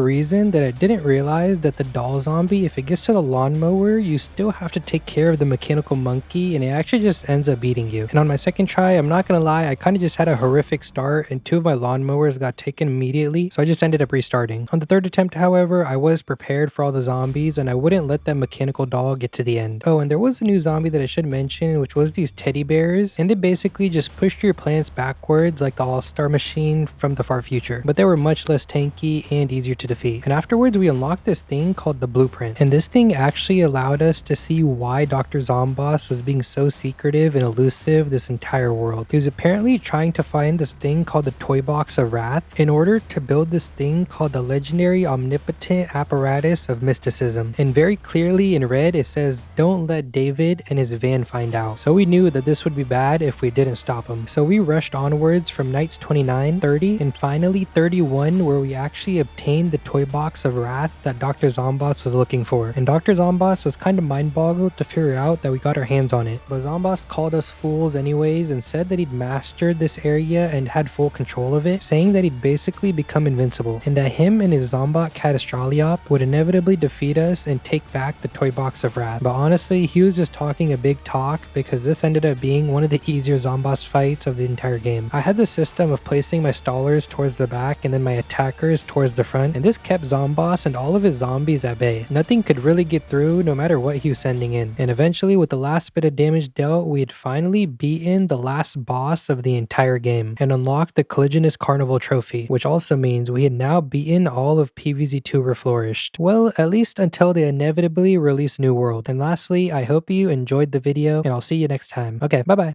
Speaker 1: reason that I didn't realize that the doll zombie, if it gets to the lawnmower, you still have to take care of the mechanical monkey, and it actually just ends up beating you. And on my second try, I'm not gonna lie, I kind of just had a horrific start and 2 of my lawnmowers got taken immediately, so I just ended up restarting. On the third attempt, however, I was prepared for all the zombies and I wouldn't let that mechanical doll get to the end. Oh, and there was a new zombie that I should mention, which was these teddy bears, and they basically just pushed your plants backwards like the all-star machine from the far future, but they were much less tanky and easier to defeat. And afterwards, we unlocked this thing called the blueprint, and this thing actually allowed us to see why Dr. Zomboss was being so secretive and elusive this entire world. He was apparently trying to find this thing called the Toy Box of Wrath in order to build this thing called the legendary omnipotent apparatus of mysticism. And very clearly in red it says, "Don't let David and his van find out." So we knew that this would be bad if we didn't stop him. So we rushed onwards from nights 29, 30, and finally 31, where we actually obtained the Toy Box of Wrath that Dr. Zomboss was looking for. And Dr. Zomboss was kind of mind-boggled to figure out that we got our hands on it. But Zomboss called us fools anyways and said that he'd mastered this area and had full control of it, saying that he'd basically become invincible, and that him and his Zombot Catastraliop would inevitably defeat us and take back the Toy Box of Wrath. But honestly, he was just talking a big talk because this ended up being one of the easier Zomboss fights of the entire game. I had the system of placing my stallers towards the back and then my attackers towards the front, and this kept Zomboss and all of his zombies at bay. Nothing could really get through no matter what he was sending in. And eventually, with the last bit of damage dealt, we had finally beaten the last boss of the entire game and unlocked the Collisionist Carnival trophy, which also means we had now beaten all of PvZ2 Reflourished. Well, at least until they inevitably release New World. And lastly, I hope you enjoyed the video and I'll see you next time. Okay, bye bye.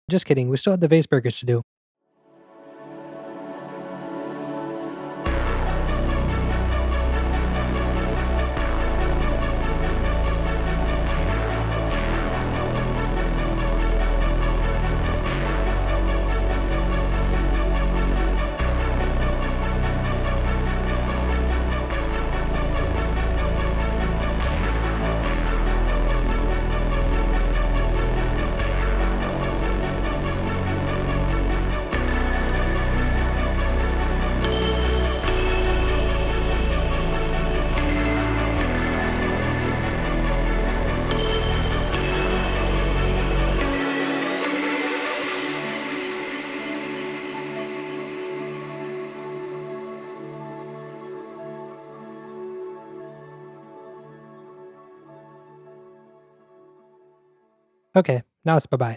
Speaker 1: Just kidding, we still have the Vase burgers to do. Okay, now it's bye bye.